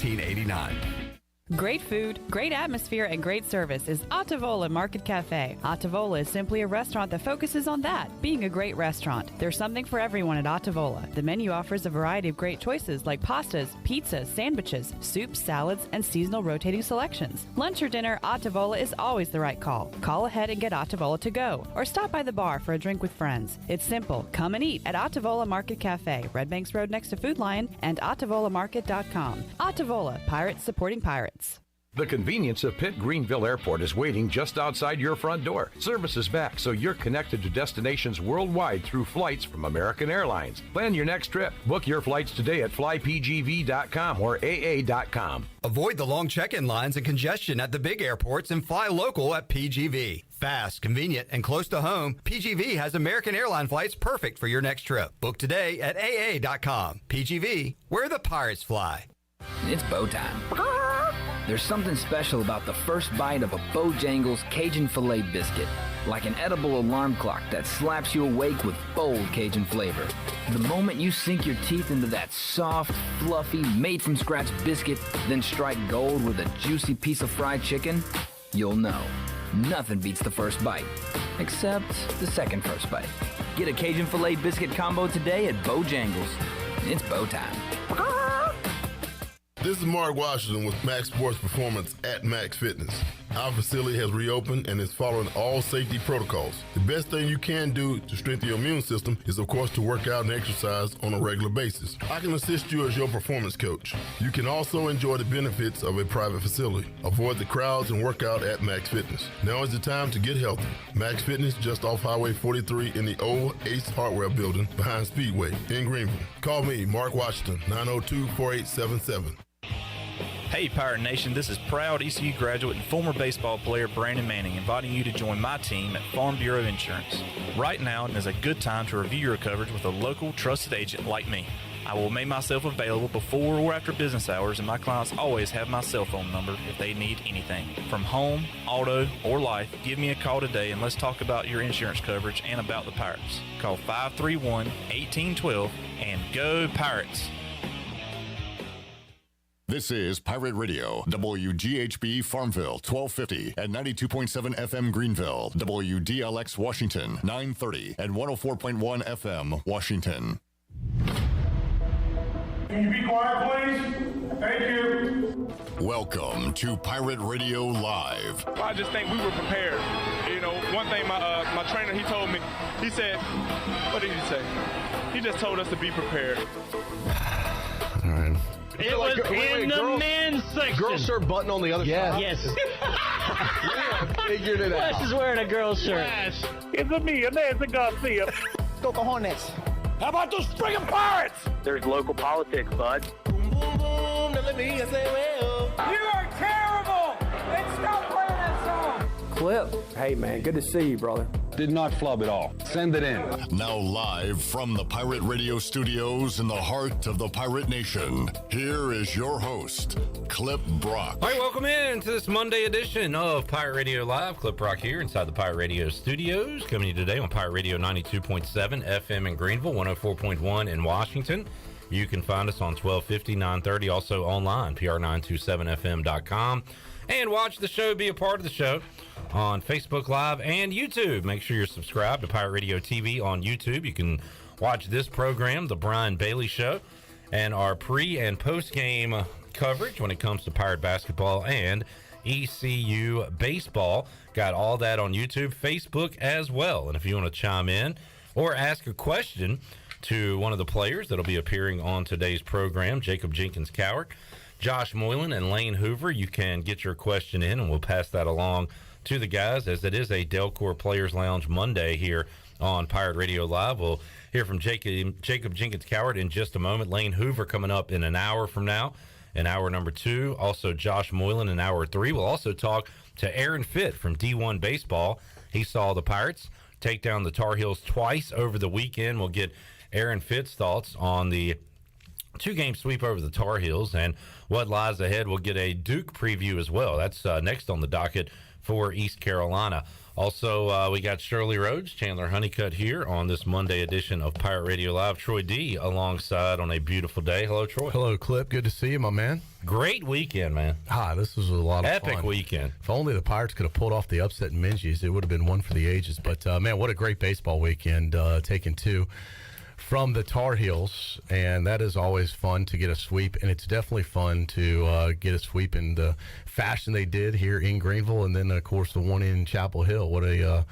1989. Great food, great atmosphere, and great service is Ottavola Market Cafe. Ottavola is simply a restaurant that focuses on that, being a great restaurant. There's something for everyone at Ottavola. The menu offers a variety of great choices like pastas, pizzas, sandwiches, soups, salads, and seasonal rotating selections. Lunch or dinner, Ottavola is always the right call. Call ahead and get Ottavola to go, or stop by the bar for a drink with friends. It's simple. Come and eat at Ottavola Market Cafe, Red Banks Road next to Food Lion, and OttavolaMarket.com. Ottavola, Pirates supporting pirates. The convenience of Pitt Greenville Airport is waiting just outside your front door. Service is back, so you're connected to destinations worldwide through flights from American Airlines. Plan your next trip. Book your flights today at flypgv.com or aa.com. Avoid the long check-in lines and congestion at the big airports and fly local at PGV. Fast, convenient, and close to home, PGV has American Airline flights perfect for your next trip. Book today at aa.com. PGV, where the pirates fly. It's bow time. There's something special about the first bite of a Bojangles Cajun Filet biscuit. Like an edible alarm clock that slaps you awake with bold Cajun flavor. The moment you sink your teeth into that soft, fluffy, made-from-scratch biscuit, then strike gold with a juicy piece of fried chicken, you'll know. Nothing beats the first bite. Except the second first bite. Get a Cajun Filet biscuit combo today at Bojangles. It's bow time. This is Mark Washington with Max Sports Performance at Max Fitness. Our facility has reopened and is following all safety protocols. The best thing you can do to strengthen your immune system is, of course, to work out and exercise on a regular basis. I can assist you as your performance coach. You can also enjoy the benefits of a private facility. Avoid the crowds and work out at Max Fitness. Now is the time to get healthy. Max Fitness, just off Highway 43 in the old Ace Hardware building behind Speedway in Greenville. Call me, Mark Washington, 902-4877. Hey Pirate Nation, this is proud ECU graduate and former baseball player Brandon Manning inviting you to join my team at Farm Bureau Insurance. Right now is a good time to review your coverage with a local trusted agent like me. I will make myself available before or after business hours, and my clients always have my cell phone number if they need anything. From home, auto, or life, give me a call today and let's talk about your insurance coverage and about the Pirates. Call 531-1812 and go Pirates! This is Pirate Radio, WGHB Farmville, 1250 and 92.7 FM Greenville, WDLX Washington, 930 and 104.1 FM Washington. Can you be quiet, please? Thank you. Welcome to Pirate Radio Live. I just think we were prepared. You know, one thing my trainer, he told me, he said, what did he say? He just told us to be prepared. All right. It was in the men's section. Girl shirt button on the other side. Yes. Yeah, figured it out. Wes is wearing a girl's shirt. Yes. It's me, Nancy Garcia. Go Hornets. How about those friggin' Pirates? There's local politics, bud. Boom, boom, boom. Now let me say, well. You are terrible. And stop playing that song. Clip. Hey, man, good to see you, brother. Did not flub at all. Send it in. Now live from the Pirate Radio studios in the heart of the Pirate Nation, here is your host, Clip Brock. All right, welcome in to this Monday edition of Pirate Radio Live. Clip Brock here inside the Pirate Radio studios, coming to you today on Pirate Radio 92.7 FM in Greenville, 104.1 in Washington. You can find us on 1250, 930, also online, pr927fm.com. And watch the show, be a part of the show on Facebook Live and YouTube. Make sure you're subscribed to Pirate Radio TV on YouTube. You can watch this program, The Brian Bailey Show, and our pre- and post-game coverage when it comes to Pirate basketball and ECU baseball. Got all that on YouTube, Facebook as well. And if you want to chime in or ask a question to one of the players that'll be appearing on today's program, Jacob Jenkins-Cowart, Josh Moylan, and Lane Hoover, you can get your question in, and we'll pass that along to the guys, as it is a Delcor Players Lounge Monday here on Pirate Radio Live. We'll hear from Jacob Jenkins-Cowart in just a moment. Lane Hoover coming up in an hour from now, in hour number 2. Also, Josh Moylan in hour 3. We'll also talk to Aaron Fitt from D1 Baseball. He saw the Pirates take down the Tar Heels twice over the weekend. We'll get Aaron Fitt's thoughts on the 2-game sweep over the Tar Heels, and what lies ahead. We'll get a Duke preview as well. That's next on the docket for East Carolina. Also, we got Shirley Rhodes, Chandler Honeycutt here on this Monday edition of Pirate Radio Live. Troy D alongside on a beautiful day. Hello, Troy. Hello, Clip. Good to see you, my man. Great weekend, man. This was a lot of fun. Epic weekend. If only the Pirates could have pulled off the upset in Minges, it would have been one for the ages. But, man, what a great baseball weekend, taking 2 from the Tar Heels, and that is always fun to get a sweep, and it's definitely fun to get a sweep in the fashion they did here in Greenville, and then, of course, the one in Chapel Hill. What a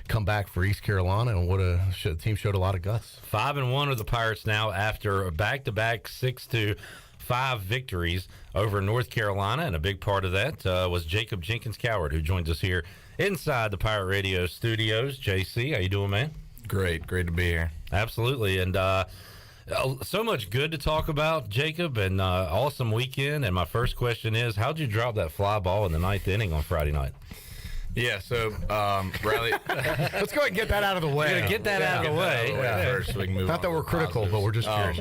comeback for East Carolina, and what a team showed a lot of guts. 5-1 are the Pirates now after a back-to-back 6-5 victories over North Carolina, and a big part of that was Jacob Jenkins-Cowart, who joins us here inside the Pirate Radio studios. JC, how you doing, man? Great to be here. Absolutely, and so much good to talk about, Jacob, and awesome weekend. And my first question is, how'd you drop that fly ball in the 9th inning on Friday night? Yeah, so Riley, let's go ahead and get that out of the way. Get that out of the way first, so we can move. Not that we're critical, but we're just curious.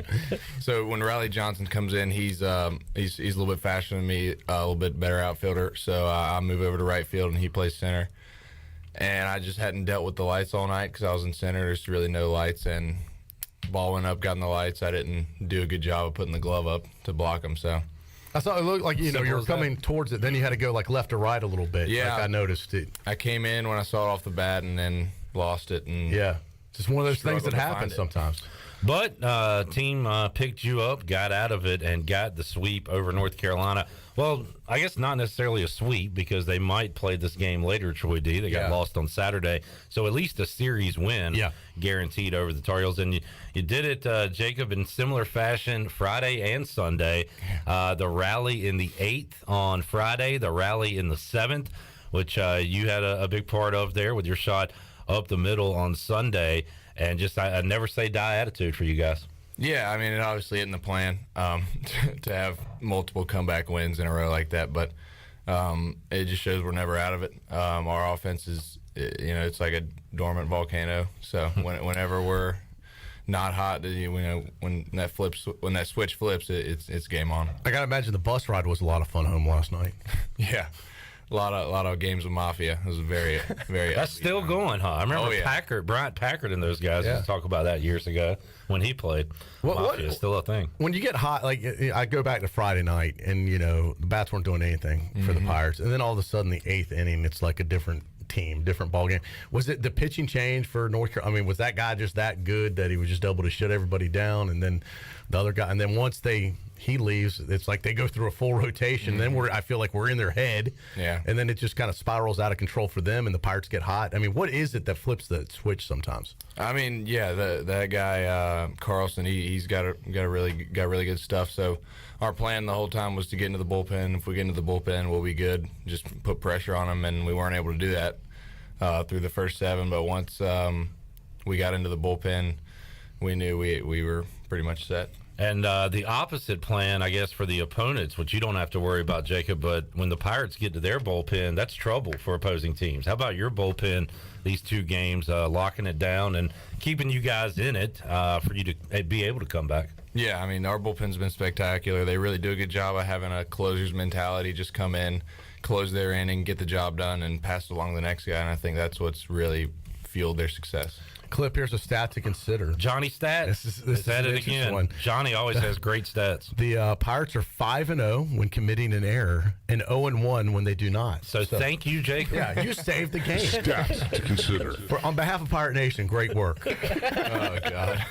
So when Riley Johnson comes in, he's a little bit faster than me, a little bit better outfielder. So I move over to right field, and he plays center. And I just hadn't dealt with the lights all night because I was in center. There's really no lights, and ball went up, got in the lights. I didn't do a good job of putting the glove up to block them. So I thought it looked like you were coming towards it. Then you had to go like left or right a little bit. Yeah, like I noticed it. I came in when I saw it off the bat, and then lost it. And yeah, just one of those things that happen sometimes. But team picked you up, got out of it, and got the sweep over North Carolina. Well, I guess not necessarily a sweep because they might play this game later, Troy D. They got lost on Saturday. So at least a series win guaranteed over the Tar Heels. And you did it, Jacob, in similar fashion Friday and Sunday. The rally in the 8th on Friday, the rally in the 7th, which you had a big part of there with your shot up the middle on Sunday. And just a never say die attitude for you guys. Yeah, I mean, it obviously isn't the plan to have multiple comeback wins in a row like that, but it just shows we're never out of it. Our offense is, it's like a dormant volcano. So whenever we're not hot, when that switch flips, it's game on. I gotta imagine the bus ride was a lot of fun home last night. Yeah. A lot of games with Mafia. It was very, very. That's still going, huh? I remember Bryant Packard and those guys used to talk about that years ago when he played. Mafia is still a thing. When you get hot, like I go back to Friday night, and the bats weren't doing anything for the Pirates, and then all of a sudden the 8th inning, it's like a different team, different ball game. Was it the pitching change for North Carolina? I mean, was that guy just that good that he was just able to shut everybody down, and then the other guy, and then once he leaves, it's like they go through a full rotation. Then I feel like we're in their head. Yeah. And then it just kind of spirals out of control for them, and the Pirates get hot. I mean, what is it that flips the switch sometimes? I mean, yeah, that guy Carlson, he's got really good stuff. So our plan the whole time was to get into the bullpen. If we get into the bullpen, we'll be good. Just put pressure on them, and we weren't able to do that through the first 7. But once we got into the bullpen, we knew we were pretty much set. And the opposite plan, I guess, for the opponents, which you don't have to worry about, Jacob, but when the Pirates get to their bullpen, that's trouble for opposing teams. How about your bullpen these 2 games, locking it down and keeping you guys in it for you to be able to come back? Yeah, I mean, our bullpen's been spectacular. They really do a good job of having a closer's mentality, just come in, close their inning, get the job done, and pass it along to the next guy, and I think that's what's really fueled their success. Clip, here's a stat to consider. Johnny Stats. This is at it again. One. Johnny always has great stats. The Pirates are 5-0 when committing an error and 0-1 when they do not. So thank you, Jacob. Yeah, you saved the game. Stats to consider. On behalf of Pirate Nation, great work. Oh, God.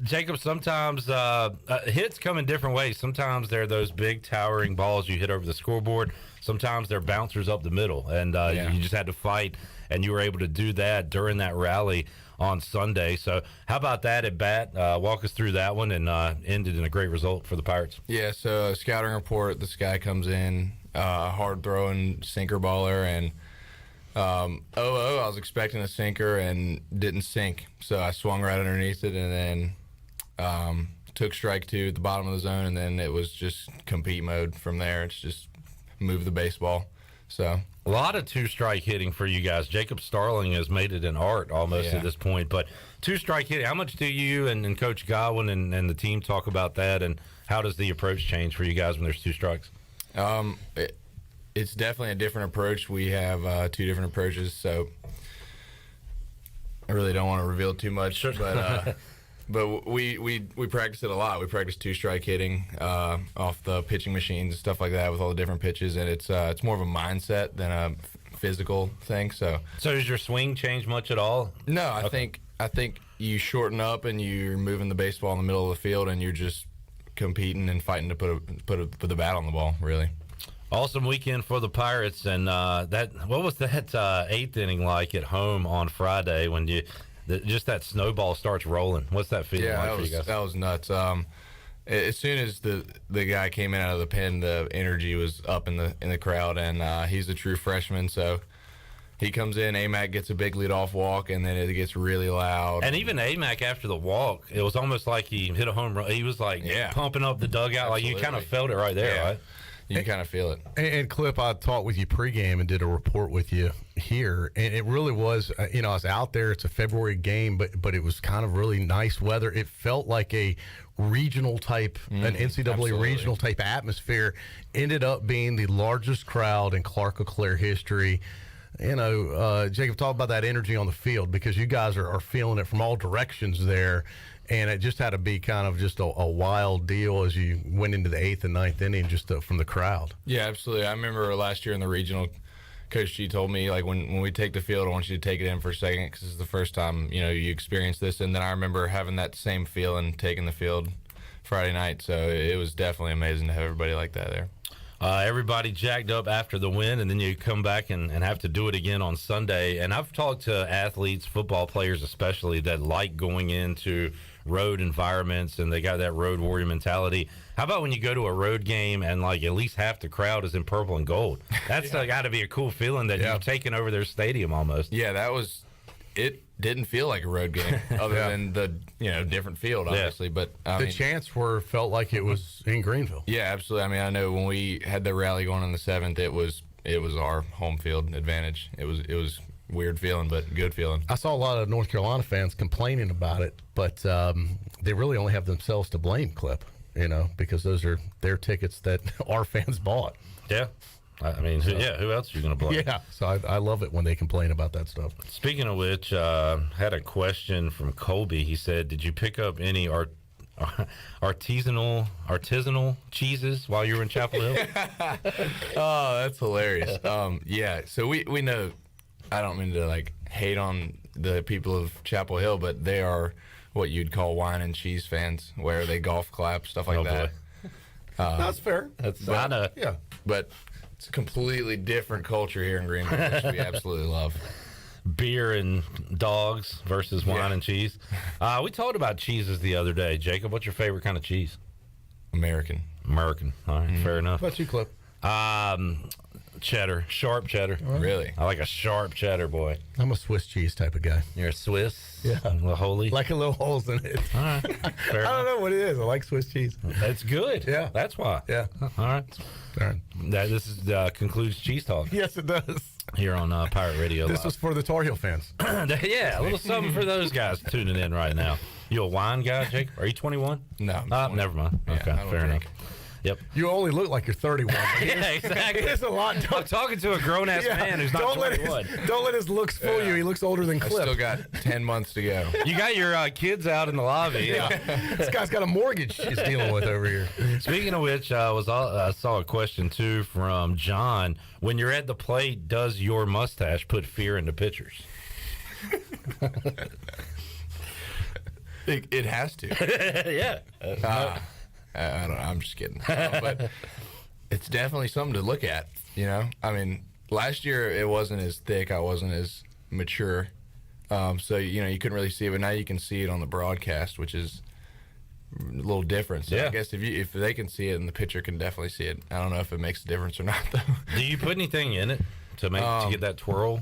Jacob, sometimes hits come in different ways. Sometimes they're those big towering balls you hit over the scoreboard. Sometimes they're bouncers up the middle, and you just had to fight, and you were able to do that during that rally on Sunday. So how about that at bat? Walk us through that one, and ended in a great result for the Pirates. Yeah, so scouting report, this guy comes in, hard-throwing sinker baller, and I was expecting a sinker and didn't sink. So I swung right underneath it, and then took strike 2 at the bottom of the zone, and then it was just compete mode from there. It's just move the baseball. So a lot of two-strike hitting for you guys. Jacob Starling has made it an art almost at this point. But two-strike hitting, how much do you and Coach Godwin and the team talk about that, and how does the approach change for you guys when there's two strikes? It's definitely a different approach. We have 2 different approaches, so I really don't want to reveal too much. But we practice it a lot. We practice two-strike hitting off the pitching machines and stuff like that with all the different pitches, and it's more of a mindset than a physical thing. So does your swing change much at all? No, I think you shorten up and you're moving the baseball in the middle of the field, and you're just competing and fighting to put the bat on the ball. Really awesome weekend for the Pirates, and what was that 8th inning like at home on Friday when just that snowball starts rolling? What's that feeling like for you guys? That was nuts. As soon as the guy came in out of the pen, the energy was up in the crowd, and he's a true freshman, so he comes in. AMAC gets a big leadoff walk, and then it gets really loud. And even AMAC after the walk, it was almost like he hit a home run. He was like pumping up the dugout. Absolutely. Like you kind of felt it right there, right? You kind of feel it. And Clip, I talked with you pregame and did a report with you here, and it really was, I was out there. It's a February game, but it was kind of really nice weather. It felt like a regional type, an NCAA regional type atmosphere. Ended up being the largest crowd in Clark LeClaire history. Jacob, talk about that energy on the field, because you guys are feeling it from all directions there. And it just had to be kind of just a wild deal as you went into the 8th and 9th inning, just from the crowd. Yeah, absolutely. I remember last year in the regional, Coach G told me, like, when we take the field, I want you to take it in for a second, because it's the first time, you experience this. And then I remember having that same feeling taking the field Friday night. So it was definitely amazing to have everybody like that there. Everybody jacked up after the win, and then you come back and have to do it again on Sunday. And I've talked to athletes, football players especially, that like going into road environments, and they got that road warrior mentality. How about when you go to a road game and like at least half the crowd is in purple and gold? That's got to be a cool feeling that you've taken over their stadium almost. Yeah, it didn't feel like a road game other than the different field, obviously. But the chants felt like it was in Greenville. Yeah, absolutely. I mean, I know when we had the rally going on the 7th, it was our home field advantage. It was weird feeling, but good feeling. I saw a lot of North Carolina fans complaining about it, but they really only have themselves to blame, Clip, because those are their tickets that our fans bought. Yeah. I mean, who else are you going to blame? Yeah, so I love it when they complain about that stuff. Speaking of which, had a question from Colby. He said, did you pick up any artisanal cheeses while you were in Chapel Hill? Oh, that's hilarious. Yeah, so we know, I don't mean to hate on the people of Chapel Hill, but they are what you'd call wine and cheese fans, where they golf clap, stuff like that. That's fair. But it's a completely different culture here in Greenville, which we absolutely love. Beer and dogs versus wine and cheese. We talked about cheeses the other day. Jacob, what's your favorite kind of cheese? American. All right, fair enough. What about you, Clip? Cheddar, sharp cheddar. Really? I like a sharp cheddar, boy. I'm a Swiss cheese type of guy. You're a Swiss? Yeah. A little holy? Like a little holes in it. All right. Fair I don't know what it is. I like Swiss cheese. That's good. Yeah. That's why. Yeah. All right. This concludes Cheese Talk. Yes, it does. Here on Pirate Radio. This was for the Tar Heel fans. Yeah, a little something for those guys tuning in right now. You a wine guy, Jake? Are you 21? No. Never mind. Okay, fair enough. Yep. You only look like you're 31. Yeah, exactly. It's a lot. I'm talking to a grown-ass man who's not 21. Don't let his looks fool you. He looks older than Cliff. I still got 10 months to go. You got your kids out in the lobby. Yeah. This guy's got a mortgage he's dealing with over here. Speaking of which, I saw a question, too, from John. When you're at the plate, does your mustache put fear into pitchers? It has to. Yeah. I don't know. I'm just kidding. But it's definitely something to look at, I mean, last year it wasn't as thick. I wasn't as mature. So, you couldn't really see it. But now you can see it on the broadcast, which is a little different. So I guess if they can see it and the pitcher can definitely see it. I don't know if it makes a difference or not, though. Do you put anything in it to get that twirl?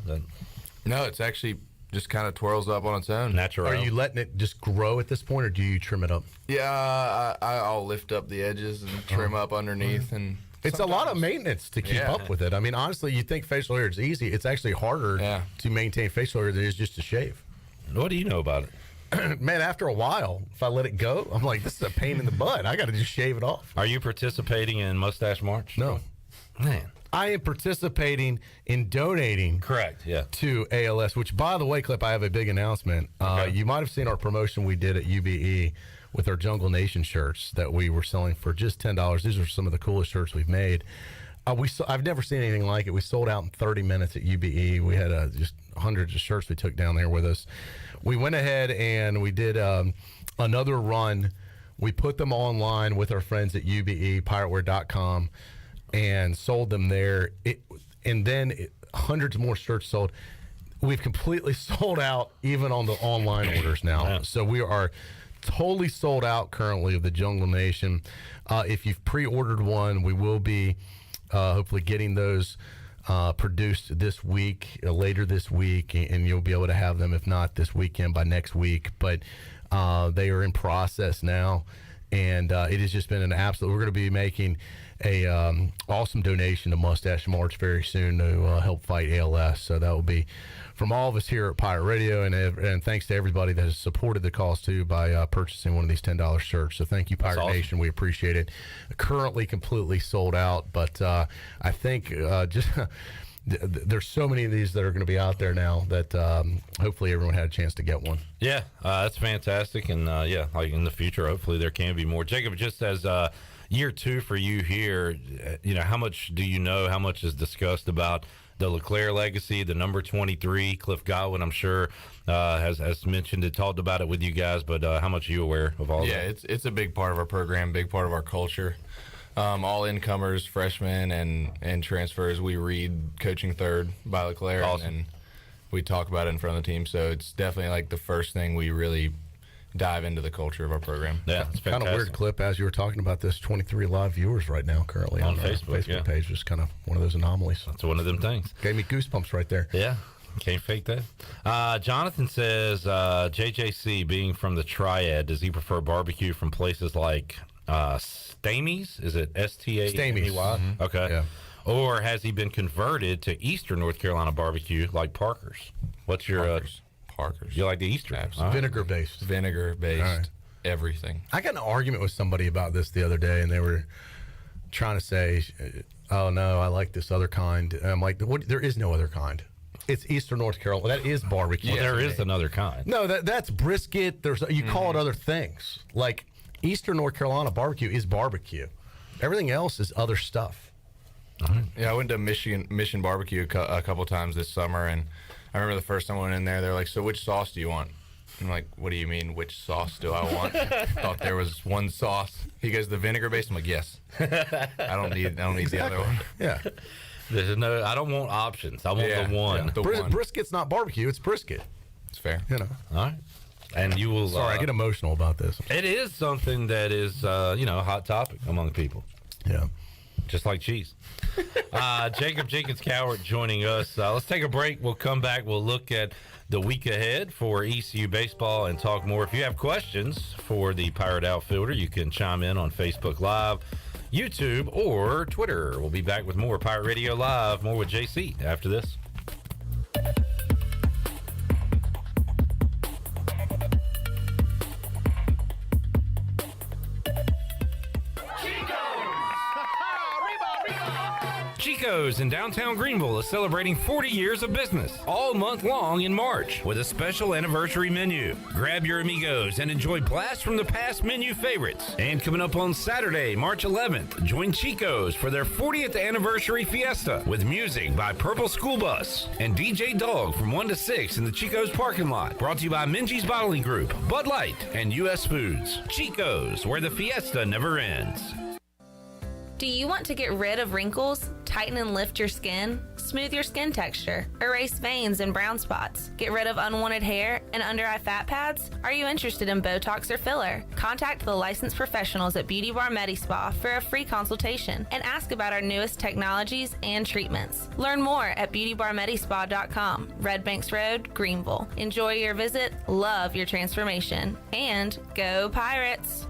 No, it's actually just kind of twirls up on its own. Natural. Are you letting it just grow at this point, or do you trim it up? Yeah, I'll lift up the edges and trim up underneath and It's a lot of maintenance to keep up with it. I mean, honestly, you think facial hair is easy. It's actually harder to maintain facial hair than it is just to shave. What do you know about it? Man, after a while, if I let it go, I'm like, this is a pain in the butt. I got to just shave it off. Are you participating in Mustache March? No. Man. I am participating in donating to ALS, which, by the way, Clip, I have a big announcement. You might have seen our promotion we did at UBE with our Jungle Nation shirts that we were selling for just $10. These are some of the coolest shirts we've made. I've never seen anything like it. We sold out in 30 minutes at UBE. We had just hundreds of shirts we took down there with us. We went ahead and we did another run. We put them online with our friends at UBE, pirateware.com, and sold them there. Hundreds more shirts sold. We've completely sold out even on the online orders now. Yeah. So we are totally sold out currently of the Jungle Nation. If you've pre-ordered one, we will be hopefully getting those produced this week, later this week, and you'll be able to have them, if not this weekend, by next week. But they are in process now, and it has just been an absolute. We're going to be making a awesome donation to Mustache March very soon to help fight ALS. So that will be from all of us here at Pirate Radio, and thanks to everybody that has supported the cause too by purchasing one of these $10 shirts. So thank you, Pirate Nation. We appreciate it. Currently completely sold out, but I think just there's so many of these that are going to be out there now that hopefully everyone had a chance to get one. Yeah, that's fantastic, and like in the future, hopefully there can be more. Jacob, just as year two for you here, how much do you know? How much is discussed about the LeClaire legacy, the number 23, Cliff Godwin, I'm sure, has mentioned it, talked about it with you guys, but how much are you aware of all that? Yeah, it's a big part of our program, big part of our culture. All incomers, freshmen, and transfers, we read Coaching Third by LeClaire, and we talk about it in front of the team. So it's definitely like the first thing we really dive into the culture of our program. Yeah, it's kind of weird, Clip, as you were talking about this, 23 live viewers right now currently on Facebook page. Just kind of one of those anomalies. That's one of them things. Gave me goosebumps right there. Yeah, can't fake that. Jonathan says, JJC, being from the Triad, does he prefer barbecue from places like Stamey's? Is it S-T-A-M-E-Y? Stamey's. Mm-hmm. Okay. Yeah. Or has he been converted to Eastern North Carolina barbecue like Parker's? What's your... Parker's. You like the Eastern? Right. Vinegar-based. Vinegar-based. Everything. I got in an argument with somebody about this the other day, and they were trying to say, oh, no, I like this other kind. And I'm like, there is no other kind. It's Eastern North Carolina. That is barbecue. Well, there is another kind. No, that's brisket. You call it other things. Like, Eastern North Carolina barbecue is barbecue. Everything else is other stuff. Yeah, I went to Mission Barbecue a couple times this summer, and I remember the first time I went in there, they're like, so which sauce do you want? I'm like, what do you mean, which sauce do I want? Thought there was one sauce. He goes, the vinegar based? I'm like, yes. I don't need the other one. Yeah. I don't want options. I want the one. Yeah, brisket's not barbecue, it's brisket. It's fair. You know. All right. And you will... Sorry, I get emotional about this. It is something that is, a hot topic among people. Yeah. Just like cheese. Jacob Jenkins-Cowart joining us. Let's take a break. We'll come back. We'll look at the week ahead for ECU baseball and talk more. If you have questions for the Pirate Outfielder, you can chime in on Facebook Live, YouTube, or Twitter. We'll be back with more Pirate Radio Live, more with JC after this. Chico's in downtown Greenville is celebrating 40 years of business all month long in March with a special anniversary menu. Grab your amigos and enjoy blasts from the past menu favorites. And coming up on Saturday, March 11th, join Chico's for their 40th anniversary fiesta with music by Purple School Bus and DJ Dog from 1 to 6 in the Chico's parking lot. Brought to you by Minji's Bottling Group, Bud Light, and U.S. Foods. Chico's, where the fiesta never ends. Do you want to get rid of wrinkles, tighten and lift your skin, smooth your skin texture, erase veins and brown spots, get rid of unwanted hair and under-eye fat pads? Are you interested in Botox or filler? Contact the licensed professionals at Beauty Bar Medi-Spa for a free consultation and ask about our newest technologies and treatments. Learn more at beautybarmedispa.com, Red Banks Road, Greenville. Enjoy your visit, love your transformation, and go Pirates!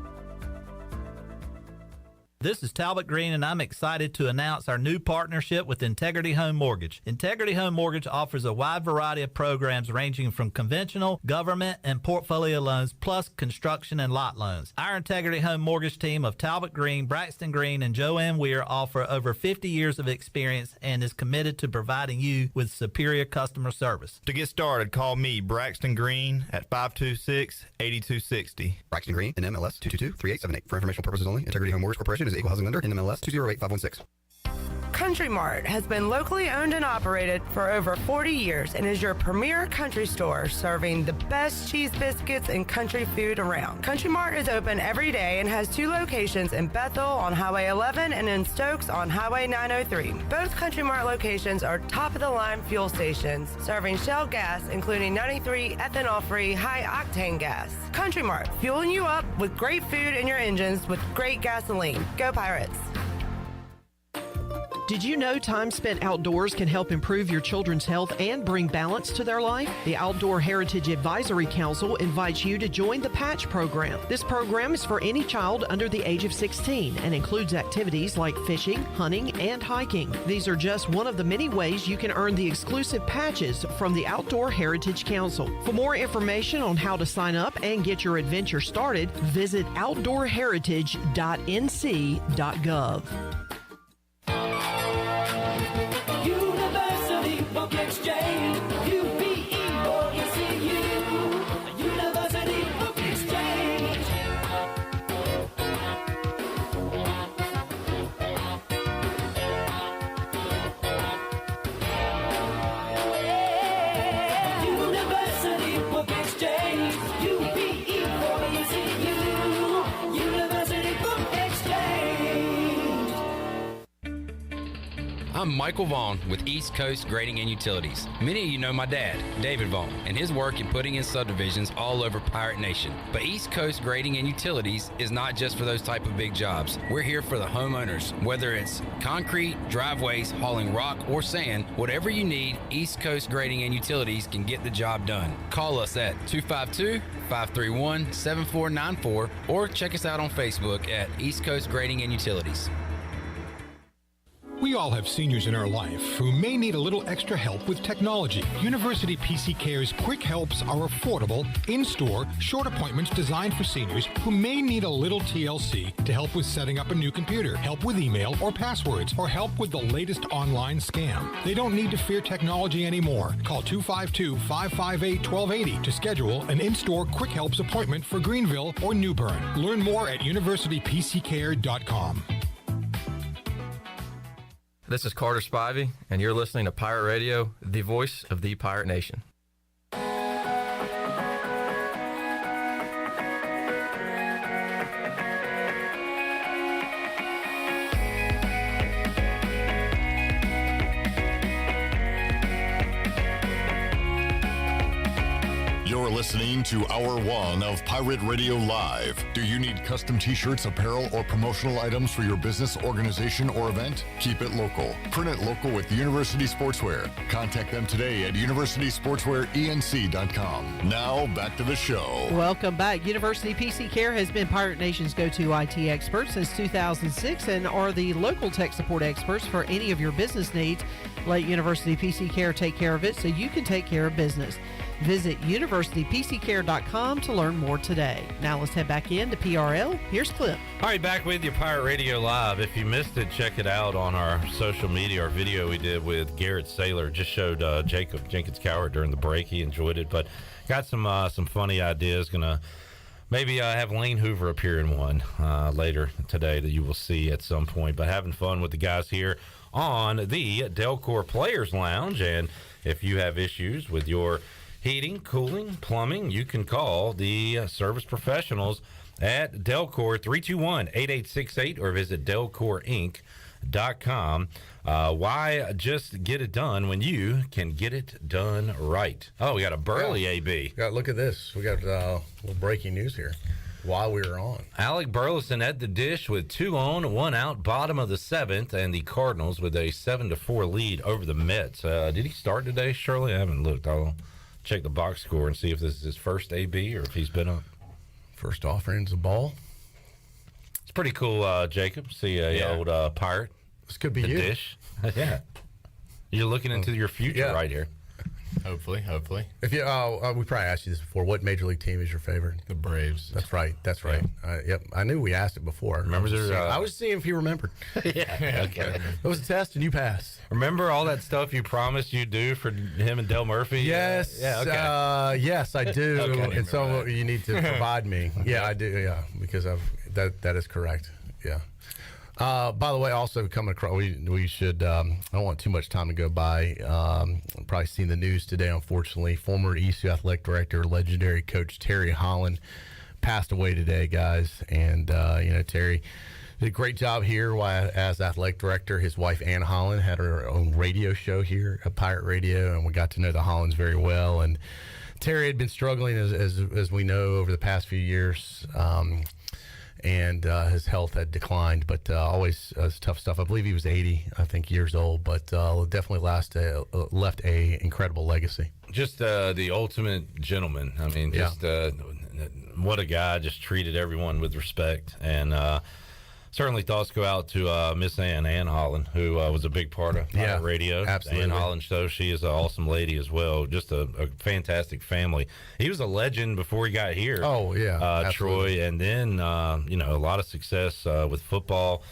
This is Talbot Green, and I'm excited to announce our new partnership with Integrity Home Mortgage. Integrity Home Mortgage offers a wide variety of programs ranging from conventional, government, and portfolio loans, plus construction and lot loans. Our Integrity Home Mortgage team of Talbot Green, Braxton Green, and Joanne Weir offer over 50 years of experience and is committed to providing you with superior customer service. To get started, call me, Braxton Green, at 526-8260. Braxton Green, NMLS 222-3878. For informational purposes only, Integrity Home Mortgage Corporation is an equal housing lender, NMLS 208516. Country Mart has been locally owned and operated for over 40 years and is your premier country store serving the best cheese biscuits and country food around. Country Mart is open every day and has 2 locations in Bethel on Highway 11 and in Stokes on Highway 903. Both Country Mart locations are top-of-the-line fuel stations serving Shell gas, including 93 ethanol-free high-octane gas. Country Mart, fueling you up with great food in your engines with great gasoline. Go Pirates! Did you know time spent outdoors can help improve your children's health and bring balance to their life? The Outdoor Heritage Advisory Council invites you to join the Patch program. This program is for any child under the age of 16 and includes activities like fishing, hunting, and hiking. These are just one of the many ways you can earn the exclusive patches from the Outdoor Heritage Council. For more information on how to sign up and get your adventure started, visit outdoorheritage.nc.gov. University Book Exchange, UPE-ECU, University Book Exchange. University Book Exchange, UPE-ECU, University Book Exchange. I'm Michael Vaughn with East Coast Grading and Utilities. Many of you know my dad, David Vaughn, and his work in putting in subdivisions all over Pirate Nation. But East Coast Grading and Utilities is not just for those type of big jobs. We're here for the homeowners. Whether it's concrete, driveways, hauling rock, or sand, whatever you need, East Coast Grading and Utilities can get the job done. Call us at 252-531-7494 or check us out on Facebook at East Coast Grading and Utilities. We all have seniors in our life who may need a little extra help with technology. University PC Care's Quick Helps are affordable, in-store, short appointments designed for seniors who may need a little TLC to help with setting up a new computer, help with email or passwords, or help with the latest online scam. They don't need to fear technology anymore. Call 252-558-1280 to schedule an in-store Quick Helps appointment for Greenville or New Bern. Learn more at universitypccare.com. This is Carter Spivey, and you're listening to Pirate Radio, the voice of the Pirate Nation. You're listening to Hour 1 of Pirate Radio Live. Do you need custom t-shirts, apparel, or promotional items for your business, organization, or event? Keep it local. Print it local with University Sportswear. Contact them today at universitysportswearenc.com. Now, back to the show. Welcome back. University PC Care has been Pirate Nation's go-to IT expert since 2006 and are the local tech support experts for any of your business needs. Let University PC Care take care of it so you can take care of business. Visit universitypccare.com to learn more today. Now let's head back in to PRL. Here's Clip. All right, back with you, Pirate Radio Live. If you missed it, check it out on our social media. Our video we did with Garrett Saylor just showed Jacob Jenkins-Cowart during the break. He enjoyed it, but got some funny ideas. Gonna maybe have Lane Hoover appear in one later today that you will see at some point. But having fun with the guys here on the Delcor Players Lounge. And if you have issues with your heating, cooling, plumbing, you can call the service professionals at Delcor 321-8868 or visit delcorinc.com. Why just get it done when you can get it done right? Oh, we got a Burley AB. Look at this. We got a little breaking news here while we were on. Alec Burleson at the dish with 2 on, 1 out, bottom of the 7th, and the Cardinals with a 7-4 lead over the Mets. Did he start today, Shirley? I haven't looked. I'll check the box score and see if this is his first AB or if he's been up. First offering's a ball. It's pretty cool, Jacob. See a old Pirate. This could be the you. Dish. Yeah. You're looking into your future right here. Hopefully. If you, we probably asked you this before. What major league team is your favorite? The Braves. That's right. Yep. I knew we asked it before. I was seeing if you remembered. Yeah. Okay. It was a test and you passed. Remember all that stuff you promised you'd do for him and Del Murphy? Yes. Yeah. Okay. Yes, I do. Okay. And so you need to provide me. Yeah, I do. Yeah, because that is correct. Yeah. By the way, also coming across, we should. I don't want too much time to go by. Probably seen the news today. Unfortunately, former ECU athletic director, legendary coach Terry Holland, passed away today, guys. And Terry did a great job here as athletic director. His wife Ann Holland had her own radio show here at Pirate Radio, and we got to know the Hollands very well. And Terry had been struggling, as we know, over the past few years. And his health had declined, but always tough stuff. I believe he was 80, years old, but definitely left a incredible legacy. Just the ultimate gentleman. I mean, what a guy. Just treated everyone with respect. And certainly thoughts go out to Miss Ann Holland, who was a big part of Pirate Radio. Absolutely. Ann Holland show. She is an awesome lady as well. Just a fantastic family. He was a legend before he got here. Oh, yeah. Troy. And then, a lot of success with football,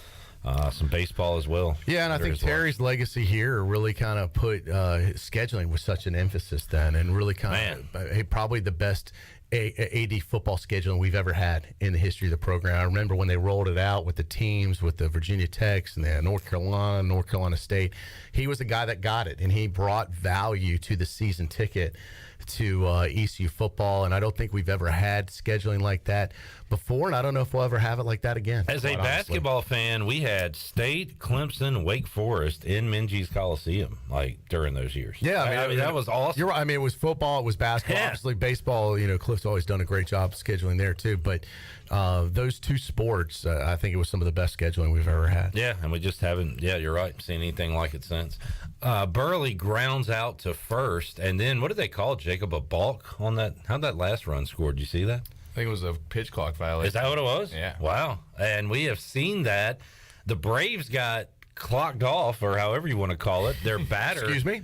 some baseball as well. Yeah, and I think Terry's legacy here really kind of put scheduling with such an emphasis then, and really kind of probably the best AD football scheduling we've ever had in the history of the program. I remember when they rolled it out with the teams, with the Virginia Techs and the North Carolina State. He was the guy that got it, and he brought value to the season ticket to ECU football, and I don't think we've ever had scheduling like that before, and I don't know if we'll ever have it like that again. As a basketball fan, we had State, Clemson, Wake Forest in Minges Coliseum during those years. Yeah, I mean that was awesome. You're right. I mean, it was football, it was basketball. Yeah. Obviously, baseball, Cliff's always done a great job scheduling there too, but those two sports, I think it was some of the best scheduling we've ever had. Yeah, and we just haven't, you're right, seen anything like it since. Burley grounds out to first, and then what did they call it, Jacob? A balk on that? How'd that last run score? Did you see that? I think it was a pitch clock violation. Is that what it was? Yeah. Wow. And we have seen that. The Braves got clocked off, or however you want to call it. Their batter. Excuse me?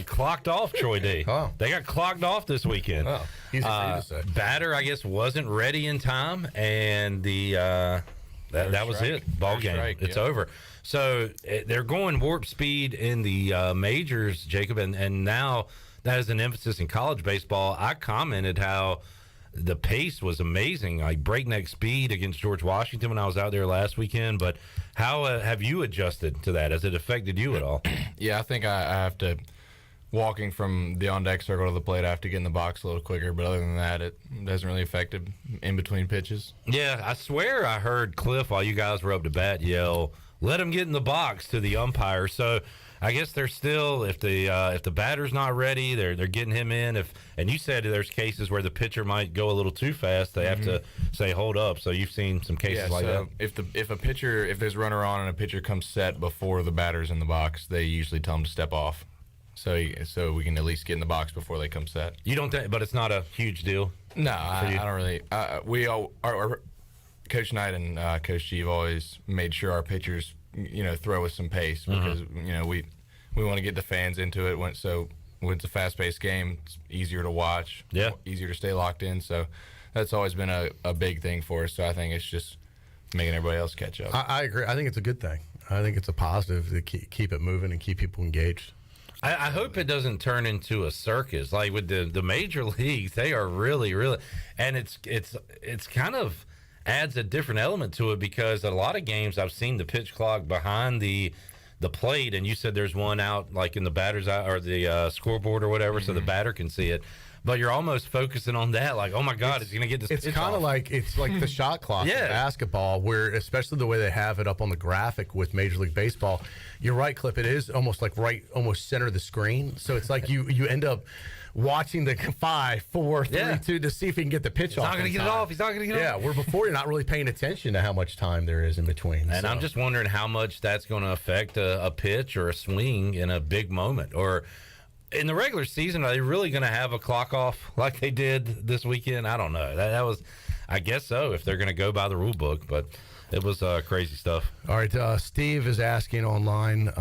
Clocked off, Troy D. Oh. They got clocked off this weekend. Oh, easy for you to say. Batter, I guess, wasn't ready in time, and that was it. Ball game. It's over. So they're going warp speed in the majors, Jacob, and now that is an emphasis in college baseball. I commented how the pace was amazing, like breakneck speed against George Washington when I was out there last weekend. But how have you adjusted to that? Has it affected you at all? Yeah, I think I have to, walking from the on-deck circle to the plate, I have to get in the box a little quicker. But other than that, it doesn't really affect it in between pitches. Yeah, I swear I heard Cliff, while you guys were up to bat, yell, "Let him get in the box," to the umpire. So I guess they're still, if the batter's not ready, they're getting him in. And you said there's cases where the pitcher might go a little too fast. They have to say, hold up. So you've seen some cases like that. If there's a runner on and a pitcher comes set before the batter's in the box, they usually tell them to step off. So we can at least get in the box before they come set. You don't think, but it's not a huge deal? No, I don't really. Our Coach Knight and Coach Steve always made sure our pitchers, throw with some pace because we want to get the fans into it. When it's a fast-paced game, it's easier to watch, easier to stay locked in. So that's always been a big thing for us. So I think it's just making everybody else catch up. I agree. I think it's a good thing. I think it's a positive to keep it moving and keep people engaged. I hope it doesn't turn into a circus like with the major leagues. They are really, really, and it's kind of adds a different element to it because a lot of games I've seen the pitch clock behind the plate, and you said there's one out like in the batter's eye or the scoreboard or whatever, so the batter can see it. But you're almost focusing on that, like, oh my God, it's going to get this. It's kind of like the shot clock in basketball, where especially the way they have it up on the graphic with Major League Baseball. You're right, Clip. It is almost like almost center of the screen. So it's like you end up watching the 5, 4, 3, 2 to see if he can get the pitch off. He's not going to get it off. He's not going to get it off. Yeah, where before you're not really paying attention to how much time there is in between. And I'm just wondering how much that's going to affect a pitch or a swing in a big moment. Or in the regular season, are they really going to have a clock off like they did this weekend? I don't know. That was, I guess so, if they're going to go by the rule book. But It was crazy stuff. All right, Steve is asking online,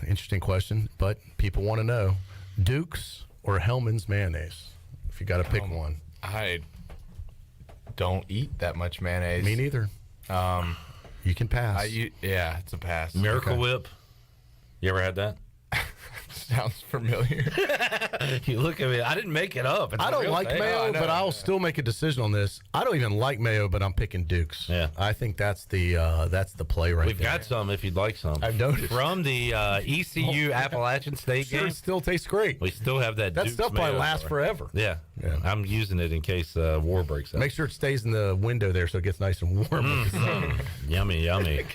interesting question, but people want to know, Duke's or Hellman's mayonnaise? If you got to pick one. I don't eat that much mayonnaise. Me neither. You can pass. Yeah, it's a pass. Miracle Whip. You ever had that? Sounds familiar. You look at me. I didn't make it up. It's I a don't real like thing. mayo, but I'll still make a decision on this. I don't even like mayo, but I'm picking Duke's. Yeah, I think that's the play right We've there. got some if you'd like some. I've noticed. From the ECU Appalachian State game. It still tastes great. We still have that. That Duke's stuff probably mayo lasts bar. forever. Yeah. I'm using it in case war breaks out. Make sure it stays in the window there so it gets nice and warm. Yummy, yummy.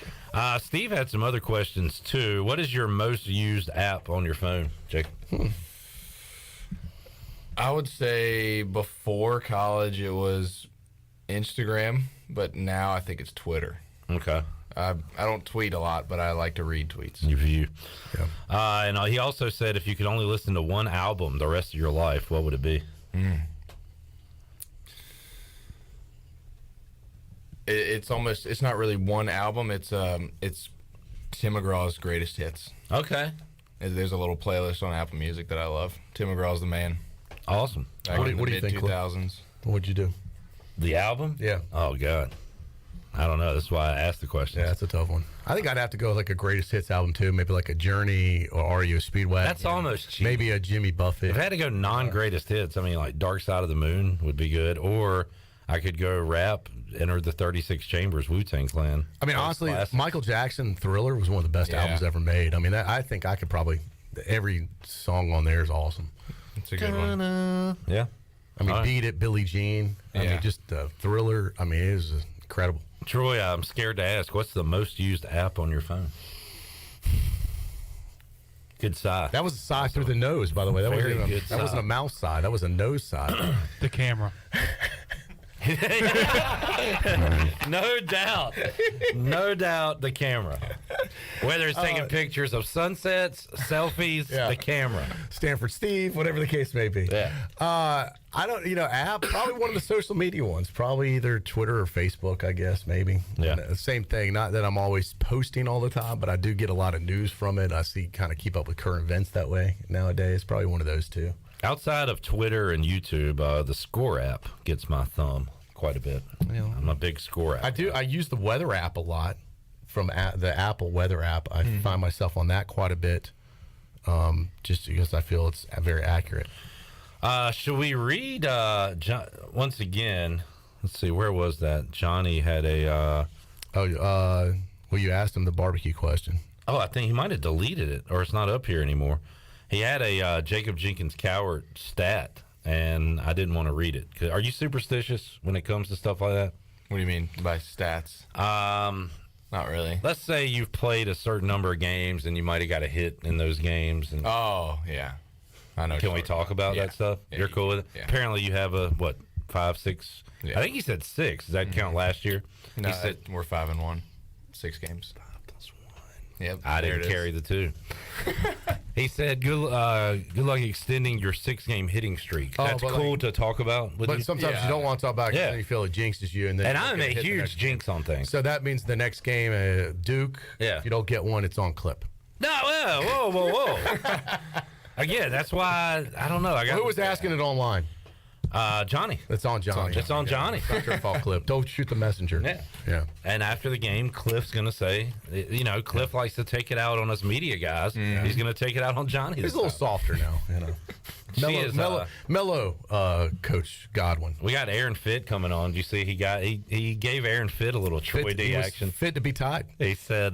Steve had some other questions too. What is your most used app on your phone, Jake? I would say before college it was Instagram, but now I think it's Twitter. Okay. I don't tweet a lot, but I like to read tweets. You view. Yeah. And he also said if you could only listen to one album the rest of your life, what would it be? It's not really one album. It's Tim McGraw's greatest hits. Okay. There's a little playlist on Apple Music that I love. Tim McGraw's the man. Awesome. What do you think, Cliff? 2000s. What'd you do? The album? Yeah. Oh God. I don't know. That's why I asked the question. Yeah, that's a tough one. I think I'd have to go with like a greatest hits album too. Maybe like a Journey or REO Speedwagon. That's almost cheap. Maybe a Jimmy Buffett. If I had to go non-greatest hits, I mean, like Dark Side of the Moon would be good, or I could go rap, Enter the 36 Chambers, Wu-Tang Clan. I mean, honestly, Michael Jackson Thriller was one of the best albums ever made. I mean, I think I could probably every song on there is awesome. It's a good one. Yeah. I mean, Beat It, Billie Jean. I mean, just Thriller. I mean, it was incredible. Troy, I'm scared to ask, what's the most used app on your phone? Good sigh. That was a sigh through the nose, by the way. That That wasn't a mouth sigh. That was a nose sigh. The camera. No doubt. No doubt the camera. Whether it's taking pictures of sunsets, selfies, the camera. Stanford Steve, whatever the case may be. Yeah. I don't, app, probably one of the social media ones. Probably either Twitter or Facebook, I guess, maybe. Yeah. And same thing. Not that I'm always posting all the time, but I do get a lot of news from it. I kind of keep up with current events that way nowadays. Probably one of those two. Outside of Twitter and YouTube, the Score app gets my thumb quite a bit. I'm a big Score app. I use the weather app a lot from the Apple weather app. I find myself on that quite a bit just because I feel it's very accurate. Should we read once again? Let's see, where was that? Johnny had a... well, you asked him the barbecue question. Oh, I think he might have deleted it, or it's not up here anymore. He had a Jacob Jenkins-Cowart stat, and I didn't want to read it. Are you superstitious when it comes to stuff like that? What do you mean by stats? Not really. Let's say you've played a certain number of games, and you might have got a hit in those games. And oh, yeah. I know. Can we talk about that stuff? Yeah, You're cool with it? Yeah. Apparently you have 5, 6? Yeah. I think he said 6. Does that count last year? No, he said, we're 5-1. 6 games. 5+1. Yep. I didn't carry the 2. He said, good luck extending your 6-game hitting streak. That's cool to talk about with you. But sometimes you don't want to talk about it because then you feel it jinxes you. And I'm a huge jinx on things. So that means the next game, Duke, if you don't get one, it's on clip. No, whoa. Again, that's why I don't know. Who was asking it online? Johnny. It's on Johnny. It's on Johnny. It's not your fault, Cliff. Don't shoot the messenger. Yeah. And after the game, Cliff's going to say, Cliff likes to take it out on us media guys. Mm-hmm. He's going to take it out on Johnny. He's a little softer now, mellow, Coach Godwin. We got Aaron Fitt coming on. Do you see he gave Aaron Fitt a little Troy D action. Fit to be tied. He said,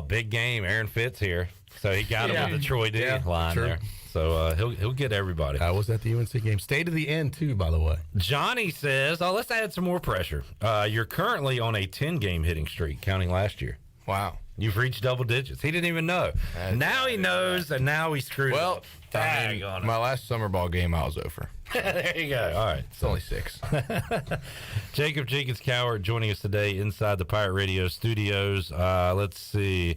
big game. Aaron Fitt's here. So he got him with the Troy D line there. So he'll get everybody. I was at the UNC game. Stay to the end, too, by the way. Johnny says, let's add some more pressure. You're currently on a 10-game hitting streak, counting last year. Wow. You've reached double digits. He didn't even know. Now he knows, and now he's screwed up. My last summer ball game, I was over. There you go. All right. It's only 6. Jacob Jenkins-Cowart joining us today inside the Pirate Radio studios. Let's see.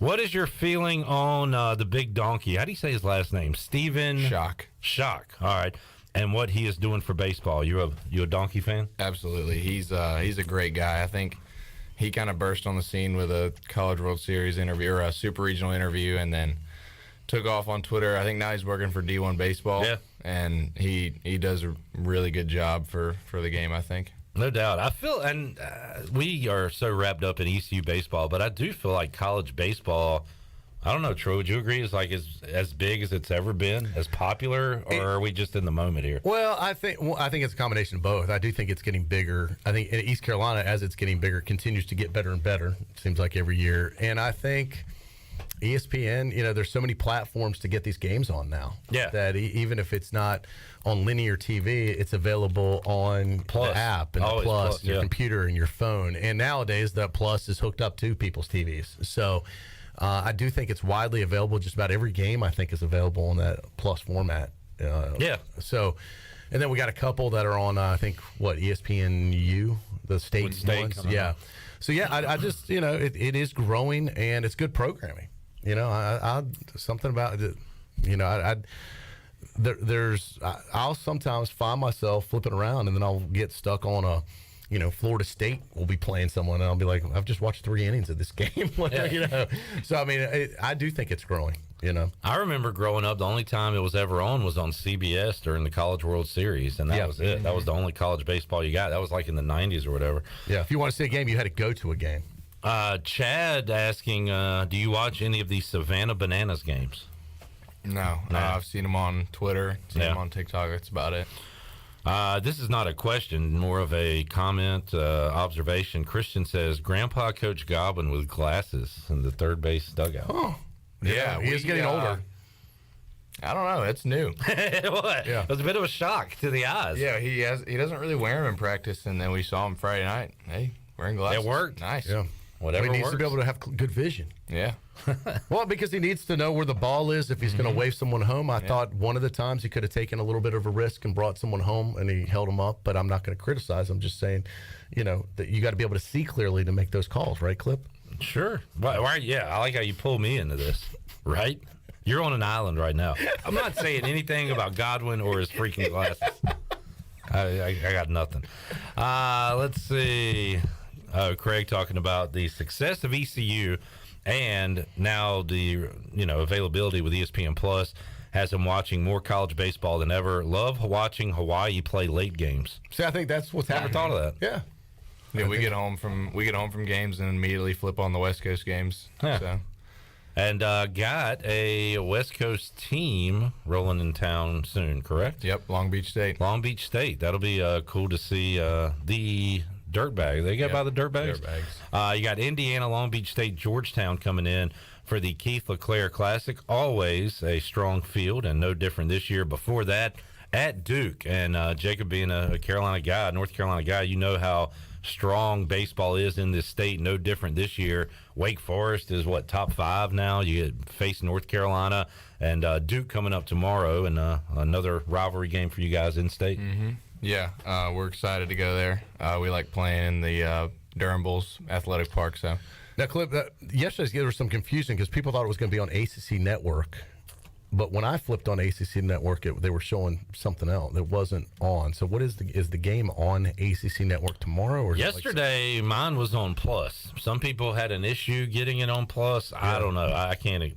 What is your feeling on the big donkey? How do you say his last name? Steven Schock. All right. And what he is doing for baseball. You a donkey fan? Absolutely. He's a great guy. I think he kind of burst on the scene with a College World Series interview or a Super Regional interview, and then took off on Twitter. I think now he's working for D1 Baseball. Yeah. And he does a really good job for the game, I think. No doubt. I feel, and we are so wrapped up in ECU baseball, but I do feel like college baseball, I don't know, Troy, would you agree, is like as big as it's ever been, as popular, or are we just in the moment here? Well, I think it's a combination of both. I do think it's getting bigger. I think in East Carolina, as it's getting bigger, continues to get better and better, it seems like every year. And I think ESPN, there's so many platforms to get these games on now. Yeah. That even if it's not on linear TV, it's available on Plus. the app and Always the Plus, Plus, your yeah. computer and your phone. And nowadays, that Plus is hooked up to people's TVs. So I do think it's widely available. Just about every game, I think, is available in that Plus format. Yeah. So, and then we got a couple that are on, I think, ESPNU, the state ones. Yeah. So, yeah, I just, it is growing, and it's good programming. I something about it, I'll sometimes find myself flipping around, and then I'll get stuck on a, Florida State will be playing someone, and I'll be like, I've just watched 3 innings of this game. So, I mean, I do think it's growing, I remember growing up, the only time it was ever on was on CBS during the College World Series, and that was it. That was the only college baseball you got. That was like in the 90s or whatever. Yeah, if you want to see a game, you had to go to a game. Chad asking, do you watch any of these Savannah Bananas games? No, I've seen them on Twitter, seen them on TikTok. That's about it. This is not a question, more of a comment, observation. Christian says, Grandpa Coach Goblin with glasses in the third base dugout. Oh, yeah, he is getting older. I don't know. It's new. What? Yeah. It was a bit of a shock to the eyes. Yeah, he doesn't really wear them in practice, and then we saw him Friday night. Hey, wearing glasses. It worked. Nice. Yeah. Whatever he needs works. to be able to have good vision. Yeah. Well, because he needs to know where the ball is if he's going to wave someone home. I thought one of the times he could have taken a little bit of a risk and brought someone home, and he held him up. But I'm not going to criticize. I'm just saying, that you got to be able to see clearly to make those calls, right, Clip? Sure. Right. Yeah, I like how you pull me into this, right? You're on an island right now. I'm not saying anything about Godwin or his freaking glasses. I got nothing. Let's see. Craig talking about the success of ECU and now the availability with ESPN Plus has him watching more college baseball than ever. Love watching Hawaii play late games. See, I think that's what's happening. Never thought of that. Yeah. Yeah, we get home from games and immediately flip on the West Coast games. Yeah. So. And got a West Coast team rolling in town soon, correct? Yep, Long Beach State. Long Beach State. That'll be cool to see the Dirtbag. They go by the Dirtbags? Dirtbags. You got Indiana, Long Beach State, Georgetown coming in for the Keith LeClaire Classic. Always a strong field and no different this year. Before that, at Duke. And Jacob being a Carolina guy, North Carolina guy, you know how strong baseball is in this state. No different this year. Wake Forest is top 5 now. You face North Carolina and Duke coming up tomorrow, and another rivalry game for you guys in state. Mm-hmm. Yeah, we're excited to go there. We like playing in the Durham Bulls Athletic Park. So now, Clip, yesterday there was some confusion because people thought it was going to be on ACC Network. But when I flipped on ACC Network, they were showing something else. It wasn't on. So what is the game on ACC Network tomorrow? Or yesterday, mine was on Plus. Some people had an issue getting it on Plus. Yeah. I don't know. I can't.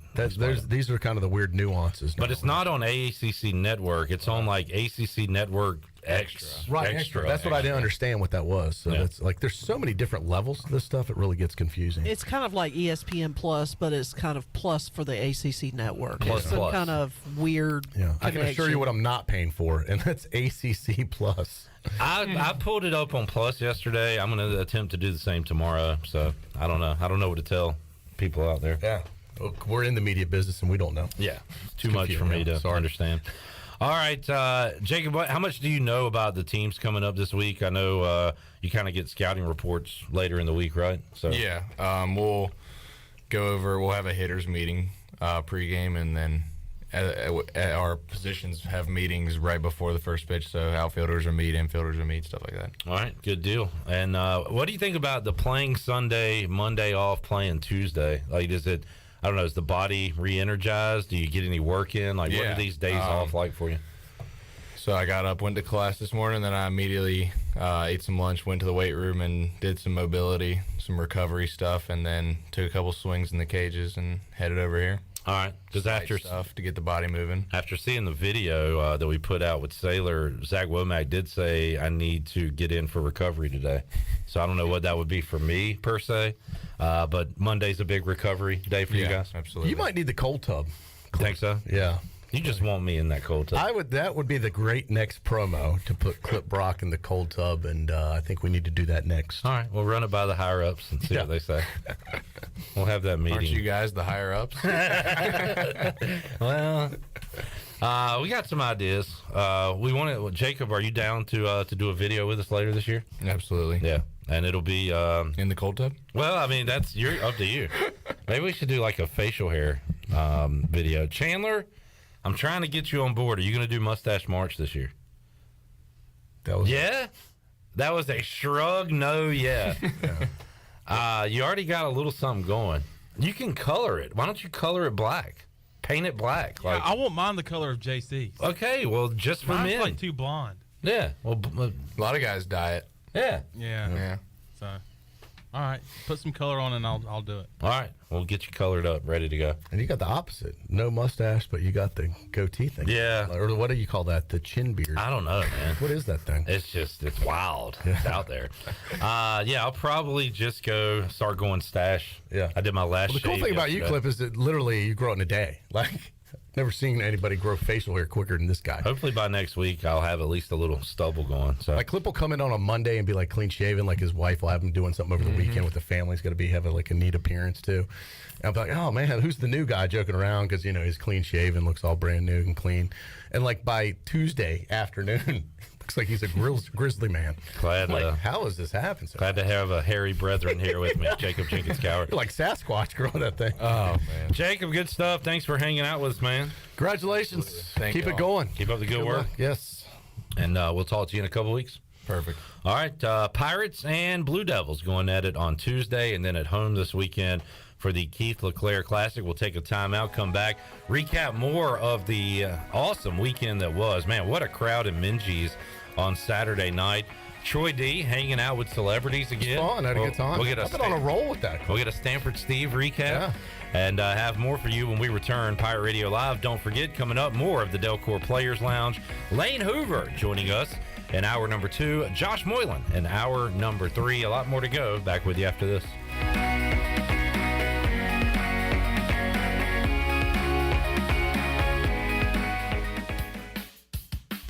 These are kind of the weird nuances. But it's not on ACC Network. It's on ACC Network Extra. Right, extra. That's what I didn't understand what that was. So that's there's so many different levels to this stuff. It really gets confusing. It's kind of like ESPN Plus, but it's kind of Plus for the ACC Network. Plus, it's some kind of weird. Yeah, I can assure you what I'm not paying for, and that's ACC Plus. I pulled it up on Plus yesterday. I'm going to attempt to do the same tomorrow. So I don't know. I don't know what to tell people out there. Yeah, we're in the media business, and we don't know. Yeah, it's too much for me to understand. All right, Jacob, how much do you know about the teams coming up this week? I know you kind of get scouting reports later in the week, right? So yeah, we'll go over. We'll have a hitters meeting pregame, and then our positions have meetings right before the first pitch. So outfielders will meet, infielders will meet, stuff like that. All right, good deal. And what do you think about the playing Sunday, Monday off, playing Tuesday? Is it? I don't know, is the body re-energized? Do you get any work in? What are these days off like for you? So I got up, went to class this morning, then I immediately ate some lunch, went to the weight room, and did some mobility, some recovery stuff, and then took a couple swings in the cages and headed over here. All right, because after stuff to get the body moving. After seeing the video that we put out with Sailor, Zach Womack did say I need to get in for recovery today. So I don't know what that would be for me per se, but Monday's a big recovery day for you guys. Absolutely. You might need the cold tub. Think so? Yeah. You just want me in that cold tub. That would be the great next promo, to put Clip Brock in the cold tub, and I think we need to do that next. All right, we'll run it by the higher ups and see what they say. We'll have that meeting. Aren't you guys the higher ups? Well, we got some ideas. We want Jacob, are you down to do a video with us later this year? Absolutely. Yeah, and it'll be in the cold tub. Well, I mean, that's up to you. Maybe we should do like a facial hair video. Chandler, I'm trying to get you on board. Are you going to do Mustache March this year? Yeah? That was a shrug. No, yeah. You already got a little something going. You can color it. Why don't you color it black? Paint it black. Yeah, I won't mind the color of JC's. Okay, well, just for Mine's men. like too blonde. Yeah. Well, a lot of guys dye it. Yeah. Yeah. So, all right, put some color on and I'll do it. All right, we'll get you colored up, ready to go. And you got the opposite. No mustache, but you got the goatee thing. Yeah. Or what do you call that? The chin beard. I don't know, man. What is that thing? It's wild. It's out there. I'll probably just start going stash. Yeah. I did my last Well, the cool shave thing about you, yesterday. Clip, is that literally you grow it in a day. Like, never seen anybody grow facial hair quicker than this guy. Hopefully by next week I'll have at least a little stubble going. So like Clip will come in on a Monday and be like clean shaven, like his wife will have him doing something over the weekend with the family. He's going to have like a neat appearance too. And I'll be like, oh man, who's the new guy, joking around because he's clean shaven, looks all brand new and clean. And like by Tuesday afternoon, looks like he's a grizzly man. Glad. How has this happened? Glad to have a hairy brethren here with me, Jacob Jenkins-Cowart. You're like Sasquatch growing that thing. Oh man, Jacob, good stuff. Thanks for hanging out with us, man. Congratulations. Keep it y'all. going. Keep up the good work. luck. Yes. And we'll talk to you in a couple weeks. Perfect. All right, Pirates and Blue Devils going at it on Tuesday, and then at home this weekend for the Keith LeClaire Classic. We'll take a timeout, come back, recap more of the awesome weekend that was. Man, what a crowd in Minges on Saturday night. Troy D hanging out with celebrities again. It's fun. I had a good time. I've been on a roll with that. We'll get a Stanford Steve recap. Yeah. And have more for you when we return. Pirate Radio Live. Don't forget, coming up, more of the Delcor Players Lounge. Lane Hoover joining us in hour number 2. Josh Moylan in hour number 3. A lot more to go. Back with you after this.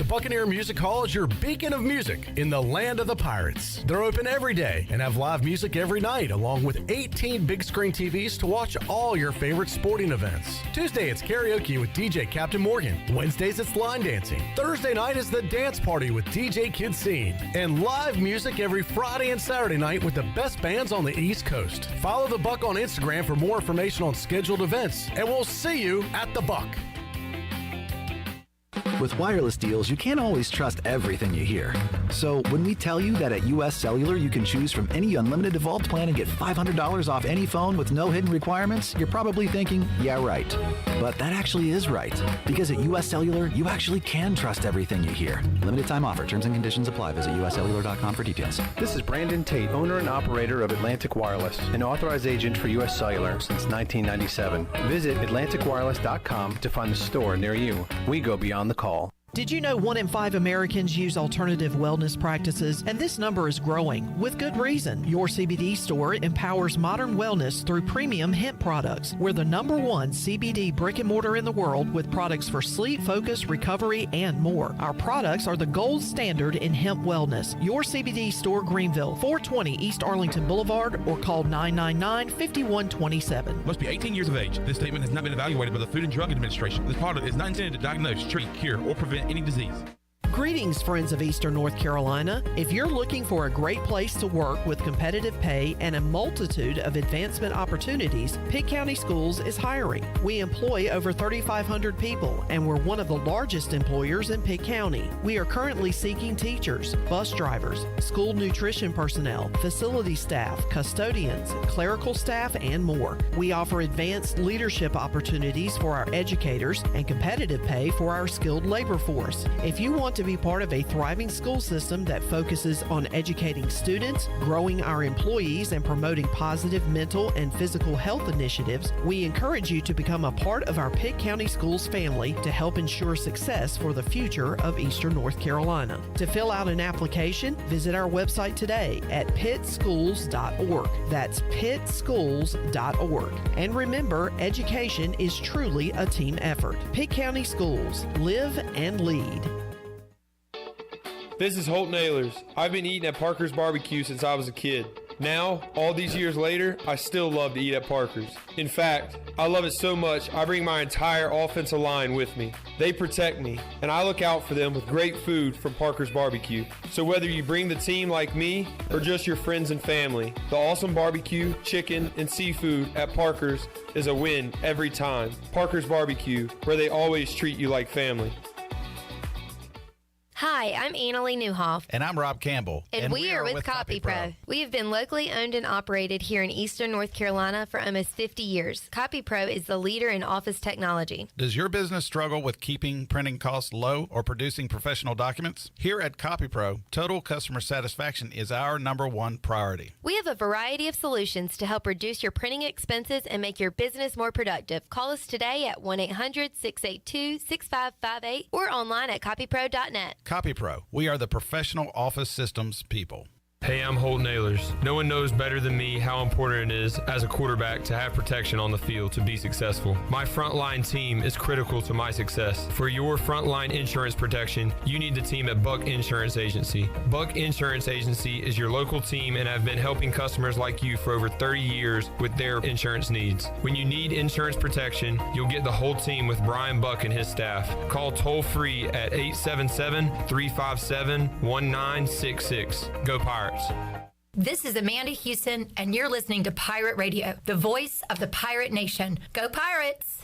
Buccaneer Music Hall is your beacon of music in the land of the Pirates. They're open every day and have live music every night, along with 18 big screen TVs to watch all your favorite sporting events. Tuesday, it's karaoke with DJ Captain Morgan. Wednesdays, it's line dancing. Thursday night is the dance party with DJ Kid Scene. And live music every Friday and Saturday night with the best bands on the East Coast. Follow the Buck on Instagram for more information on scheduled events. And we'll see you at the Buck. With wireless deals, you can't always trust everything you hear. So when we tell you that at US Cellular you can choose from any unlimited evolved plan and get $500 off any phone with no hidden requirements, you're probably thinking, yeah, right. But that actually is right. Because at US Cellular, you actually can trust everything you hear. Limited time offer. Terms and conditions apply. Visit uscellular.com for details. This is Brandon Tate, owner and operator of Atlantic Wireless, an authorized agent for US Cellular since 1997. Visit atlanticwireless.com to find the store near you. We go beyond the call. Did you know 1 in 5 Americans use alternative wellness practices? And this number is growing, with good reason. Your CBD store empowers modern wellness through premium hemp products. We're the #1 CBD brick and mortar in the world with products for sleep, focus, recovery, and more. Our products are the gold standard in hemp wellness. Your CBD store, Greenville, 420 East Arlington Boulevard, or call 999-5127. Must be 18 years of age. This statement has not been evaluated by the Food and Drug Administration. This product is not intended to diagnose, treat, cure, or prevent any disease. Greetings, friends of Eastern North Carolina. If you're looking for a great place to work with competitive pay and a multitude of advancement opportunities, Pitt County Schools is hiring. We employ over 3,500 people, and we're one of the largest employers in Pitt County. We are currently seeking teachers, bus drivers, school nutrition personnel, facility staff, custodians, clerical staff, and more. We offer advanced leadership opportunities for our educators and competitive pay for our skilled labor force. If you want to to be part of a thriving school system that focuses on educating students, growing our employees, and promoting positive mental and physical health initiatives, we encourage you to become a part of our Pitt County Schools family to help ensure success for the future of Eastern North Carolina. To fill out an application, visit our website today at pittschools.org. That's pittschools.org. And remember, education is truly a team effort. Pitt County Schools. Live and lead. This is Holt Nailers. I've been eating at Parker's Barbecue since I was a kid. Now, all these years later, I still love to eat at Parker's. In fact, I love it so much, I bring my entire offensive line with me. They protect me, and I look out for them with great food from Parker's Barbecue. So whether you bring the team like me or just your friends and family, the awesome barbecue, chicken, and seafood at Parker's is a win every time. Parker's Barbecue, where they always treat you like family. Hi, I'm Annalie Newhoff. And I'm Rob Campbell. And we are with CopyPro. We have been locally owned and operated here in Eastern North Carolina for almost 50 years. CopyPro is the leader in office technology. Does your business struggle with keeping printing costs low or producing professional documents? Here at CopyPro, total customer satisfaction is our #1 priority. We have a variety of solutions to help reduce your printing expenses and make your business more productive. Call us today at 1-800-682-6558 or online at copypro.net. CopyPro, we are the professional office systems people. Hey, I'm Holt Nailers. No one knows better than me how important it is as a quarterback to have protection on the field to be successful. My frontline team is critical to my success. For your frontline insurance protection, you need the team at Buck Insurance Agency. Buck Insurance Agency is your local team and have been helping customers like you for over 30 years with their insurance needs. When you need insurance protection, you'll get the whole team with Brian Buck and his staff. Call toll free at 877-357-1966. Go Pirates. This is Amanda Houston, and you're listening to Pirate Radio, the voice of the Pirate Nation. Go Pirates!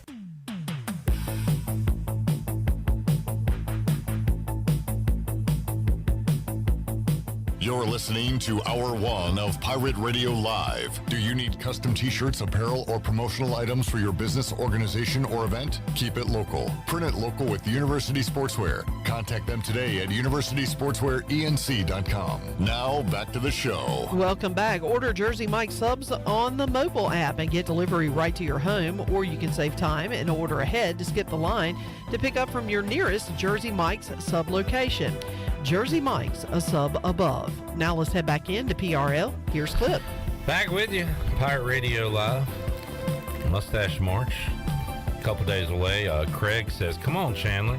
You're listening to Hour 1 of Pirate Radio Live. Do you need custom t-shirts, apparel, or promotional items for your business, organization, or event? Keep it local. Print it local with University Sportswear. Contact them today at universitysportswearenc.com. Now, back to the show. Welcome back. Order Jersey Mike subs on the mobile app and get delivery right to your home, or you can save time and order ahead to skip the line to pick up from your nearest Jersey Mike's sub location. Jersey Mike's, a sub above. Now let's head back into PRL. Here's Clip. Back with you, Pirate Radio Live. Mustache March, a couple days away. Craig says, come on, Chandler.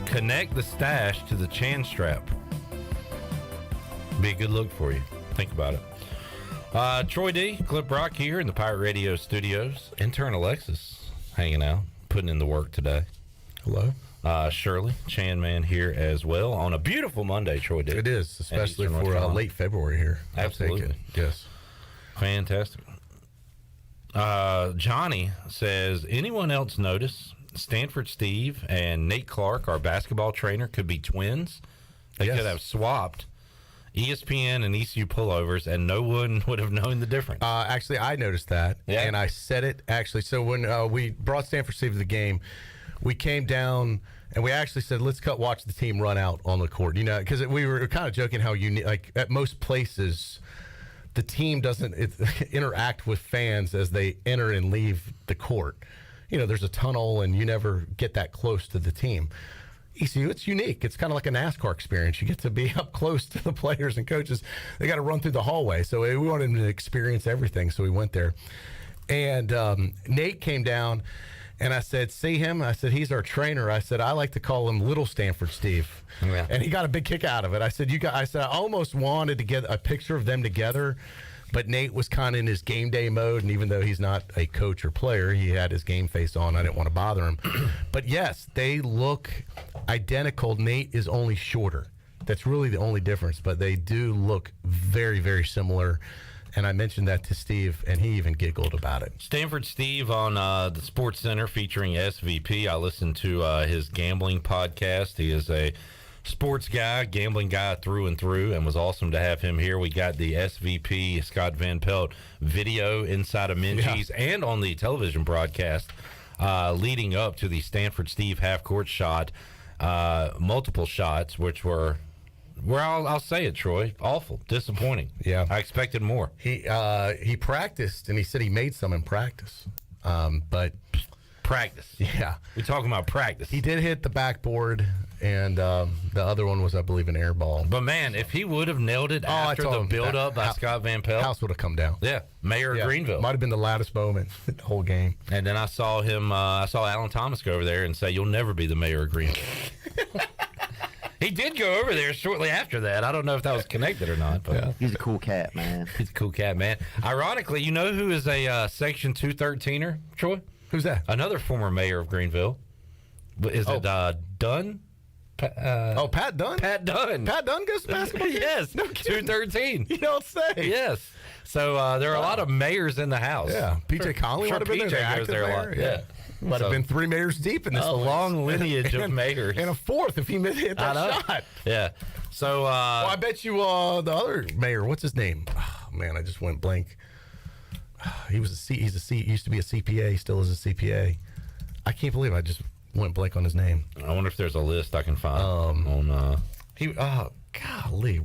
Connect the stash to the chan strap. Be a good look for you. Think about it. Troy D, Clip Rock here in the Pirate Radio studios. Intern Alexis hanging out, putting in the work today. Hello. Shirley, Chan Man here as well on a beautiful Monday, Troy D. It is, especially for late February here. Absolutely. Yes. Fantastic. Johnny says, anyone else notice Stanford Steve and Nate Clark, our basketball trainer, could be twins? They could have swapped ESPN and ECU pullovers, and no one would have known the difference. Actually, I noticed that, and I said it, actually. So when we brought Stanford Steve to the game, we came down and we actually said, let's watch the team run out on the court. You know, because we were kind of joking how like at most places, the team doesn't interact with fans as they enter and leave the court. You know, there's a tunnel and you never get that close to the team. ECU, it's unique. It's kind of like a NASCAR experience. You get to be up close to the players and coaches. They got to run through the hallway. So we wanted them to experience everything. So we went there. And Nate came down. And I said, see him? I said, he's our trainer. I said, I like to call him Little Stanford Steve. Yeah. And he got a big kick out of it. I said, I almost wanted to get a picture of them together, but Nate was kind of in his game day mode. And even though he's not a coach or player, he had his game face on. I didn't want to bother him. But yes, they look identical. Nate is only shorter. That's really the only difference. But they do look very, very similar. And I mentioned that to Steve, and he even giggled about it. Stanford Steve on the Sports Center featuring SVP. I listened to his gambling podcast. He is a sports guy, gambling guy through and through, and was awesome to have him here. We got the SVP, Scott Van Pelt, video inside of Minji's and on the television broadcast leading up to the Stanford Steve half-court shot. multiple shots, which were, I'll say it, Troy, awful, disappointing. Yeah, I expected more. He practiced, and he said he made some in practice, but practice. Yeah, we're talking about practice. He did hit the backboard, and the other one was, I believe, an air ball. But man, if he would have nailed it after the build-up by Scott Van Pelt, house would have come down. Yeah, Mayor of Greenville. Might have been the loudest moment the whole game. And then I saw him. I saw Alan Thomas go over there and say, "You'll never be the mayor of Greenville." He did go over there shortly after that. I don't know if that was connected or not. But he's a cool cat, man. He's a cool cat, man. Ironically, you know who is a Section 213er, Troy? Who's that? Another former mayor of Greenville. Is it Dunn? Pat Dunn? Pat Dunn. Pat Dunn goes to basketball games? Yes. No kidding. 213. You don't say. Yes. So there are a lot of mayors in the house. Yeah. P.J. Conley Sure, would have been there. PJ goes there a lot. Yeah. Might have been 3 mayors deep in this a place. long lineage of mayors. And a 4th if he hit that shot. Yeah. So well, I bet you the other mayor, what's his name? Oh, man, I just went blank. He used to be a CPA, still is a CPA. I can't believe I just went blank on his name. I wonder if there's a list I can find golly,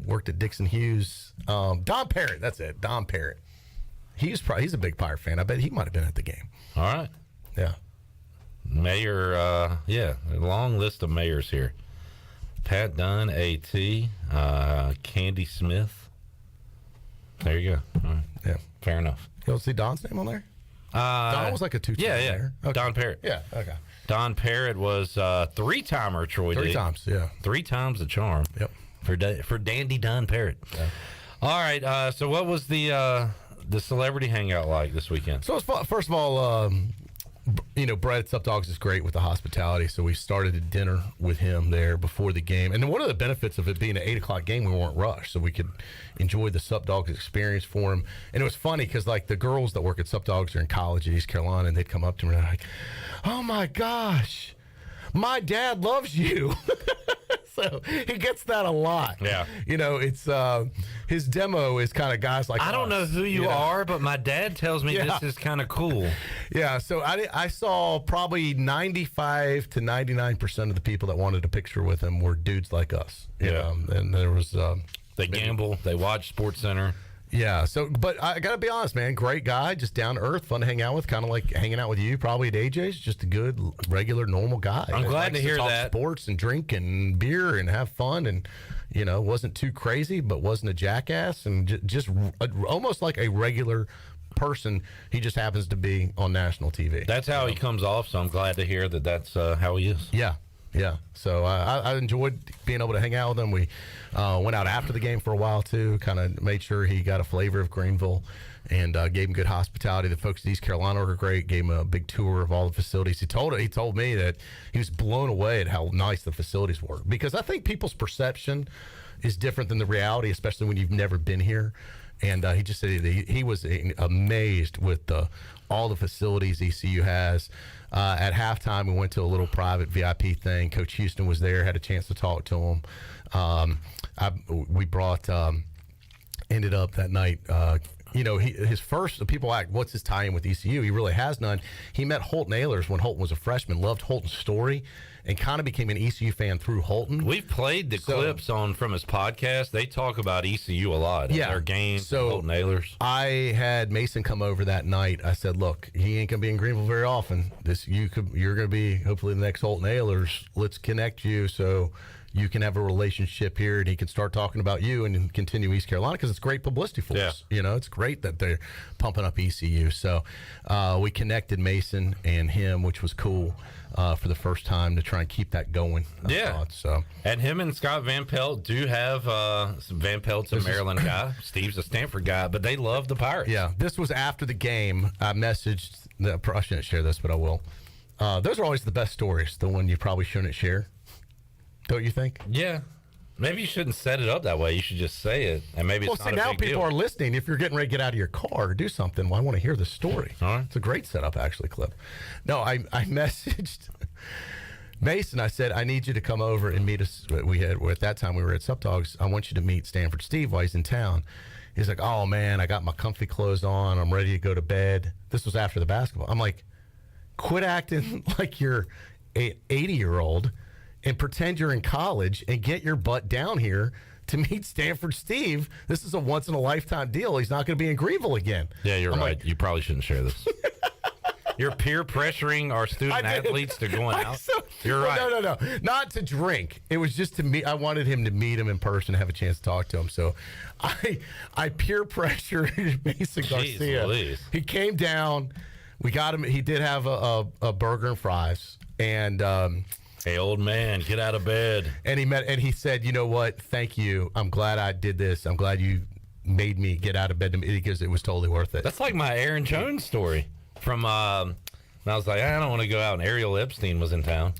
worked at Dixon Hughes. Don Parrott, that's it. Don Parrott. He's a big Pirate fan. I bet he might have been at the game. All right. Yeah. Mayor, a long list of mayors here. Pat Dunn, A.T., Candy Smith. There you go. All right. Yeah. Fair enough. You don't see Don's name on there? Don was like a 2-time mayor. Okay. Don Parrott. Yeah, okay. Don Parrott was 3-timer, Troy. 3 times, yeah. 3 times the charm. Yep. For Dandy Don Parrott. Yeah. All right. So what was the celebrity hangout like this weekend? So first of all, Brett at Sup Dogs is great with the hospitality, so we started a dinner with him there before the game. And one of the benefits of it being an 8 o'clock game, we weren't rushed, so we could enjoy the Sup Dogs experience for him. And it was funny because, like, the girls that work at Sup Dogs are in college at East Carolina, and they'd come up to me and they're like, "Oh my gosh, my dad loves you." So he gets that a lot. Yeah. It's his demo is kind of guys like I don't know who you are, but my dad tells me this is kind of cool. Yeah, so I saw probably 95 to 99% of the people that wanted a picture with him were dudes like us. You know? And there was they gamble, they watch Sports Center. Yeah, but I got to be honest, man, great guy, just down to earth, fun to hang out with, kind of like hanging out with you probably at AJ's, just a good, regular, normal guy. I'm glad to hear talk that. Sports and drink and beer and have fun and, wasn't too crazy, but wasn't a jackass and just almost like a regular person. He just happens to be on national TV. That's how he comes off, so I'm glad to hear that that's how he is. Yeah. Yeah, so I enjoyed being able to hang out with him. We went out after the game for a while, too, kind of made sure he got a flavor of Greenville and gave him good hospitality. The folks at East Carolina were great, gave him a big tour of all the facilities. He told me that he was blown away at how nice the facilities were, because I think people's perception is different than the reality, especially when you've never been here. And he just said he was amazed with all the facilities ECU has. At halftime, we went to a little private VIP thing. Coach Houston was there, had a chance to talk to him. We brought, ended up that night, his first, people ask, what's his tie-in with ECU? He really has none. He met Holton Ahlers when Holton was a freshman, loved Holton's story, and kind of became an ECU fan through Holton. We've played the clips from his podcast. They talk about ECU a lot. Yeah. Their games, so Holton Ahlers. I had Mason come over that night. I said, look, he ain't going to be in Greenville very often. You're going to be hopefully the next Holton Ahlers. Let's connect you so you can have a relationship here, and he can start talking about you and continue East Carolina, because it's great publicity for us. It's great that they're pumping up ECU. So we connected Mason and him, which was cool for the first time, to try and keep that going. And him and Scott Van Pelt do have Van Pelt's a Maryland guy. Steve's a Stanford guy, but they love the Pirates. Yeah, this was after the game. I messaged, I shouldn't share this, but I will. Those are always the best stories, the one you probably shouldn't share. Don't you think? Yeah. Maybe you shouldn't set it up that way. You should just say it, and maybe it's not a big deal. Now people are listening. If you're getting ready to get out of your car or do something, well, I want to hear the story. All right. It's a great setup, actually, Clip. No, I messaged Mason. I said, I need you to come over and meet us. At that time, we were at Sup Dogs. I want you to meet Stanford Steve while he's in town. He's like, oh, man, I got my comfy clothes on. I'm ready to go to bed. This was after the basketball. I'm like, quit acting like you're an 80-year-old and pretend you're in college and get your butt down here to meet Stanford Steve. This is a once-in-a-lifetime deal. He's not going to be in Greenville again. Yeah, you're I'm right. like, You probably shouldn't share this. You're peer pressuring our student athletes to going out. You're right. No. Not to drink. It was just to meet. I wanted him to meet him in person, have a chance to talk to him. So I peer pressured Mason Garcia. Louise. He came down. We got him. He did have a burger and fries. And hey, old man, get out of bed. And he said, you know what? Thank you. I'm glad I did this. I'm glad you made me get out of bed because it was totally worth it. That's like my Aaron Jones story. From I was like, I don't want to go out, and Ariel Epstein was in town,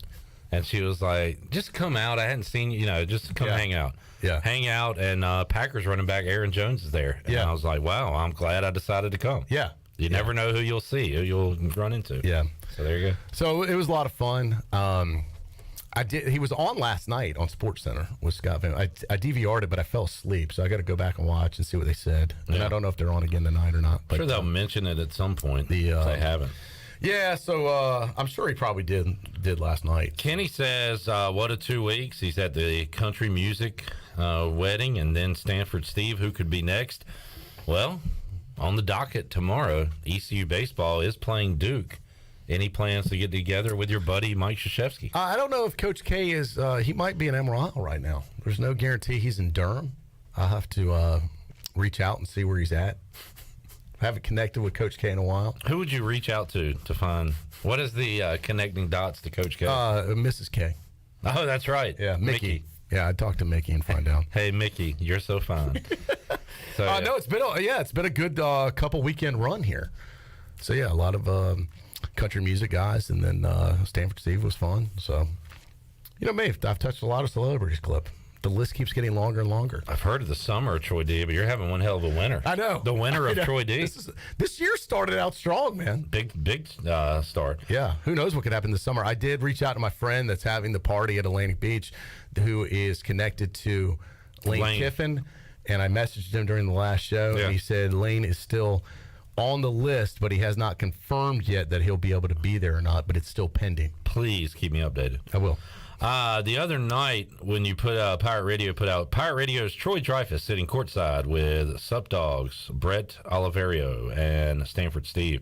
and she was like, just come out. I hadn't seen you, just come hang out. Yeah, hang out, and Packers running back Aaron Jones is there. And I was like, wow, I'm glad I decided to come. Yeah, you never know who you'll see, who you'll run into. Yeah, so there you go. So it was a lot of fun. He was on last night on SportsCenter with Scott Van. I DVR'd it, but I fell asleep, so I got to go back and watch and see what they said. And I don't know if they're on again tonight or not. But, I'm sure they'll mention it at some point. If they haven't. Yeah, so I'm sure he probably did last night. Kenny says, what a 2 weeks. He's at the country music wedding, and then Stanford Steve, who could be next? Well, on the docket tomorrow, ECU baseball is playing Duke. Any plans to get together with your buddy Mike Krzyzewski? I don't know if Coach K is. He might be in Emerald Isle right now. There's no guarantee he's in Durham. I'll have to reach out and see where he's at. I haven't connected with Coach K in a while. Who would you reach out to find? What is the connecting dots to Coach K? Mrs. K. Oh, that's right. Yeah, Mickey. Yeah, I'd talk to Mickey and find out. Hey, Mickey, you're so fine. So, no, it's been a good couple weekend run here. So yeah, a lot of country music guys, and then Stanford Steve was fun. So, me, I've touched a lot of celebrities, Clip. The list keeps getting longer and longer. I've heard of the summer of Troy D, but you're having one hell of a winter. I know. The winter of Troy D. This year started out strong, man. Big start. Yeah. Who knows what could happen this summer? I did reach out to my friend that's having the party at Atlantic Beach, who is connected to Lane Kiffin, and I messaged him during the last show, and he said Lane is still on the list, but he has not confirmed yet that he'll be able to be there or not, but it's still pending. Please keep me updated. I will. The other night when you put Pirate Radio's Troy Dreyfuss sitting courtside with Sup Dogs, Brett Oliverio, and Stanford Steve,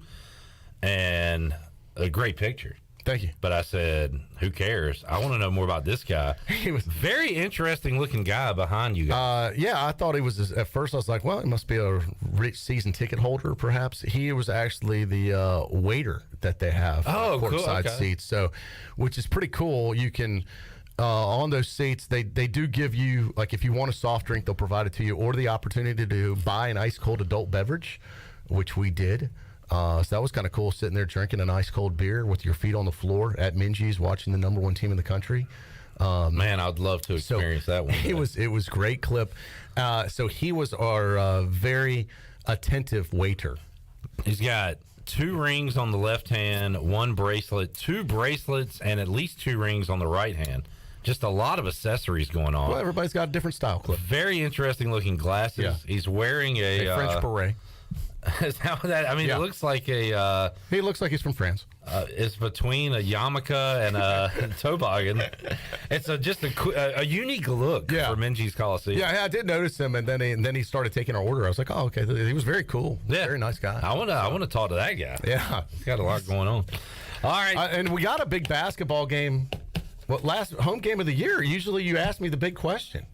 and a great picture. Thank you. But I said, who cares? I want to know more about this guy. He was very interesting looking guy behind you guys. Yeah, I thought he was, at first I was like, well, he must be a rich season ticket holder, perhaps. He was actually the waiter that they have courtside seats, so, which is pretty cool. You can, on those seats, they do give you, like if you want a soft drink, they'll provide it to you, or the opportunity to buy an ice cold adult beverage, which we did. So that was kind of cool, sitting there drinking an ice cold beer with your feet on the floor at Minji's, watching the number one team in the country. Man, I'd love to experience that one. It was great, Clip. So he was our very attentive waiter. He's got 2 rings on the left hand, 1 bracelet, 2 bracelets, and at least 2 rings on the right hand. Just a lot of accessories going on. Well, everybody's got a different style, Clip. Very interesting looking glasses. Yeah. He's wearing a French beret. Is that what that? I mean, it looks like a. He looks like he's from France. It's between a yarmulke and a toboggan. It's just a unique look for Minji's Coliseum. Yeah, I did notice him, and then he started taking our order. I was like, oh, okay. He was very cool. Yeah, very nice guy. I want to talk to that guy. Yeah, he's got a lot going on. All right, and we got a big basketball game. Last home game of the year. Usually, you ask me the big question.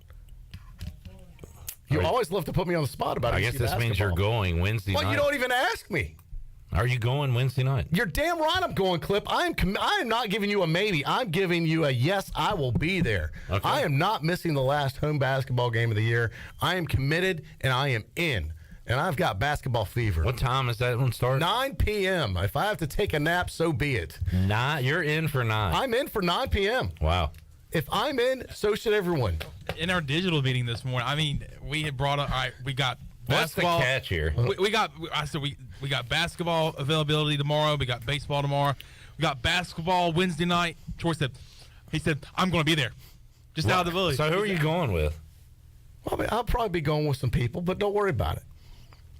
You always love to put me on the spot about it. I guess this means you're going Wednesday night. Well, you don't even ask me. Are you going Wednesday night? You're damn right I'm going, Clip. I am not giving you a maybe. I'm giving you a yes, I will be there. Okay. I am not missing the last home basketball game of the year. I am committed, and I am in. And I've got basketball fever. What time is that one start? 9 p.m. If I have to take a nap, so be it. You're in for 9. I'm in for 9 p.m. Wow. If I'm in, so should everyone. In our digital meeting this morning, I mean, we had brought up. All right, we got basketball. What's the catch here? We got basketball availability tomorrow. We got baseball tomorrow. We got basketball Wednesday night. Troy said, I'm going to be there, just out of the village. So who are you going with? Well, I'll probably be going with some people, but don't worry about it.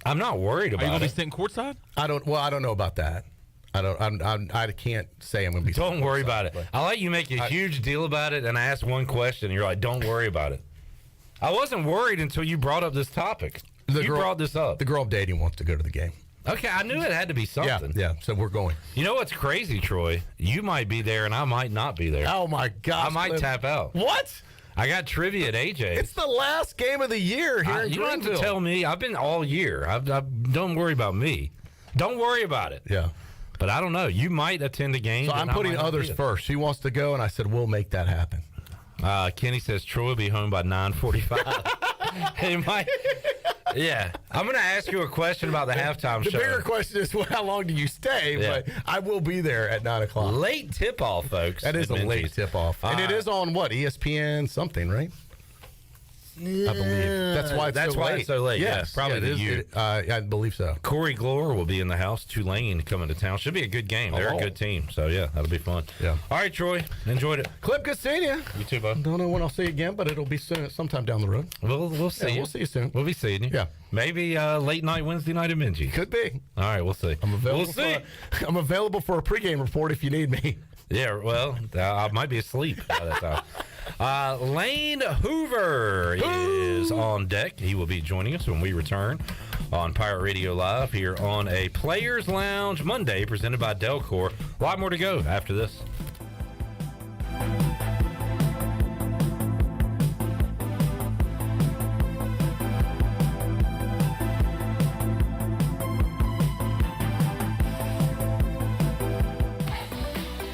I'm not worried about it. Are you going to be sitting courtside? I don't know about that. I can't say I'm going to be. Don't worry about it. But I let you make a huge deal about it, and I asked one question, and you're like, "Don't worry about it." I wasn't worried until you brought up this topic. You brought this up. The girl I'm dating wants to go to the game. Okay, I knew it had to be something. Yeah, so we're going. You know what's crazy, Troy? You might be there, and I might not be there. Oh, my gosh. I might tap out. What? I got trivia at AJ's. It's the last game of the year here in You don't have to Greenville. tell me. I've been all year. Don't worry about me. Don't worry about it. Yeah. But I don't know. You might attend the game. So I'm putting others first. She wants to go, and I said, we'll make that happen. Kenny says Troy will be home by 9:45. Hey, Mike. Yeah. I'm going to ask you a question about the halftime show. The bigger question is, how long do you stay? Yeah. But I will be there at 9 o'clock. Late tip-off, folks. That is a late tip-off. And it is on, what, ESPN something, right? I believe. That's why it's so late. Yes. Yeah, probably yeah, I believe so. Corey Glore will be in the house. Tulane coming to town. Should be a good game. They're a good team. So, yeah, that'll be fun. Yeah. All right, Troy. Enjoyed it. Clip, good seeing you. You too, bud. Don't know when I'll see you again, but it'll be soon, sometime down the road. We'll see you. We'll see you soon. We'll be seeing you. Yeah. Maybe late night Wednesday night at Minji. Could be. All right, we'll see. I'm available. We'll see. I'm available for a pregame report if you need me. Yeah, well, I might be asleep by that time. Lane Hoover is on deck. He will be joining us when we return on Pirate Radio Live here on a Players Lounge Monday presented by Delcor. A lot more to go after this.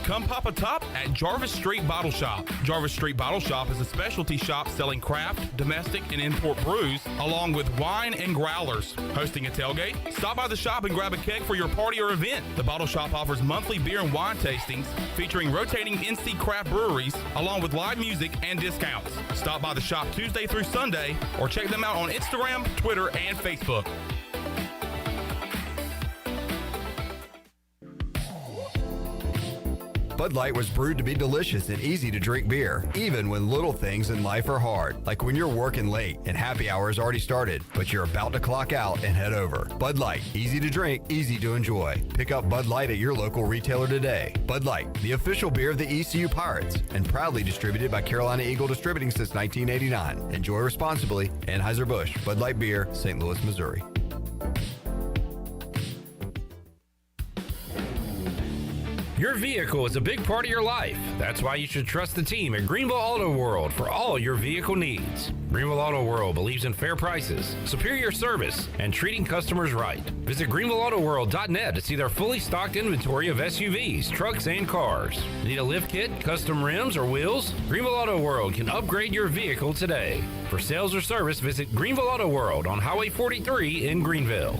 Come pop a top at Jarvis Street Bottle Shop. Jarvis Street Bottle Shop is a specialty shop selling craft, domestic, and import brews, along with wine and growlers. Hosting a tailgate? Stop by the shop and grab a keg for your party or event. The Bottle Shop offers monthly beer and wine tastings featuring rotating NC craft breweries, along with live music and discounts. Stop by the shop Tuesday through Sunday, or check them out on Instagram, Twitter, and Facebook. Bud Light was brewed to be delicious and easy to drink beer, even when little things in life are hard, like when you're working late and happy hour has already started, but you're about to clock out and head over. Bud Light, easy to drink, easy to enjoy. Pick up Bud Light at your local retailer today. Bud Light, the official beer of the ECU Pirates, and proudly distributed by Carolina Eagle Distributing since 1989. Enjoy responsibly. Anheuser-Busch, Bud Light Beer, St. Louis, Missouri. Your vehicle is a big part of your life. That's why you should trust the team at Greenville Auto World for all your vehicle needs. Greenville Auto World believes in fair prices, superior service, and treating customers right. Visit GreenvilleAutoWorld.net to see their fully stocked inventory of SUVs, trucks, and cars. Need a lift kit, custom rims, or wheels? Greenville Auto World can upgrade your vehicle today. For sales or service, visit Greenville Auto World on Highway 43 in Greenville.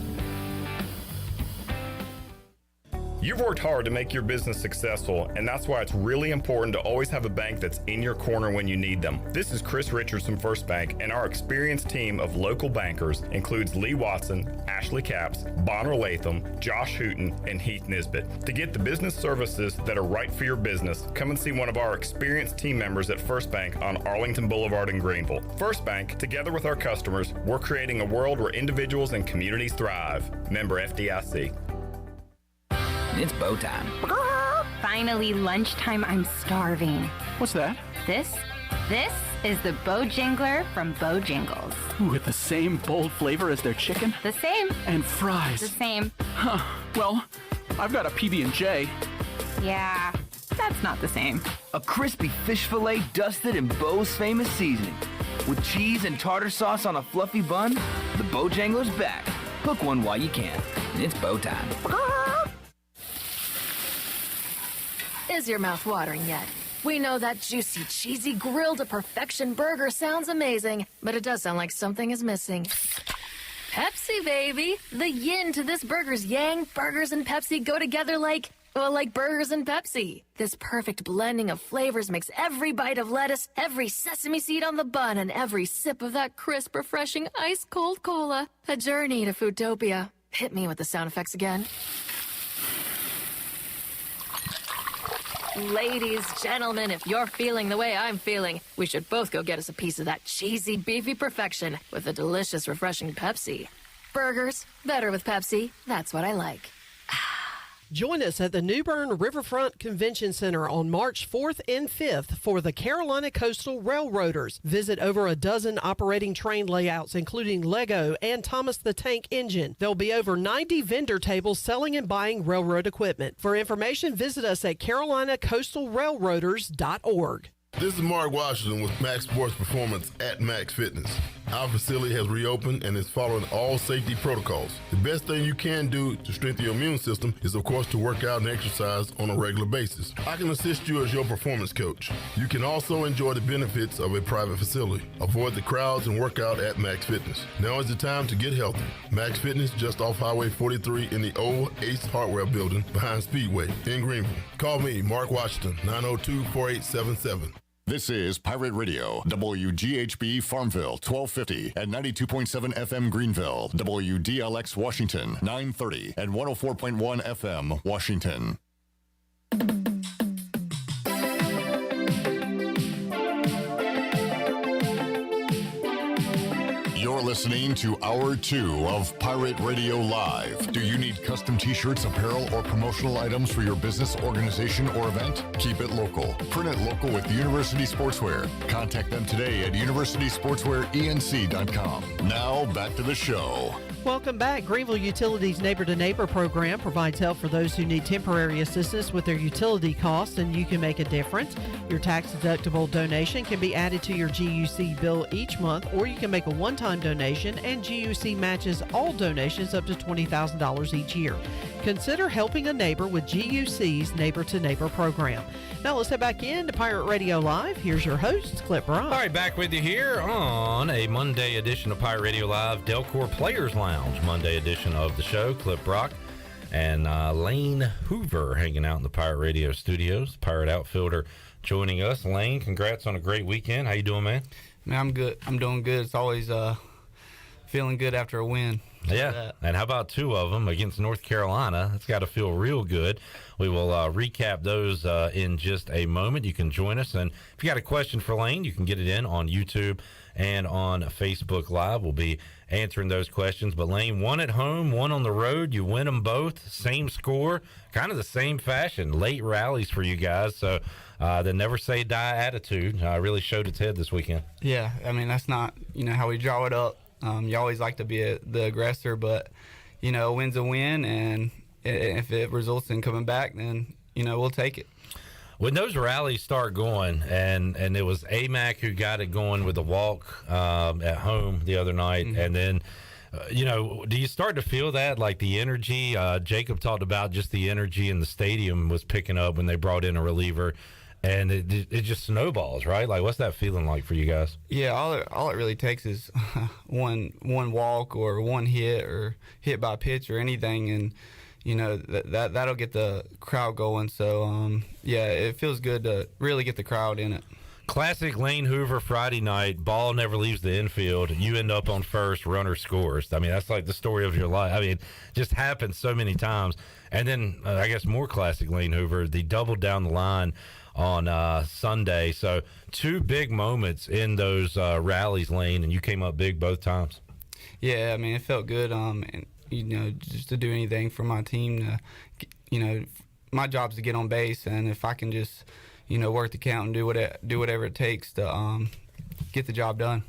You've worked hard to make your business successful, and that's why it's really important to always have a bank that's in your corner when you need them. This is Chris Richards from First Bank, and our experienced team of local bankers includes Lee Watson, Ashley Capps, Bonner Latham, Josh Hooten, and Heath Nisbet. To get the business services that are right for your business, come and see one of our experienced team members at First Bank on Arlington Boulevard in Greenville. First Bank, together with our customers, we're creating a world where individuals and communities thrive. Member FDIC. It's bow time. Finally, lunchtime. I'm starving. What's that? This is the Bojangler from Bojangles. Ooh, with the same bold flavor as their chicken? The same. And fries. The same. Huh. Well, I've got a PB&J. Yeah, that's not the same. A crispy fish fillet dusted in Bo's famous seasoning. With cheese and tartar sauce on a fluffy bun, the Bojangler's back. Hook one while you can. It's bow time. Is your mouth watering yet? We know that juicy, cheesy, grilled to perfection burger sounds amazing, but it does sound like something is missing. Pepsi, baby! The yin to this burger's yang. Burgers and Pepsi go together like burgers and Pepsi. This perfect blending of flavors makes every bite of lettuce, every sesame seed on the bun, and every sip of that crisp, refreshing, ice-cold cola a journey to Foodtopia. Hit me with the sound effects again. Ladies, gentlemen, if you're feeling the way I'm feeling, we should both go get us a piece of that cheesy, beefy perfection with a delicious, refreshing Pepsi. Burgers, better with Pepsi. That's what I like. Join us at the New Bern Riverfront Convention Center on March 4th and 5th for the Carolina Coastal Railroaders. Visit over a dozen operating train layouts, including Lego and Thomas the Tank Engine. There'll be over 90 vendor tables selling and buying railroad equipment. For information, visit us at carolinacoastalrailroaders.org. This is Mark Washington with Max Sports Performance at Max Fitness. Our facility has reopened and is following all safety protocols. The best thing you can do to strengthen your immune system is, of course, to work out and exercise on a regular basis. I can assist you as your performance coach. You can also enjoy the benefits of a private facility. Avoid the crowds and work out at Max Fitness. Now is the time to get healthy. Max Fitness, just off Highway 43 in the old Ace Hardware building behind Speedway in Greenville. Call me, Mark Washington, 902-4877. This is Pirate Radio, WGHB Farmville, 1250 and 92.7 FM Greenville, WDLX Washington, 930 and 104.1 FM Washington. You're listening to Hour 2 of Pirate Radio Live. Do you need custom t-shirts, apparel, or promotional items for your business, organization, or event? Keep it local. Print it local with University Sportswear. Contact them today at universitysportswearenc.com. Now, back to the show. Welcome back. Greenville Utilities Neighbor to Neighbor program provides help for those who need temporary assistance with their utility costs, and you can make a difference. Your tax-deductible donation can be added to your GUC bill each month, or you can make a one-time donation, and GUC matches all donations up to $20,000 each year. Consider helping a neighbor with GUC's Neighbor to Neighbor program. Now let's head back in to Pirate Radio Live. Here's your host, Clip Brown. All right, back with you here on a Monday edition of Pirate Radio Live, Delcor Players Lounge, Monday edition of the show. Clip Brock and Lane Hoover hanging out in the Pirate Radio studios. Pirate outfielder joining us. Lane, congrats on a great weekend. How you doing, man? Man, I'm good. I'm doing good. It's always feeling good after a win. Yeah, and how about two of them against North Carolina? That's got to feel real good. We will recap those in just a moment. You can join us, and if you got a question for Lane, you can get it in on YouTube and on Facebook Live. We'll be answering those questions. But Lane, one at home, one on the road. You win them both, same score, kind of the same fashion. Late rallies for you guys, so the never say die attitude really showed its head this weekend. Yeah, I mean, that's not how we draw it up. You always like to be the aggressor, but a win's a win, and if it results in coming back, then we'll take it. When those rallies start going, and it was AMAC who got it going with the walk at home the other night, and then do you start to feel that, like the energy? Jacob talked about just the energy in the stadium was picking up when they brought in a reliever. And it just snowballs, right? Like, what's that feeling like for you guys? Yeah, all it really takes is one walk or one hit or hit by pitch or anything, and that'll get the crowd going. So it feels good to really get the crowd in it. Classic Lane Hoover Friday night. Ball never leaves the infield. You end up on first. Runner scores. I mean, that's like the story of your life. I mean, it just happens so many times. And then I guess more classic Lane Hoover, the double down the line on Sunday. So two big moments in those rallies, Lane, and you came up big both times. Yeah, I mean, it felt good. And just to do anything for my team. My job's to get on base, and if I can just work the count and do whatever it takes to get the job done.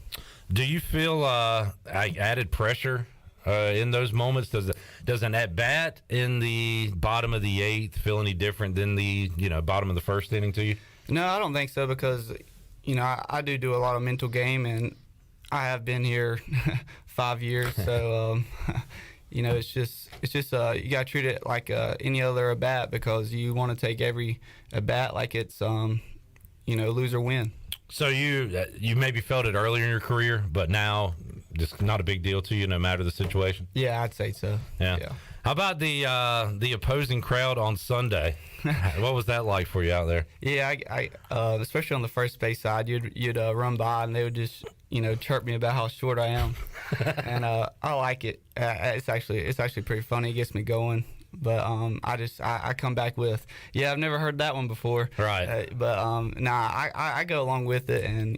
Do you feel added pressure in those moments? Does an at bat in the bottom of the eighth feel any different than the bottom of the first inning to you? No, I don't think so, because I do a lot of mental game, and I have been here 5 years, so it's just you got to treat it like any other at bat, because you want to take every at bat like it's lose or win. So you maybe felt it earlier in your career, but now just not a big deal to you, no matter the situation. Yeah, I'd say so. Yeah. How about the opposing crowd on Sunday? What was that like for you out there? Yeah, I especially on the first base side, you'd run by and they would just chirp me about how short I am, and I like it. It's actually pretty funny. It gets me going. But I come back with, I've never heard that one before. Right. I go along with it, and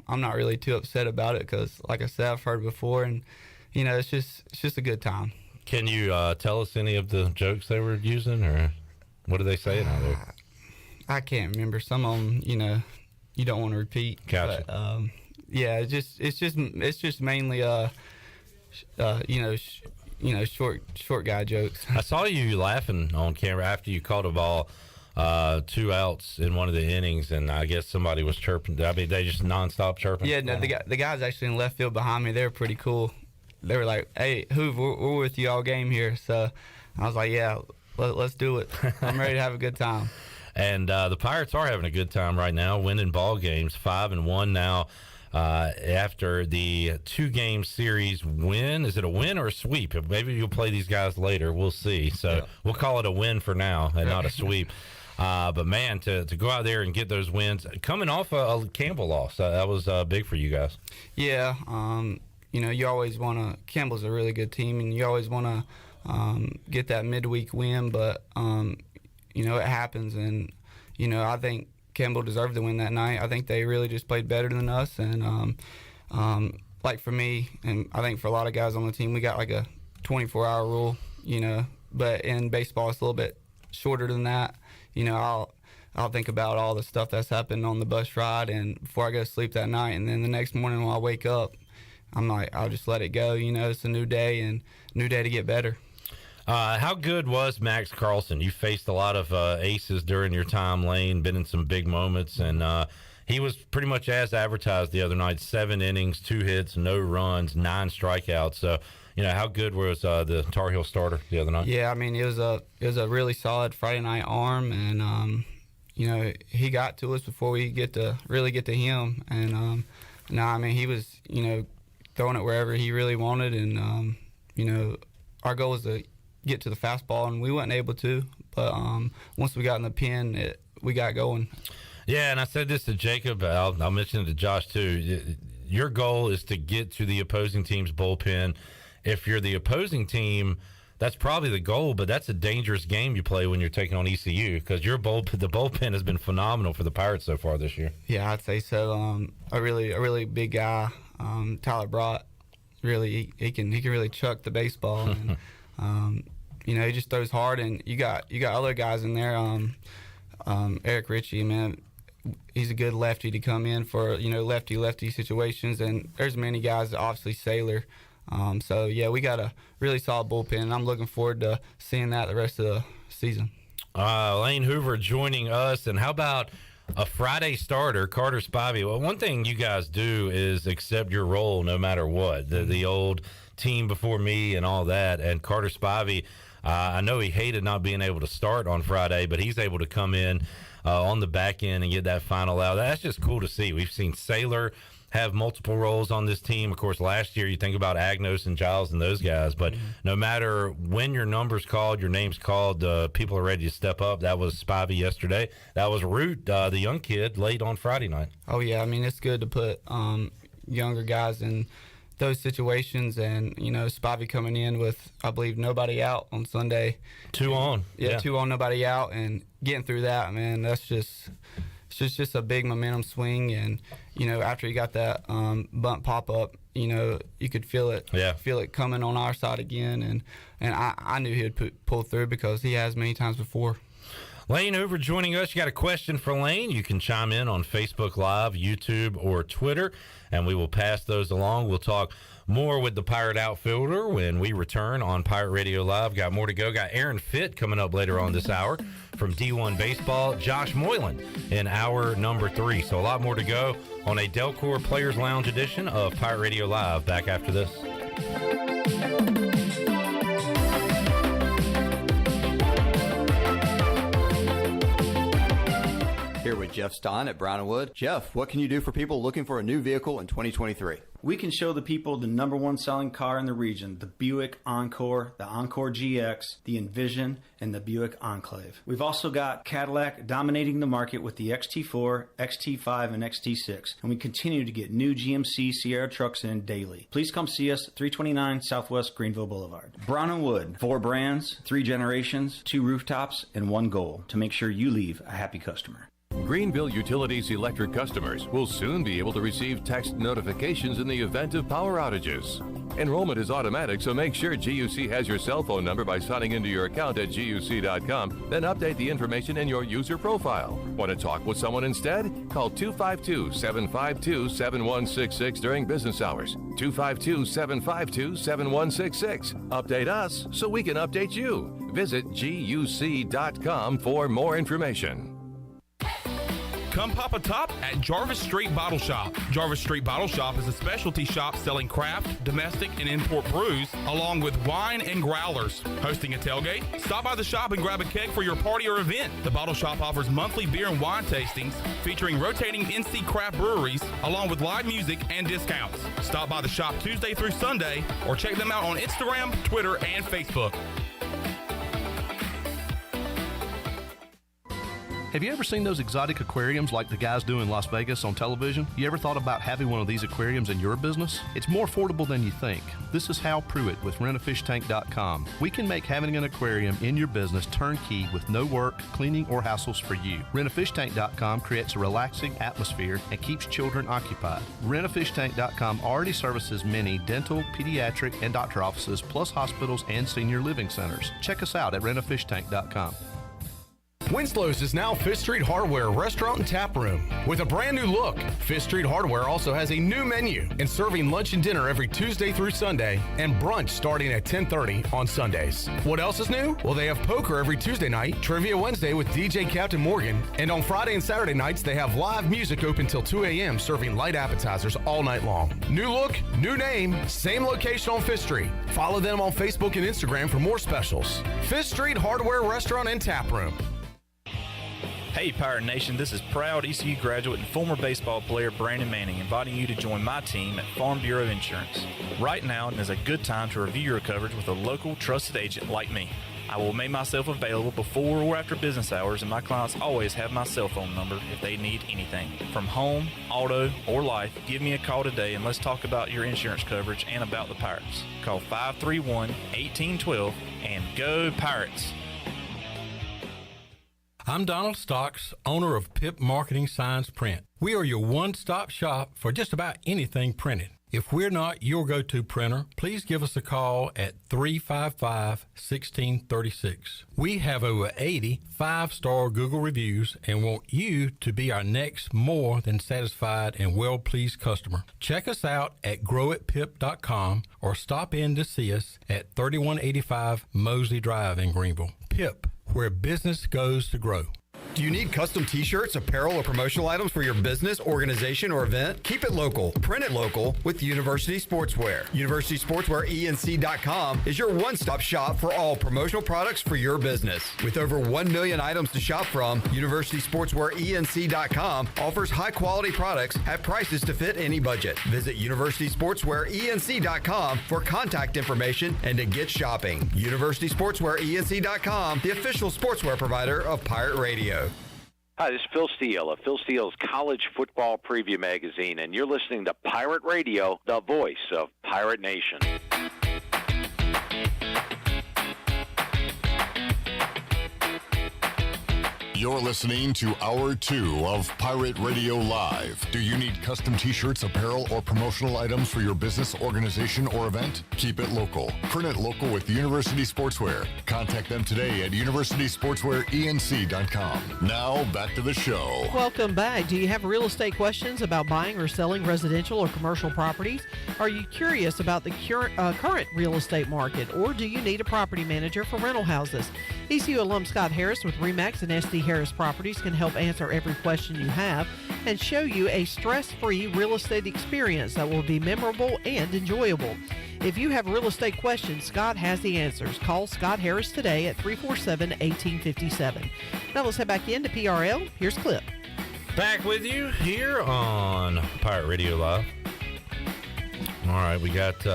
I'm not really too upset about it, because like I said, I've heard it before, and it's just a good time. Can you tell us any of the jokes they were using, or what are they saying out there? I can't remember. Some of them, you don't want to repeat. Gotcha. But, yeah, it's just mainly short guy jokes. I saw you laughing on camera after you caught a ball, 2 outs in one of the innings, and I guess somebody was chirping. I mean, they just nonstop chirping. Yeah, no, the guys actually in left field behind me, they were pretty cool. They were like, "Hey, Hoover, we're with you all game here." So I was like, "Yeah, let's do it. I'm ready to have a good time." And the Pirates are having a good time right now, winning ball games, 5-1 now. After the 2-game series win. Is it a win or a sweep? Maybe you'll play these guys later. We'll see. So we'll call it a win for now and not a sweep. But, man, to go out there and get those wins, coming off a Campbell loss, that was big for you guys. Yeah. You always want to – Campbell's a really good team, and you always want to get that midweek win. But, it happens. And, I think Campbell deserved the win that night. I think they really just played better than us. And, like for me, and I think for a lot of guys on the team, we got like a 24-hour rule, But in baseball, it's a little bit shorter than that. I'll think about all the stuff that's happened on the bus ride and before I go to sleep that night. And then the next morning when I wake up, I'm like, I'll just let it go. It's a new day and new day to get better. How good was Max Carlson? You faced a lot of aces during your time, Lane, been in some big moments, and he was pretty much as advertised the other night, 7 innings, 2 hits, no runs, 9 strikeouts. So, how good was the Tar Heel starter the other night? Yeah, I mean, it was a really solid Friday night arm, and, he got to us before we really get to him. And, he was, throwing it wherever he really wanted, and, our goal was to get to the fastball, and we weren't able to. But once we got in the pen, we got going. Yeah, and I said this to Jacob. I'll mention it to Josh, too. Your goal is to get to the opposing team's bullpen. If you're the opposing team, that's probably the goal, but that's a dangerous game you play when you're taking on ECU because the bullpen has been phenomenal for the Pirates so far this year. Yeah, I'd say so. A really big guy, Tyler Brott, really he can really chuck the baseball. And, he just throws hard, and you got other guys in there. Eric Ritchie, man, he's a good lefty to come in for lefty situations, and there's many guys. Obviously, Saylor. So yeah, we got a really solid bullpen, and I'm looking forward to seeing that the rest of the season. Lane Hoover joining us, and how about a Friday starter, Carter Spivey? Well, one thing you guys do is accept your role no matter what. The old team before me and all that, and Carter Spivey. I know he hated not being able to start on Friday, but he's able to come in on the back end and get that final out. That's just cool to see. We've seen Saylor have multiple roles on this team. Of course, last year you think about Agnos and Giles and those guys, but no matter when your number's called, your name's called, people are ready to step up. That was Spivey yesterday. That was Root, the young kid, late on Friday night. Oh, yeah. I mean, it's good to put younger guys in those situations, and Spivey coming in with, I believe, nobody out on Sunday. 2 on. Yeah, 2 on, nobody out, and getting through that, man, that's just a big momentum swing. And after he got that bunt pop up, you could feel it. Yeah. Feel it coming on our side again, and I knew he would pull through because he has many times before. Lane Hoover joining us. You got a question for Lane? You can chime in on Facebook Live, YouTube, or Twitter, and we will pass those along. We'll talk more with the Pirate outfielder when we return on Pirate Radio Live. Got more to go. Got Aaron Fitt coming up later on this hour from D1 Baseball. Josh Moylan in hour number 3. So a lot more to go on a Delcor Players Lounge edition of Pirate Radio Live. Back after this. Here with Jeff Stein at Brown & Wood. Jeff, what can you do for people looking for a new vehicle in 2023? We can show the people the #1 selling car in the region, the Buick Encore, the Encore GX, the Envision, and the Buick Enclave. We've also got Cadillac dominating the market with the XT4, XT5, and XT6, and we continue to get new GMC Sierra trucks in daily. Please come see us, 329 Southwest Greenville Boulevard. Brown & Wood, 4 brands, 3 generations, 2 rooftops, and 1 goal, to make sure you leave a happy customer. Greenville Utilities electric customers will soon be able to receive text notifications in the event of power outages. Enrollment is automatic, so make sure GUC has your cell phone number by signing into your account at GUC.com, then update the information in your user profile. Want to talk with someone instead? Call 252-752-7166 during business hours. 252-752-7166. Update us so we can update you. Visit GUC.com for more information. Come pop a top at Jarvis Street Bottle Shop. Jarvis Street Bottle Shop is a specialty shop selling craft, domestic, and import brews, along with wine and growlers. Hosting a tailgate? Stop by the shop and grab a keg for your party or event. The Bottle Shop offers monthly beer and wine tastings featuring rotating NC craft breweries, along with live music and discounts. Stop by the shop Tuesday through Sunday, or check them out on Instagram, Twitter, and Facebook. Have you ever seen those exotic aquariums like the guys do in Las Vegas on television? You ever thought about having one of these aquariums in your business? It's more affordable than you think. This is Hal Pruitt with rentafishtank.com. We can make having an aquarium in your business turnkey with no work, cleaning, or hassles for you. Rentafishtank.com creates a relaxing atmosphere and keeps children occupied. Rentafishtank.com already services many dental, pediatric, and doctor offices, plus hospitals and senior living centers. Check us out at rentafishtank.com. Winslow's is now Fitt Street Hardware Restaurant and Tap Room. With a brand new look, Fitt Street Hardware also has a new menu and serving lunch and dinner every Tuesday through Sunday and brunch starting at 10:30 on Sundays. What else is new? Well, they have poker every Tuesday night, Trivia Wednesday with DJ Captain Morgan, and on Friday and Saturday nights they have live music open till 2 a.m. serving light appetizers all night long. New look, new name, same location on Fitt Street. Follow them on Facebook and Instagram for more specials. Fitt Street Hardware Restaurant and Tap Room. Hey Pirate Nation, this is proud ECU graduate and former baseball player Brandon Manning inviting you to join my team at Farm Bureau Insurance. Right now is a good time to review your coverage with a local trusted agent like me. I will make myself available before or after business hours, and my clients always have my cell phone number if they need anything. From home, auto, or life, give me a call today and let's talk about your insurance coverage and about the Pirates. Call 531-1812 and go Pirates! I'm Donald Stocks, owner of PIP Marketing Signs Print. We are your one-stop shop for just about anything printed. If we're not your go-to printer, please give us a call at 355-1636. We have over 80 5-star Google reviews and want you to be our next more than satisfied and well-pleased customer. Check us out at growatpip.com or stop in to see us at 3185 Mosley Drive in Greenville. PIP, where business goes to grow. Do you need custom t-shirts, apparel, or promotional items for your business, organization, or event? Keep it local. Print it local with University Sportswear. University Sportswear ENC.com is your one-stop shop for all promotional products for your business. With over 1 million items to shop from, University Sportswear ENC.com offers high-quality products at prices to fit any budget. Visit University Sportswear ENC.com for contact information and to get shopping. University Sportswear ENC.com, the official sportswear provider of Pirate Radio. Hi, this is Phil Steele of Phil Steele's College Football Preview Magazine, and you're listening to Pirate Radio, the voice of Pirate Nation. You're listening to Hour 2 of Pirate Radio Live. Do you need custom t-shirts, apparel, or promotional items for your business, organization, or event? Keep it local. Print it local with University Sportswear. Contact them today at universitysportswearenc.com. Now, back to the show. Welcome back. Do you have real estate questions about buying or selling residential or commercial properties? Are you curious about the current real estate market, or do you need a property manager for rental houses? ECU alum Scott Harris with RE/MAX and SD Harris Properties can help answer every question you have and show you a stress-free real estate experience that will be memorable and enjoyable. If you have real estate questions, Scott has the answers. Call Scott Harris today at 347-1857. Now let's head back into PRL. Here's Clip. Back with you here on Pirate Radio Live. All right, we got...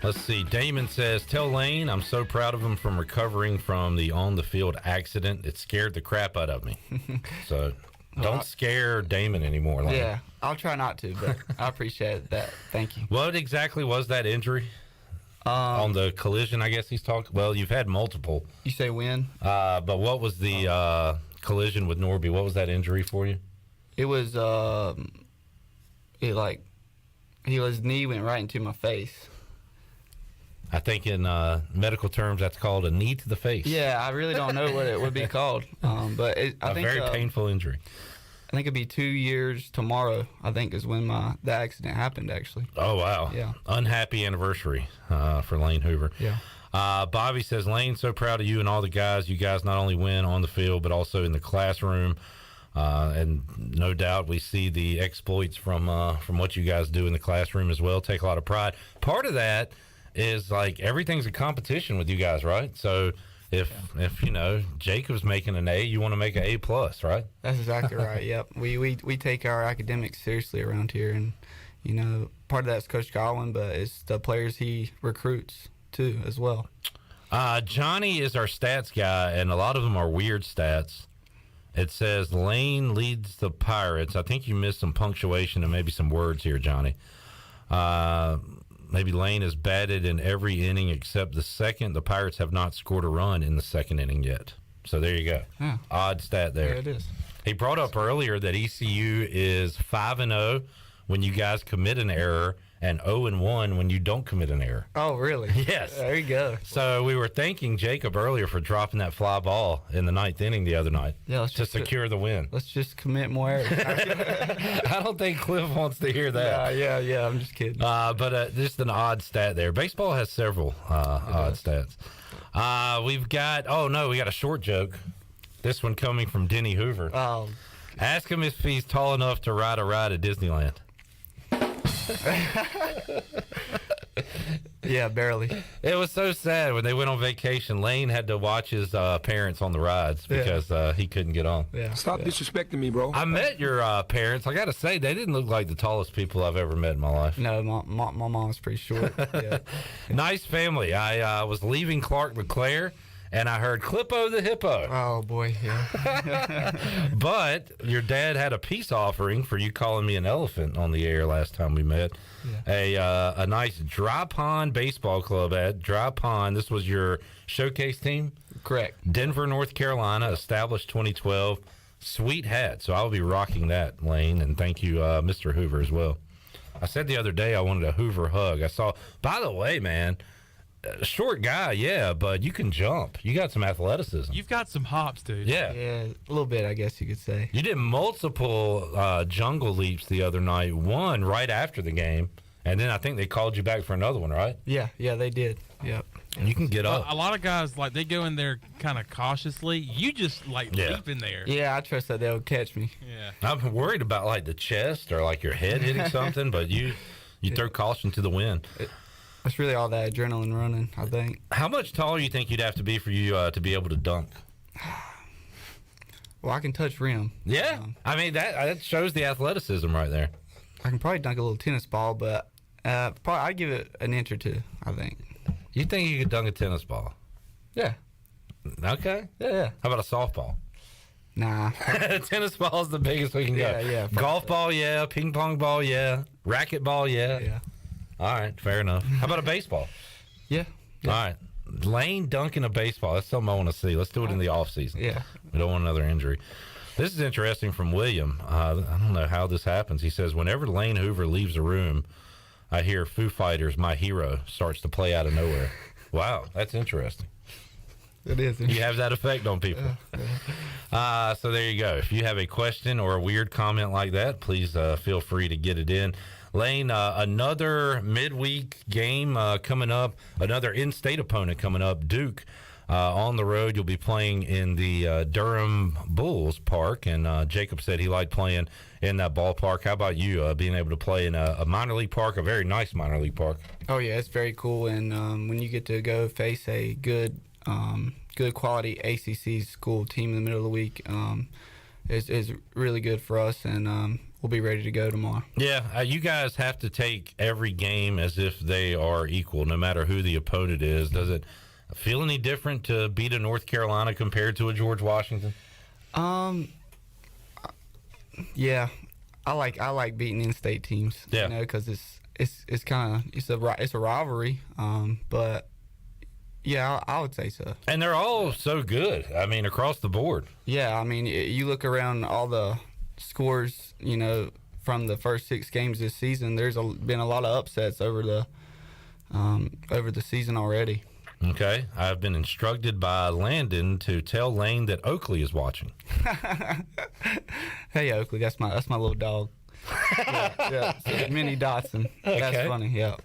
let's see. Damon says, tell Lane I'm so proud of him from recovering from the on-the-field accident. It scared the crap out of me. So don't scare Damon anymore, Lane. Yeah, I'll try not to, but I appreciate that. Thank you. What exactly was that injury? On the collision, I guess he's talking. Well, you've had multiple. You say when? But what was the collision with Norby, what was that injury for you? It was his knee went right into my face. I think in medical terms that's called a knee to the face. Yeah, I really don't know what it would be called, but I think very painful injury. I think it'd be 2 years tomorrow, I think, is when the accident happened, actually. Oh, wow. Yeah. Unhappy anniversary for Lane Hoover. Yeah. Bobby says, Lane, so proud of you and all the guys. You guys not only win on the field, but also in the classroom. And no doubt we see the exploits from what you guys do in the classroom as well. Take a lot of pride. Part of that is, like, everything's a competition with you guys, right? So if you know, Jacob's making an A, you want to make an A+, right? That's exactly right. Yep. We take our academics seriously around here, and you know, part of that's Coach Godwin, but it's the players he recruits too as well. Johnny is our stats guy, and a lot of them are weird stats. It says Lane leads the Pirates. I think you missed some punctuation and maybe some words here, Johnny. Maybe Lane has batted in every inning except the second. The Pirates have not scored a run in the second inning yet. So there you go. Yeah. Odd stat there. Yeah, it is. He brought up earlier that ECU is 5-0 when you guys commit an error and 0-1 when you don't commit an error. Oh, really? Yes. There you go. So we were thanking Jacob earlier for dropping that fly ball in the ninth inning the other night to secure the win. Let's just commit more errors. I don't think Cliff wants to hear that. Yeah. I'm just kidding. But just an odd stat there. Baseball has several odd stats. We've got, we got a short joke. This one coming from Denny Hoover. Ask him if he's tall enough to ride a ride at Disneyland. Yeah, barely. It was so sad when they went on vacation. Lane had to watch his parents on the rides because he couldn't get on. Yeah. Stop disrespecting me, bro. I met your parents. I got to say, they didn't look like the tallest people I've ever met in my life. No, my mom's pretty short. Yeah. Nice family. I was leaving Clark LeClaire, and I heard Clippo the Hippo. Oh, boy, yeah. But your dad had a peace offering for you calling me an elephant on the air last time we met. Yeah. A nice Dry Pond Baseball Club at Dry Pond. This was your showcase team? Correct. Denver, North Carolina, established 2012. Sweet hat. So I'll be rocking that, Lane, and thank you, Mr. Hoover, as well. I said the other day I wanted a Hoover hug. I saw, by the way, man, short guy, yeah, but you can jump. You got some athleticism. You've got some hops, dude. Yeah. Yeah, a little bit, I guess you could say. You did multiple jungle leaps the other night, one right after the game, and then I think they called you back for another one, right? Yeah, they did. Yep. And you can get up. A lot of guys, like, they go in there kind of cautiously. You just, leap in there. Yeah, I trust that they'll catch me. Yeah. I'm worried about, like, the chest or, like, your head hitting something, but you throw caution to the wind. That's really all that adrenaline running, I think. How much taller you think you'd have to be for you to be able to dunk? Well, I can touch rim. Yeah. I mean, that shows the athleticism right there. I can probably dunk a little tennis ball, but probably I'd give it an inch or two, I think. You think you could dunk a tennis ball? Yeah. Okay. Yeah. How about a softball? Nah. Tennis ball is the biggest we can go. Yeah. Golf ball, yeah. Ping pong ball, yeah. Racket ball, yeah. Yeah. All right, fair enough. How about a baseball? Yeah. All right. Lane dunking a baseball. That's something I want to see. Let's do it in the off season. Yeah. We don't want another injury. This is interesting from William. I don't know how this happens. He says, whenever Lane Hoover leaves a room, I hear Foo Fighters, My Hero, starts to play out of nowhere. Wow, that's interesting. It is. You have that effect on people. So there you go. If you have a question or a weird comment like that, please feel free to get it in. Lane, another midweek game coming up, another in-state opponent coming up, Duke. On the road, you'll be playing in the Durham Bulls Park, and Jacob said he liked playing in that ballpark. How about you, being able to play in a minor league park, a very nice minor league park? Oh, yeah, it's very cool, and when you get to go face a good quality ACC school team in the middle of the week, is really good for us, and we'll be ready to go tomorrow. Yeah, you guys have to take every game as if they are equal, no matter who the opponent is. Does it feel any different to beat a North Carolina compared to a George Washington? Yeah, I like beating in-state teams. Yeah, you know, because it's a rivalry. But Yeah, I would say so. And they're all so good. I mean, across the board. Yeah, I mean, you look around all the scores, you know, from the first 6 games this season. There's been a lot of upsets over the season already. Okay, I've been instructed by Landon to tell Lane that Oakley is watching. Hey, Oakley, that's my little dog. yeah, Mini Dotson. That's Okay. funny. Yeah.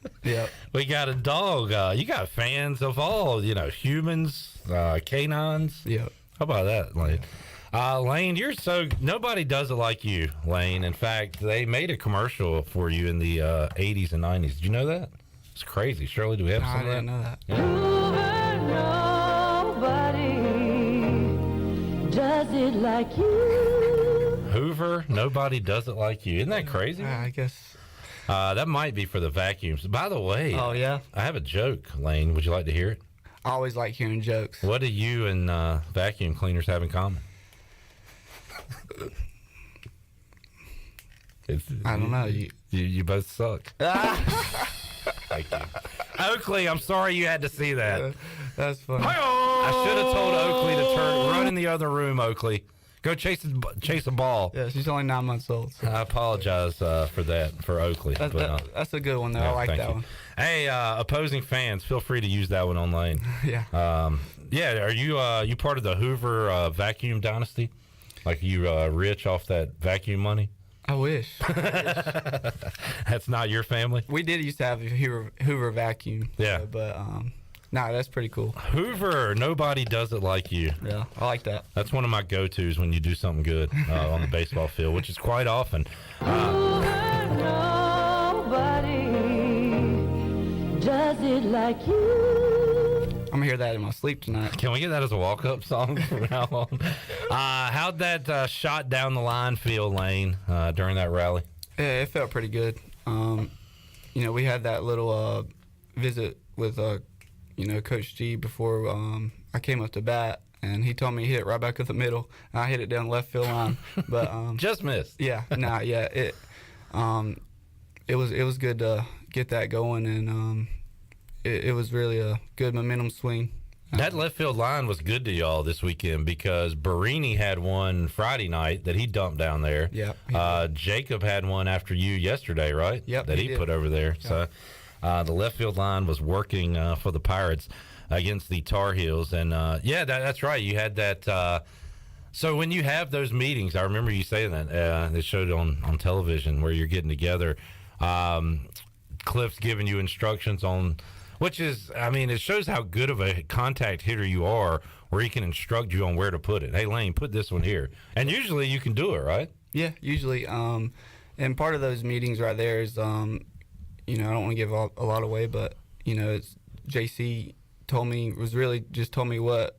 We got a dog. You got fans of all, humans, canines. Yeah. How about that, Lane? Lane, nobody does it like you, Lane. In fact, they made a commercial for you in the 80s and 90s. Did you know that? It's crazy. Shirley, do we have No, some I of that? didn't know that. Yeah. Nobody does it like you. Hoover, nobody does it like you. Isn't that crazy? I guess. That might be for the vacuums. By the way, Oh, yeah? I have a joke, Lane. Would you like to hear it? I always like hearing jokes. What do you and vacuum cleaners have in common? I don't know. You both suck. Thank you. Oakley, I'm sorry you had to see that. That's funny. I should have told Oakley to run in the other room, Oakley. Go chase a ball. Yeah, she's only 9 months old. So. I apologize for that, for Oakley. That's a good one, though. I like thank that you. one. Hey, opposing fans, feel free to use that one on Lane. Yeah. Yeah, are you part of the Hoover vacuum dynasty? Like you rich off that vacuum money? I wish. That's not your family? We did used to have a Hoover vacuum. Yeah. But, that's pretty cool. Hoover, nobody does it like you. Yeah, I like that. That's one of my go-tos when you do something good on the baseball field, which is quite often. Nobody does it like you. I'm going to hear that in my sleep tonight. Can we get that as a walk-up song from now on? How'd that shot down the line feel, Lane, during that rally? Yeah, it felt pretty good. We had that little visit with, Coach G before I came up to bat, and he told me he hit it right back up the middle, and I hit it down the left field line. But just missed. Yeah, it was good to get that going, and it was really a good momentum swing. That left field line was good to y'all this weekend because Barini had one Friday night that he dumped down there. Yeah. Jacob had one after you yesterday, right? Yep. That he put over there. Yep. So the left field line was working for the Pirates against the Tar Heels. And, that's right. You had that. So when you have those meetings, I remember you saying that. They showed on television where you're getting together. Cliff's giving you instructions on – which is, it shows how good of a contact hitter you are where he can instruct you on where to put it. Hey, Lane, put this one here. And usually you can do it, right? Yeah, usually. And part of those meetings right there is, I don't want to give a lot away, but, it's JC told me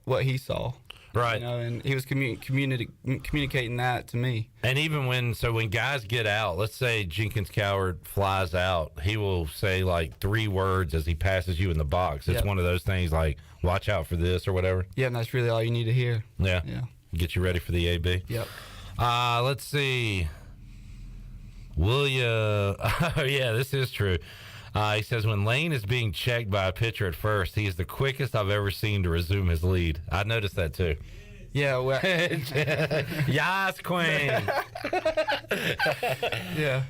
what he saw. Right. And he was communicating that to me. And even when guys get out, let's say Jenkins-Cowart flies out, he will say like 3 words as he passes you in the box. It's one of those things like, watch out for this or whatever. Yeah, and that's really all you need to hear. Yeah. Yeah. Get you ready for the AB. Yep. Let's see. Will you? Oh, yeah, this is true. He says, when Lane is being checked by a pitcher at first, he is the quickest I've ever seen to resume his lead. I noticed that, too. Yeah, well. Yas, Queen. Yeah.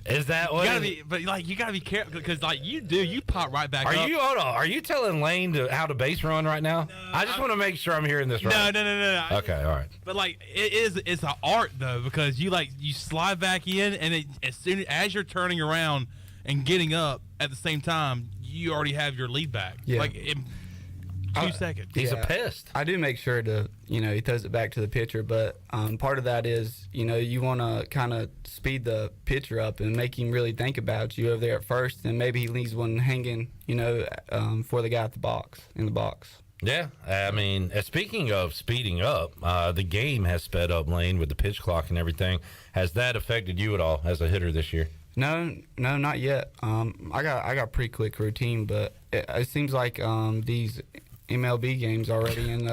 Is that what? You gotta be careful because, you pop right back up. Hold on. Are you telling Lane how to base run right now? I just want to make sure I'm hearing this right. No. Okay, all right. But it's an art though because you slide back in and as soon as you're turning around and getting up at the same time, you already have your lead back. Yeah. In 2 seconds. He's a pest. I do make sure to, he throws it back to the pitcher, but part of that is, you want to kind of speed the pitcher up and make him really think about you over there at first, and maybe he leaves one hanging, for the guy at in the box. Yeah, speaking of speeding up, the game has sped up, Lane, with the pitch clock and everything. Has that affected you at all as a hitter this year? No, not yet. I got a pretty quick routine, but it seems like these MLB games already in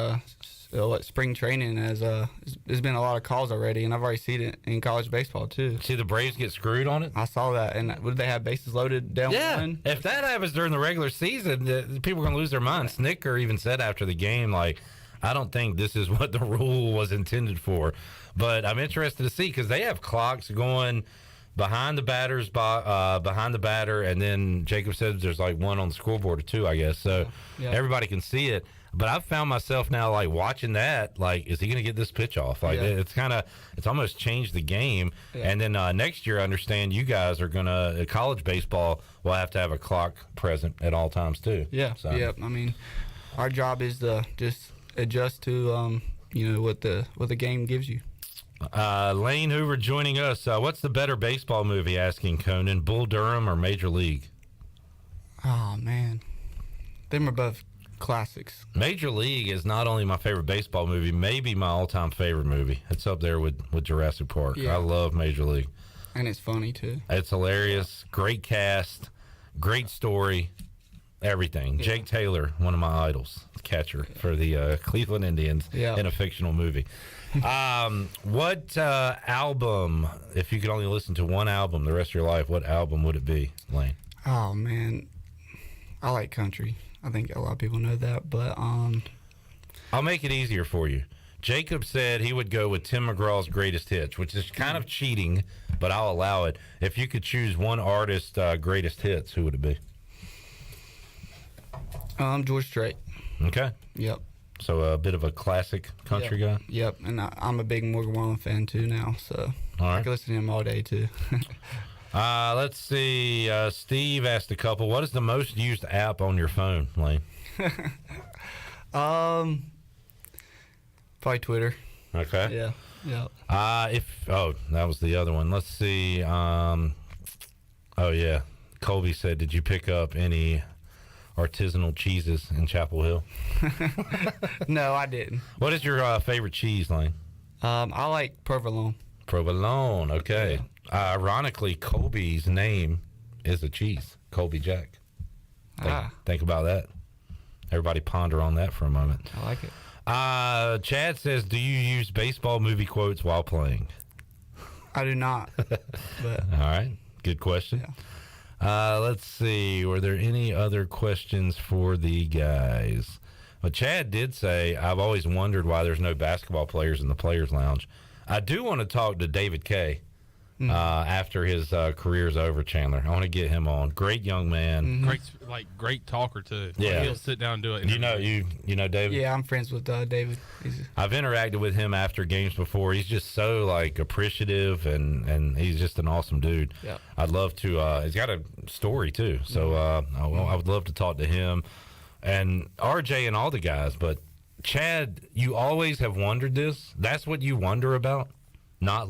spring training there's been a lot of calls already, and I've already seen it in college baseball too. See the Braves get screwed on it? I saw that, and would they have bases loaded down one? If that happens during the regular season, people are going to lose their minds. Snicker even said after the game, like, I don't think this is what the rule was intended for. But I'm interested to see, because they have clocks going behind the batter's behind the batter, and then Jacob says there's like one on the scoreboard or two, I guess. So everybody can see it. But I've found myself now like watching that, like, is he going to get this pitch off? Like it's almost changed the game. Yeah. And then next year, I understand you guys are going to college baseball will have to have a clock present at all times too. Yeah. So. Yeah. I mean, our job is to just adjust to what the game gives you. Lane Hoover joining us. What's the better baseball movie? Asking Conan, Bull Durham or Major League? Oh man, them are both classics. Major League is not only my favorite baseball movie, maybe my all-time favorite movie. It's up there with Jurassic Park. Yeah. I love Major League, and it's funny too. It's hilarious. Great cast, great story, everything. Yeah. Jake Taylor, one of my idols, catcher for the Cleveland Indians in a fictional movie. What album, if you could only listen to one album the rest of your life, what album would it be, Lane? Oh man, I like country. I think a lot of people know that, but I'll make it easier for you. Jacob said he would go with Tim McGraw's Greatest Hits, which is kind of cheating, but I'll allow it. If you could choose one artist's Greatest Hits, who would it be? George Strait. Okay. Yep. So a bit of a classic country guy? Yep, and I'm a big Morgan Wallen fan too now, so I can listen to him all day too. Let's see. Steve asked a couple. What is the most used app on your phone, Lane? Probably Twitter. Okay. Yeah. That was the other one. Let's see. Colby said, did you pick up any artisanal cheeses in Chapel Hill? No, I didn't. What is your favorite cheese, Lane? I like provolone. Provolone, okay. Yeah. Ironically, Colby's name is a cheese, Colby Jack. Think about that. Everybody ponder on that for a moment. I like it. Chad says, do you use baseball movie quotes while playing? I do not. But. All right, good question. Yeah. Let's see. Were there any other questions for the guys? Well, Chad did say, I've always wondered why there's no basketball players in the Players Lounge. I do want to talk to David Kay after his career's over, Chandler. I want to get him on. Great young man. Mm-hmm. Great talker, too. Yeah. He'll sit down and do it. You know David? Yeah, I'm friends with David. I've interacted with him after games before. He's just so, appreciative, and he's just an awesome dude. Yeah. I'd love to he's got a story, too. So I would love to talk to him and RJ and all the guys. But, Chad, you always have wondered this. That's what you wonder about? Not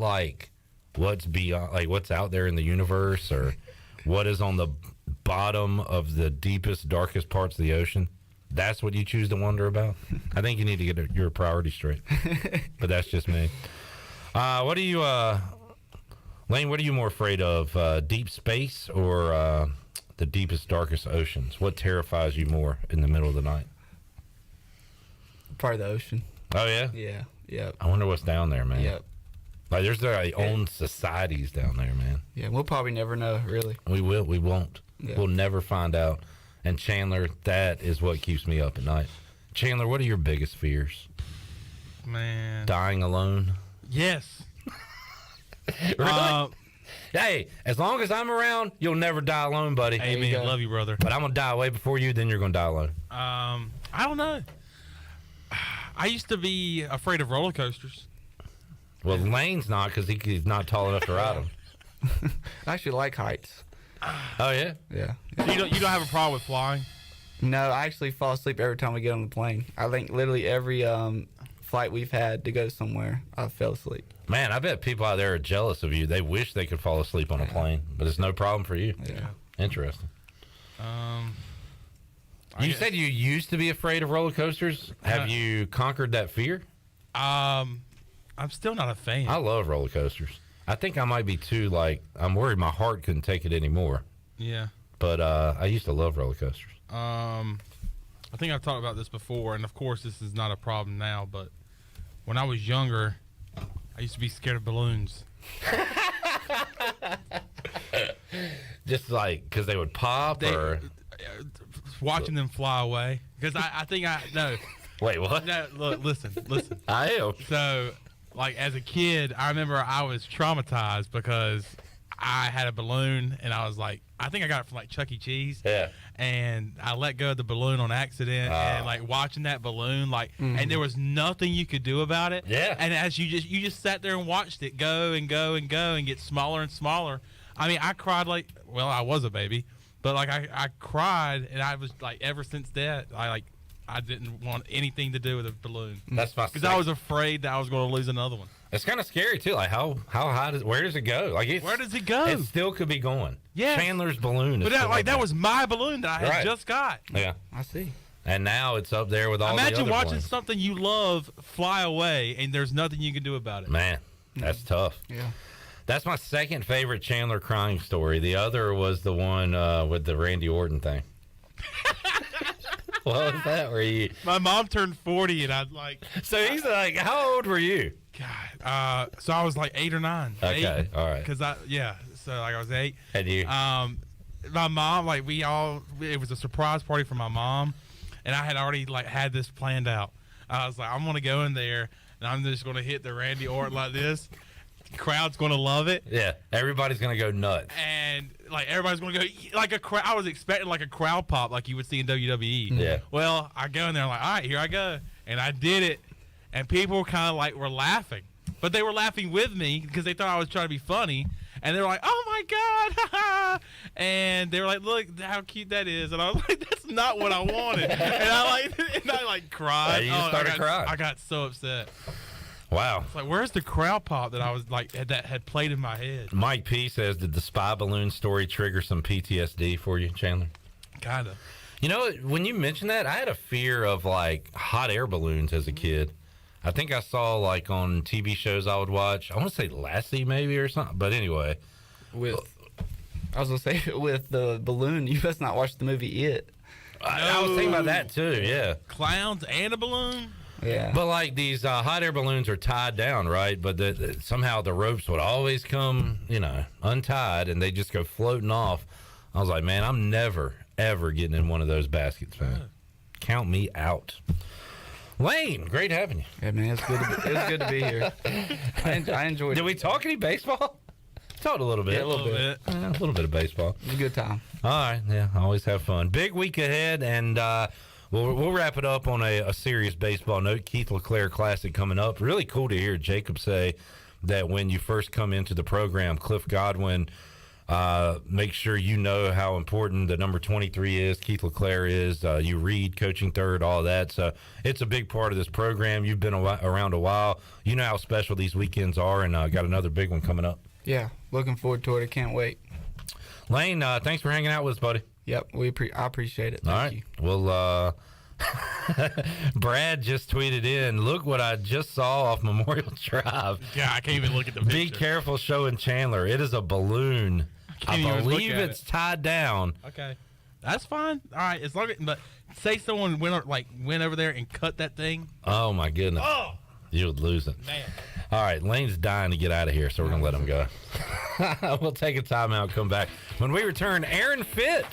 what's beyond, what's out there in the universe, or what is on the bottom of the deepest, darkest parts of the ocean. That's what you choose to wonder about. I think you need to get your priorities straight. But that's just me. What are you, Lane? What are you more afraid of, deep space or the deepest, darkest oceans? What terrifies you more in the middle of the night? Probably the ocean. Oh yeah. Yeah. Yep. I wonder what's down there, man. Yep. There's their own societies down there, man. Yeah, we'll probably never know, really. We won't. Yeah. We'll never find out. And Chandler, that is what keeps me up at night. Chandler, what are your biggest fears? Man. Dying alone? Yes. Really? Hey, as long as I'm around, you'll never die alone, buddy. Amen. Love you, brother. But I'm going to die way before you, then you're going to die alone. I don't know. I used to be afraid of roller coasters. Well, Lane's not, because he's not tall enough to ride them. I actually like heights. Oh, yeah? Yeah. You don't have a problem with flying? No, I actually fall asleep every time we get on the plane. I think literally every flight we've had to go somewhere, I fell asleep. Man, I bet people out there are jealous of you. They wish they could fall asleep on a plane, but it's no problem for you. Yeah. Interesting. You said you used to be afraid of roller coasters. Have you conquered that fear? I'm still not a fan. I love roller coasters. I think I might be too, I'm worried my heart couldn't take it anymore. Yeah. But I used to love roller coasters. I think I've talked about this before, and of course this is not a problem now, but when I was younger, I used to be scared of balloons. Just like because they would pop, or watching them fly away. Because I think no. Wait, what? No, look, listen. I am. So, like as a kid, I remember I was traumatized because I had a balloon, and I was like, I think I got it from like Chuck E. Cheese. Yeah. And I let go of the balloon on accident, and like watching that balloon, like, and there was nothing you could do about it. Yeah. And as you just sat there and watched it go and go and go and get smaller and smaller. I mean, I cried like, well, I was a baby, but like I cried, and I was like, ever since that, I didn't want anything to do with a balloon. That's my because I was afraid that I was going to lose another one. It's kind of scary too. Like how high where does it go? Like where does it go? It still could be going. Yeah. Chandler's balloon. But that was my balloon that I had just got. Yeah, I see. And now it's up there with all the other Imagine watching balloons. something you love fly away, and there's nothing you can do about it. Man, that's tough. Yeah. That's my second favorite Chandler crying story. The other was the one with the Randy Orton thing. What was that? Where you? My mom turned 40, and I'd like. So he's like, how old were you? God, so I was like 8 or 9. Okay, all right. Because so like I was 8. And you? My mom, like it was a surprise party for my mom, and I had already like had this planned out. I was like, I'm gonna go in there, and I'm just gonna hit the Randy Orton like this. The crowd's gonna love it. Yeah, everybody's gonna go nuts. And like everybody's gonna go like a crowd. I was expecting like a crowd pop like you would see in WWE. Yeah. Well, I go in there, I'm like, all right, here I go, and I did it, and people were kind of like were laughing, but they were laughing with me because they thought I was trying to be funny, and they were like, oh my god, and they were like, look how cute that is, and I was like, that's not what I wanted, and I like cried. You just started crying. I got so upset. Wow. It's like, where's the crowd pop that I was like that had played in my head? Mike P says, did the spy balloon story trigger some PTSD for you, Chandler? Kind of. You know, when you mentioned that, I had a fear of like hot air balloons as a kid. I think I saw like on TV shows I would watch. I want to say Lassie maybe or something. But anyway, I was gonna say with the balloon, you must not watch the movie It. I was thinking about that too. Yeah. Clowns and a balloon. Yeah. But like these hot air balloons are tied down, right? But somehow the ropes would always come, untied, and they just go floating off. I was like, man, I'm never, ever getting in one of those baskets, man. Count me out. Lane, great having you. Yeah, man, it was good to be here. I enjoyed it. Did we talk any baseball? Talked a little bit. Yeah, a little bit. A little bit of baseball. It was a good time. All right, yeah, always have fun. Big week ahead, and we'll wrap it up on a serious baseball note. Keith LeClaire Classic coming up. Really cool to hear Jacob say that when you first come into the program, Cliff Godwin, make sure you know how important the number 23 is, Keith LeClaire is. You read Coaching Third, all that. So it's a big part of this program. You've been around a while. You know how special these weekends are, and got another big one coming up. Yeah, looking forward to it. I can't wait. Lane, thanks for hanging out with us, buddy. Yep, I appreciate it. Thank you. Well, Brad just tweeted in, look what I just saw off Memorial Drive. Yeah, I can't even look at the picture. Be careful showing Chandler. It is a balloon. I believe it's tied down. Okay. That's fine. All right. As long as, but say someone went over there and cut that thing. Oh, my goodness. Oh. You would lose it. Man. All right. Lane's dying to get out of here, so we're going to let him go. We'll take a timeout, come back. When we return, Aaron Fitt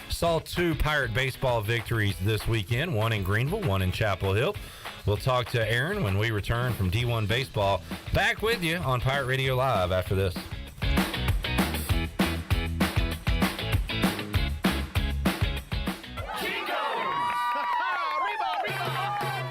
saw 2 Pirate baseball victories this weekend, one in Greenville, one in Chapel Hill. We'll talk to Aaron when we return from D1 Baseball. Back with you on Pirate Radio Live after this.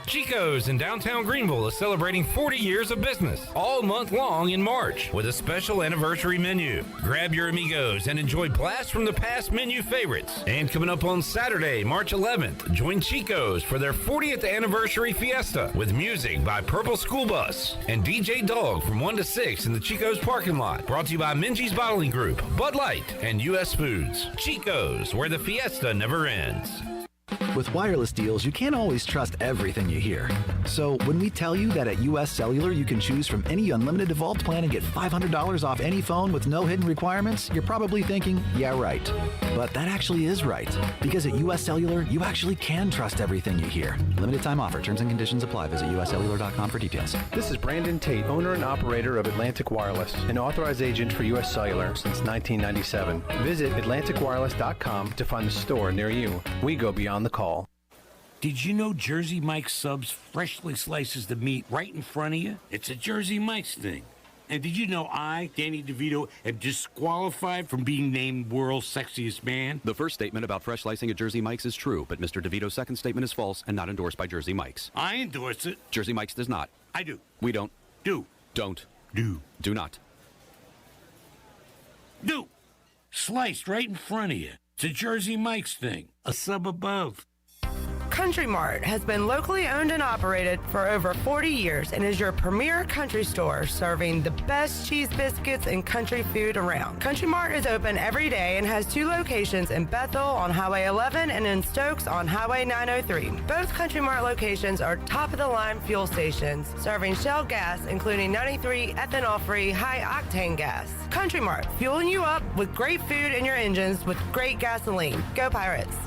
Chico's in downtown Greenville is celebrating 40 years of business all month long in March with a special anniversary menu. Grab your amigos and enjoy blasts from the past menu favorites. And coming up on Saturday, March 11th, join Chico's for their 40th anniversary fiesta with music by Purple School Bus and DJ Dog from 1 to 6 in the Chico's parking lot. Brought to you by Minji's Bottling Group, Bud Light, and U.S. Foods. Chico's, where the fiesta never ends. With wireless deals, you can't always trust everything you hear. So when we tell you that at US Cellular you can choose from any unlimited evolved plan and get $500 off any phone with no hidden requirements, you're probably thinking, yeah, right. But that actually is right. Because at US Cellular, you actually can trust everything you hear. Limited time offer. Terms and conditions apply. Visit uscellular.com for details. This is Brandon Tate, owner and operator of Atlantic Wireless, an authorized agent for US Cellular since 1997. Visit atlanticwireless.com to find a store near you. We go beyond the call. Did you know Jersey Mike's Subs freshly slices the meat right in front of you? It's a Jersey Mike's thing. And did you know I, Danny DeVito, am disqualified from being named world's sexiest man? The first statement about fresh slicing at Jersey Mike's is true, but Mr. DeVito's second statement is false and not endorsed by Jersey Mike's. I endorse it. Jersey Mike's does not. I do. We don't. Do. Don't. Do. Do not. Do. Sliced right in front of you. It's a Jersey Mike's thing. A sub above. Country Mart has been locally owned and operated for over 40 years and is your premier country store serving the best cheese biscuits and country food around. Country Mart is open every day and has 2 locations in Bethel on Highway 11 and in Stokes on Highway 903. Both Country Mart locations are top-of-the-line fuel stations serving Shell gas, including 93 ethanol-free high-octane gas. Country Mart, fueling you up with great food in your engines with great gasoline. Go Pirates!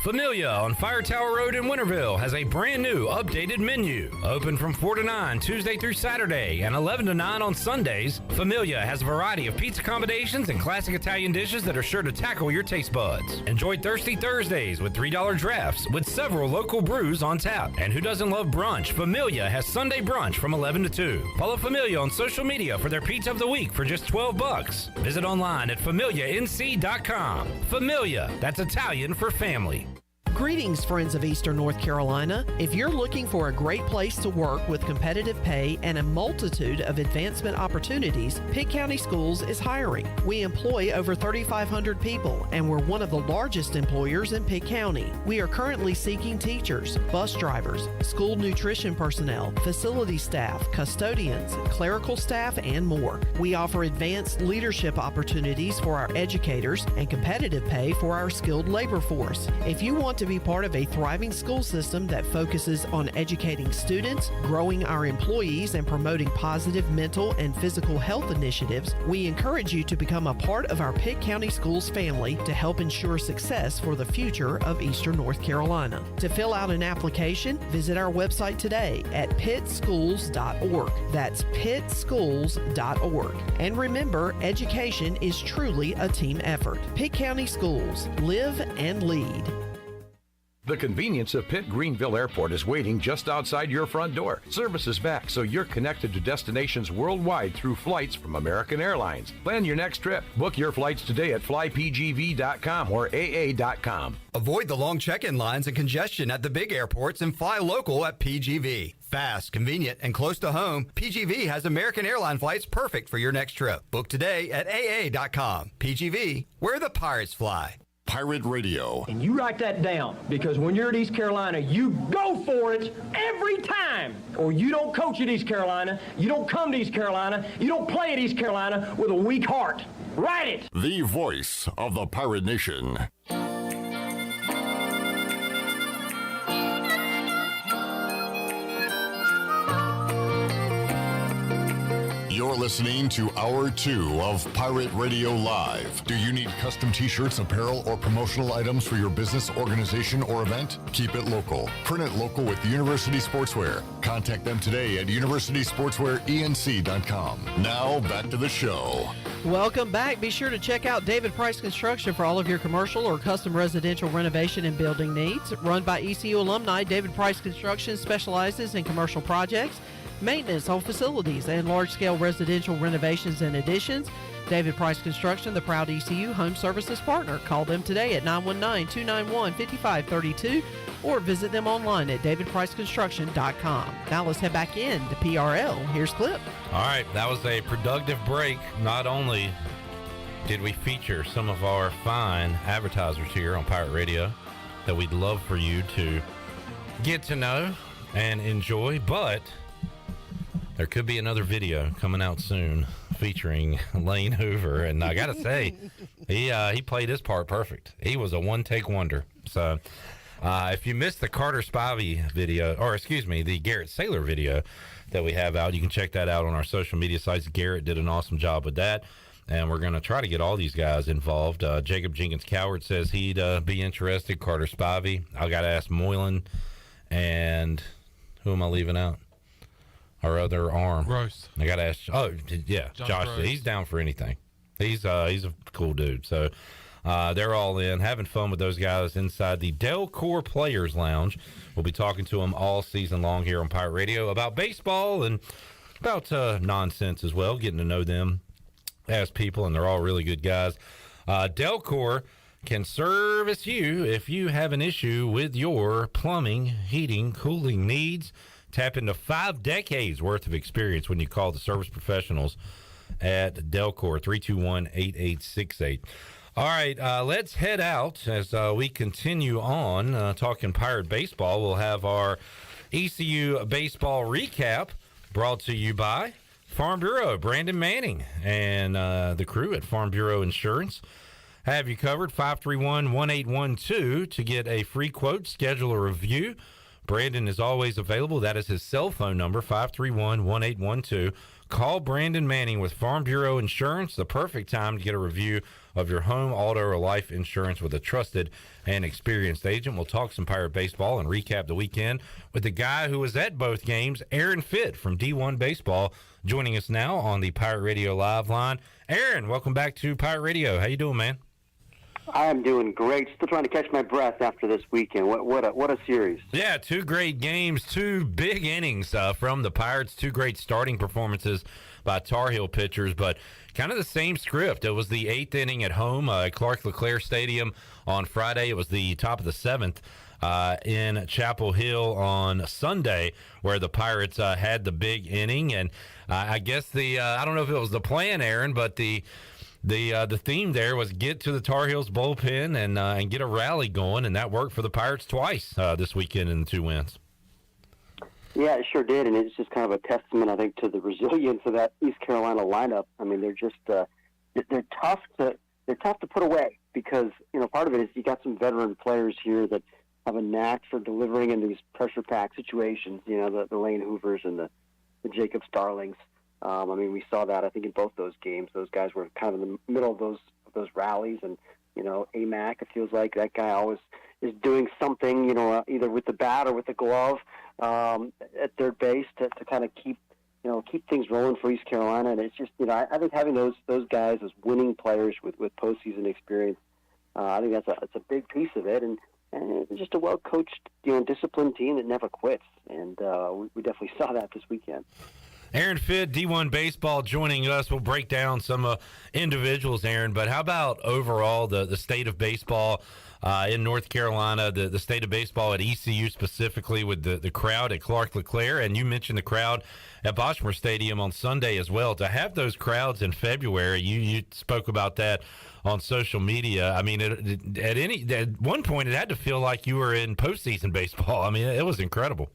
Familia on Fire Tower Road in Winterville has a brand new updated menu. Open from 4 to 9 Tuesday through Saturday and 11 to 9 on Sundays, Familia has a variety of pizza combinations and classic Italian dishes that are sure to tackle your taste buds. Enjoy Thirsty Thursdays with $3 drafts with several local brews on tap. And who doesn't love brunch? Familia has Sunday brunch from 11 to 2. Follow Familia on social media for their pizza of the week for just $12. Visit online at familianc.com. Familia, that's Italian for family. Greetings, friends of Eastern North Carolina. If you're looking for a great place to work with competitive pay and a multitude of advancement opportunities, Pitt County Schools is hiring. We employ over 3,500 people, and we're one of the largest employers in Pitt County. We are currently seeking teachers, bus drivers, school nutrition personnel, facility staff, custodians, clerical staff, and more. We offer advanced leadership opportunities for our educators and competitive pay for our skilled labor force. If you want to be part of a thriving school system that focuses on educating students, growing our employees, and promoting positive mental and physical health initiatives, we encourage you to become a part of our Pitt County Schools family to help ensure success for the future of Eastern North Carolina. To fill out an application, visit our website today at pittschools.org. That's pittschools.org. And remember, education is truly a team effort. Pitt County Schools. Live and lead. The convenience of Pitt Greenville Airport is waiting just outside your front door. Service is back, so you're connected to destinations worldwide through flights from American Airlines. Plan your next trip. Book your flights today at flypgv.com or aa.com. Avoid the long check-in lines and congestion at the big airports and fly local at PGV. Fast, convenient, and close to home, PGV has American airline flights perfect for your next trip. Book today at aa.com. PGV, where the pirates fly. Pirate Radio. And you write that down, because when you're at East Carolina, you go for it every time. Or you don't coach at East Carolina, you don't come to East Carolina, you don't play at East Carolina with a weak heart. Write it! The voice of the Pirate Nation. You're listening to Hour 2 of Pirate Radio Live. Do you need custom t-shirts, apparel, or promotional items for your business, organization, or event? Keep it local. Print it local with University Sportswear. Contact them today at universitysportswearenc.com. Now, back to the show. Welcome back. Be sure to check out David Price Construction for all of your commercial or custom residential renovation and building needs. Run by ECU alumni, David Price Construction specializes in commercial projects, maintenance on facilities, and large-scale residential renovations and additions. David Price Construction, the proud ECU home services partner. Call them today at 919-291-5532 or visit them online at davidpriceconstruction.com. Now let's head back in to PRL. Here's Clip. All right, that was a productive break. Not only did we feature some of our fine advertisers here on Pirate Radio that we'd love for you to get to know and enjoy, but there could be another video coming out soon featuring Lane Hoover, and I gotta say, he played his part perfect. He was a one-take wonder. So if you missed the Carter Spivey video, or excuse me, the Garrett Saylor video that we have out, you can check that out on our social media sites. Garrett did an awesome job with that. And we're going to try to get all these guys involved. Jacob Jenkins-Cowart says he'd be interested. Carter Spivey. I got to ask Moylan. And who am I leaving out? Our other arm. Gross. I got to ask. Oh, yeah. Josh. Gross. He's down for anything. He's a cool dude. So they're all in, having fun with those guys inside the Delcor Players Lounge. We'll be talking to them all season long here on Pirate Radio about baseball and about nonsense as well, getting to know them as people, and they're all really good guys. Delcor can service you if you have an issue with your plumbing, heating, cooling needs. Tap into 5 decades worth of experience when you call the service professionals at Delcor, 321-8868. All right, let's head out as we continue on talking Pirate baseball. We'll have our ECU baseball recap brought to you by Farm Bureau, Brandon Manning, and the crew at Farm Bureau Insurance have you covered. 531-1812 to get a free quote, schedule a review. Brandon is always available. That is his cell phone number, 531-1812. Call Brandon Manning with Farm Bureau Insurance, the perfect time to get a review of your home, auto, or life insurance with a trusted and experienced agent. We'll talk some Pirate baseball and recap the weekend with the guy who was at both games, Aaron Fitt from D1 Baseball, joining us now on the Pirate Radio Live line. Aaron, welcome back to Pirate Radio. How you doing, man? I'm doing great. Still trying to catch my breath after this weekend. What a series. Yeah, 2 great games, 2 big innings from the Pirates, 2 great starting performances by Tar Heel pitchers, but kind of the same script. It was the 8th inning at home, Clark LeClaire Stadium on Friday. It was the top of the 7th in Chapel Hill on Sunday, where the Pirates had the big inning. And I guess I don't know if it was the plan, Aaron, but the theme there was get to the Tar Heels bullpen and get a rally going, and that worked for the Pirates twice this weekend in the 2 wins. Yeah, it sure did, and it's just kind of a testament, I think, to the resilience of that East Carolina lineup. I mean, they're just they're tough to put away because part of it is you got some veteran players here that have a knack for delivering in these pressure-packed situations. The Lane Hoovers and the Jacob Starlings. I mean, we saw that, I think, in both those games. Those guys were kind of in the middle of those rallies. And, AMAC, it feels like that guy always is doing something, either with the bat or with the glove at third base to kind of keep things rolling for East Carolina. And it's just, I think having those guys as winning players with postseason experience, I think that's a big piece of it. And it's just a well-coached, disciplined team that never quits. And we definitely saw that this weekend. Aaron Fitt, D1 Baseball, joining us. We'll break down some individuals, Aaron, but how about overall the state of baseball in North Carolina, the state of baseball at ECU specifically with the crowd at Clark LeClaire? And you mentioned the crowd at Boschmer Stadium on Sunday as well. To have those crowds in February, you spoke about that on social media. I mean, at one point, it had to feel like you were in postseason baseball. I mean, it was incredible.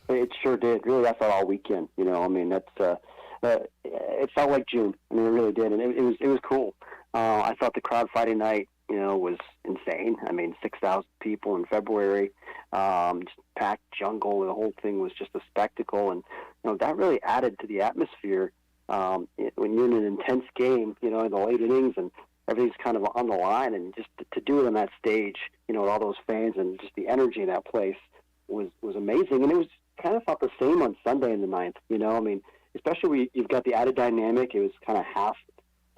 It sure did. Really, I thought all weekend. I mean, that's it felt like June. I mean, it really did, and it was cool. I thought the crowd Friday night, was insane. I mean, 6,000 people in February, just packed jungle. The whole thing was just a spectacle, and that really added to the atmosphere. When you're in an intense game, in the late innings, and everything's kind of on the line, and just to do it on that stage, with all those fans and just the energy in that place was amazing, and it was kind of felt the same on Sunday in the 9th. I mean, especially you've got the added dynamic. It was kind of half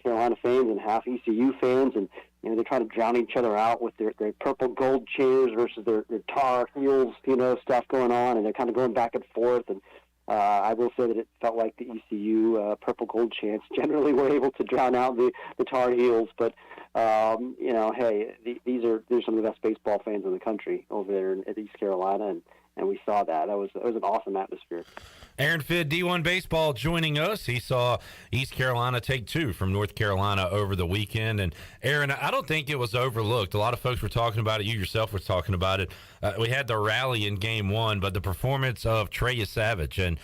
Carolina fans and half ECU fans, and they're trying to drown each other out with their purple gold cheers versus their Tar Heels, stuff going on, and they're kind of going back and forth. And I will say that it felt like the ECU purple gold chants generally were able to drown out the Tar Heels. But hey, these are some of the best baseball fans in the country over there at East Carolina, and and we saw that. It was an awesome atmosphere. Aaron Fitt, D1 Baseball, joining us. He saw East Carolina take 2 from North Carolina over the weekend. And, Aaron, I don't think it was overlooked. A lot of folks were talking about it. You yourself were talking about it. We had the rally in Game 1, but the performance of Trey Savage, and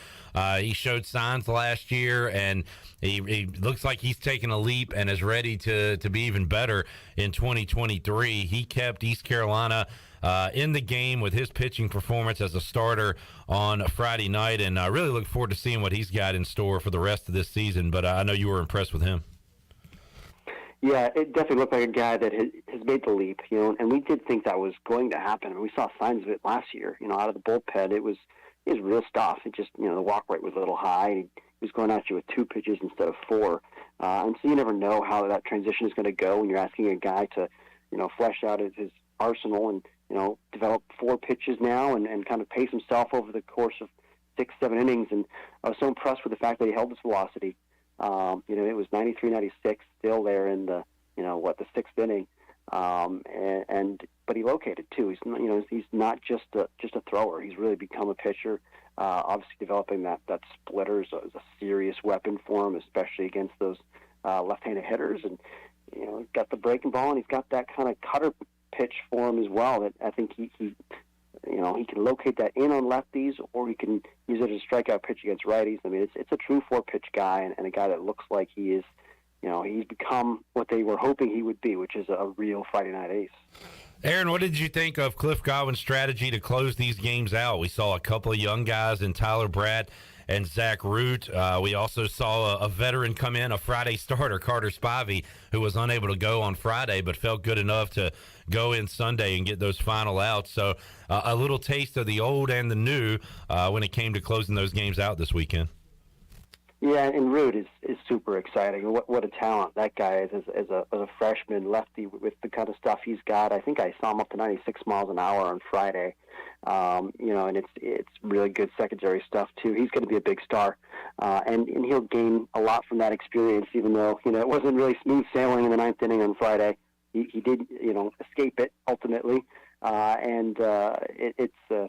he showed signs last year, and he looks like he's taken a leap and is ready to be even better in 2023. He kept East Carolina in the game with his pitching performance as a starter on Friday night, and I really look forward to seeing what he's got in store for the rest of this season, but I know you were impressed with him. Yeah, it definitely looked like a guy that has made the leap, and we did think that was going to happen. I mean, we saw signs of it last year, out of the bullpen. It was real stuff. It just, the walk rate was a little high. He was going at you with 2 pitches instead of 4. And so you never know how that transition is going to go when you're asking a guy to, flesh out his arsenal and, develop 4 pitches now and kind of pace himself over the course of 6, 7 innings. And I was so impressed with the fact that he held his velocity. It was 93, 96 still there in the, the 6th inning. But he located too. He's not just a thrower. He's really become a pitcher. Obviously developing that splitter is a serious weapon for him, especially against those left-handed hitters. And, he's got the breaking ball, and he's got that kind of cutter pitch for him as well that I think he can locate that in on lefties, or he can use it as a strikeout pitch against righties. I mean, it's a true 4-pitch guy and a guy that looks like he is, he's become what they were hoping he would be, which is a real Friday night ace. Aaron, what did you think of Cliff Godwin's strategy to close these games out? We saw a couple of young guys in Tyler Bratt and Zach Root. We also saw a veteran come in, a Friday starter, Carter Spivey, who was unable to go on Friday but felt good enough to go in Sunday and get those final outs. So a little taste of the old and the new when it came to closing those games out this weekend. Yeah, and Root is super exciting. What a talent that guy is as a freshman lefty with the kind of stuff he's got. I think I saw him up to 96 miles an hour on Friday. And it's really good secondary stuff too. He's going to be a big star, and he'll gain a lot from that experience. Even though it wasn't really smooth sailing in the 9th inning on Friday, he did escape it ultimately, it's a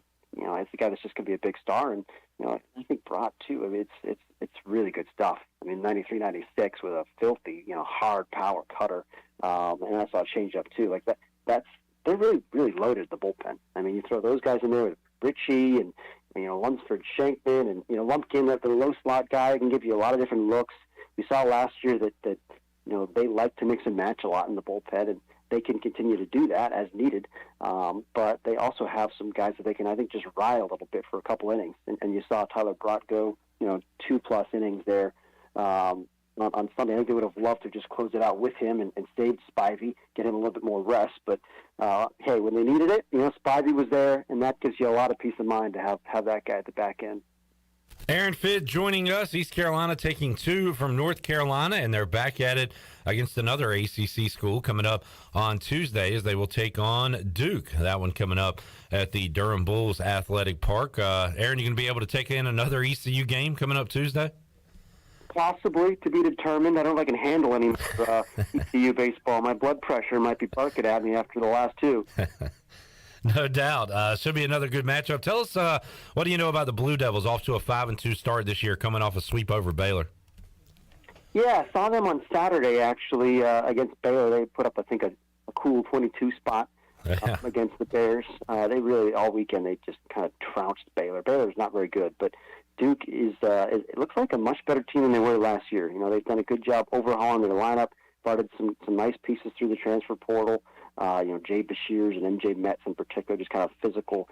guy that's just going to be a big star. And I think Brott too. I mean, it's really good stuff. I mean, 93, 96 with a filthy hard power cutter, and I saw a changeup too. Like that's. They're really, really loaded, the bullpen. I mean, you throw those guys in there with Ritchie and Lunsford Shankman and, Lumpkin, the low slot guy, can give you a lot of different looks. We saw last year that they like to mix and match a lot in the bullpen, and they can continue to do that as needed. But they also have some guys that they can, I think, just ride a little bit for a couple innings. And you saw Tyler Brott go, 2+ innings there. On Sunday, I think they would have loved to just close it out with him and save Spivey, get him a little bit more rest. But, hey, when they needed it, Spivey was there, and that gives you a lot of peace of mind to have that guy at the back end. Aaron Fitt joining us. East Carolina taking 2 from North Carolina, and they're back at it against another ACC school coming up on Tuesday as they will take on Duke. That one coming up at the Durham Bulls Athletic Park. Aaron, you going to be able to take in another ECU game coming up Tuesday? Possibly, to be determined. I don't know if I can handle any ECU baseball. My blood pressure might be barking at me after the last 2. No doubt. Should be another good matchup. Tell us, what do you know about the Blue Devils off to a 5-2 start this year, coming off a sweep over Baylor? Yeah, I saw them on Saturday, actually, against Baylor. They put up, I think, a cool 22 spot against the Bears. They really, all weekend, they just kind of trounced Baylor. Baylor's not very good, but Duke is, it looks like a much better team than they were last year. They've done a good job overhauling their lineup, started some nice pieces through the transfer portal. Jay Bashirs and MJ Metz in particular, just kind of physical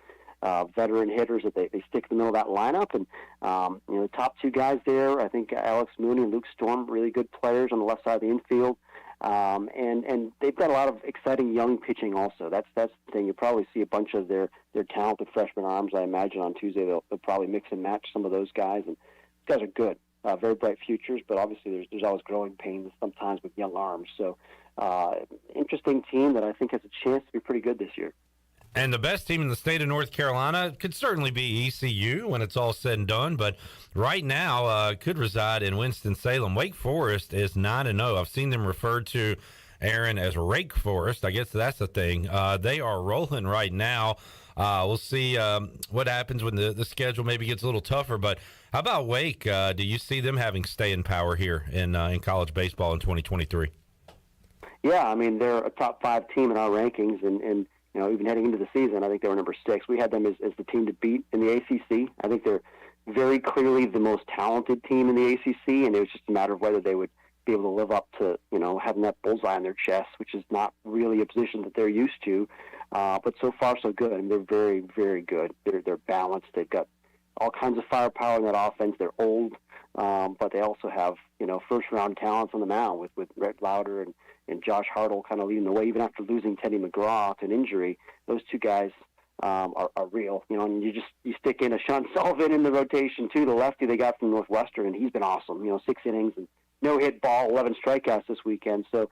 veteran hitters that they stick in the middle of that lineup. And, the top 2 guys there, I think Alex Mooney and Luke Storm, really good players on the left side of the infield. And they've got a lot of exciting young pitching also. That's the thing. You'll probably see a bunch of their talented freshman arms, I imagine, on Tuesday. They'll probably mix and match some of those guys. And these guys are good, very bright futures, but obviously there's always growing pains sometimes with young arms. So interesting team that I think has a chance to be pretty good this year. And the best team in the state of North Carolina could certainly be ECU when it's all said and done, but right now could reside in Winston-Salem. Wake Forest is 9-0. I've seen them referred to, Aaron, as Rake Forest. I guess that's the thing. They are rolling right now. We'll see what happens when the schedule maybe gets a little tougher. But how about Wake? Do you see them having staying power here in college baseball in 2023? Yeah, I mean, they're a top 5 team in our rankings, and even heading into the season, I think they were number 6. We had them as the team to beat in the ACC. I think they're very clearly the most talented team in the ACC, and it was just a matter of whether they would be able to live up to, having that bullseye on their chest, which is not really a position that they're used to. But so far, so good. I mean, they're very, very good. They're balanced. They've got all kinds of firepower in that offense. They're old, but they also have, first-round talents on the mound with Rhett Lauder and Josh Hartle kind of leading the way, even after losing Teddy McGraw to an injury. Those two guys are real, and you stick in a Sean Sullivan in the rotation too, the lefty they got from Northwestern, and he's been awesome. 6 innings and no hit ball, 11 strikeouts this weekend. So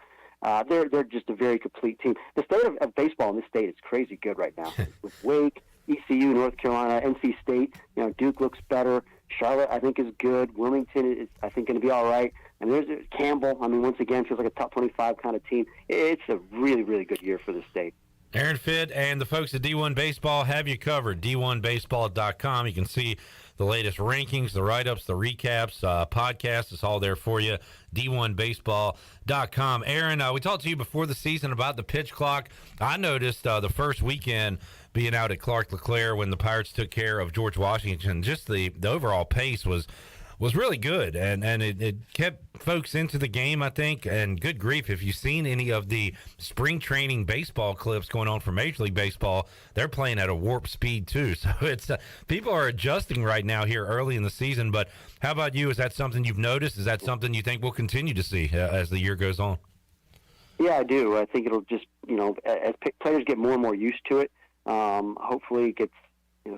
they're just a very complete team. The state of baseball in this state is crazy good right now. With Wake, ECU, North Carolina, NC State, Duke looks better. Charlotte, I think, is good. Wilmington is, I think, going to be all right. And there's Campbell. I mean, once again, feels like a top 25 kind of team. It's a really, really good year for the state. Aaron Fitt and the folks at D1 Baseball have you covered. D1Baseball.com. You can see the latest rankings, the write-ups, the recaps, podcasts. It's all there for you. D1Baseball.com. Aaron, we talked to you before the season about the pitch clock. I noticed the first weekend being out at Clark LeClaire when the Pirates took care of George Washington, just the overall pace was really good, and it kept folks into the game, I think. And good grief, if you've seen any of the spring training baseball clips going on for Major League Baseball, they're playing at a warp speed too. So it's people are adjusting right now here early in the season. But how about you? Is that something you've noticed? Is that something you think we'll continue to see as the year goes on? Yeah, I do. I think it'll just, as players get more and more used to it, hopefully it gets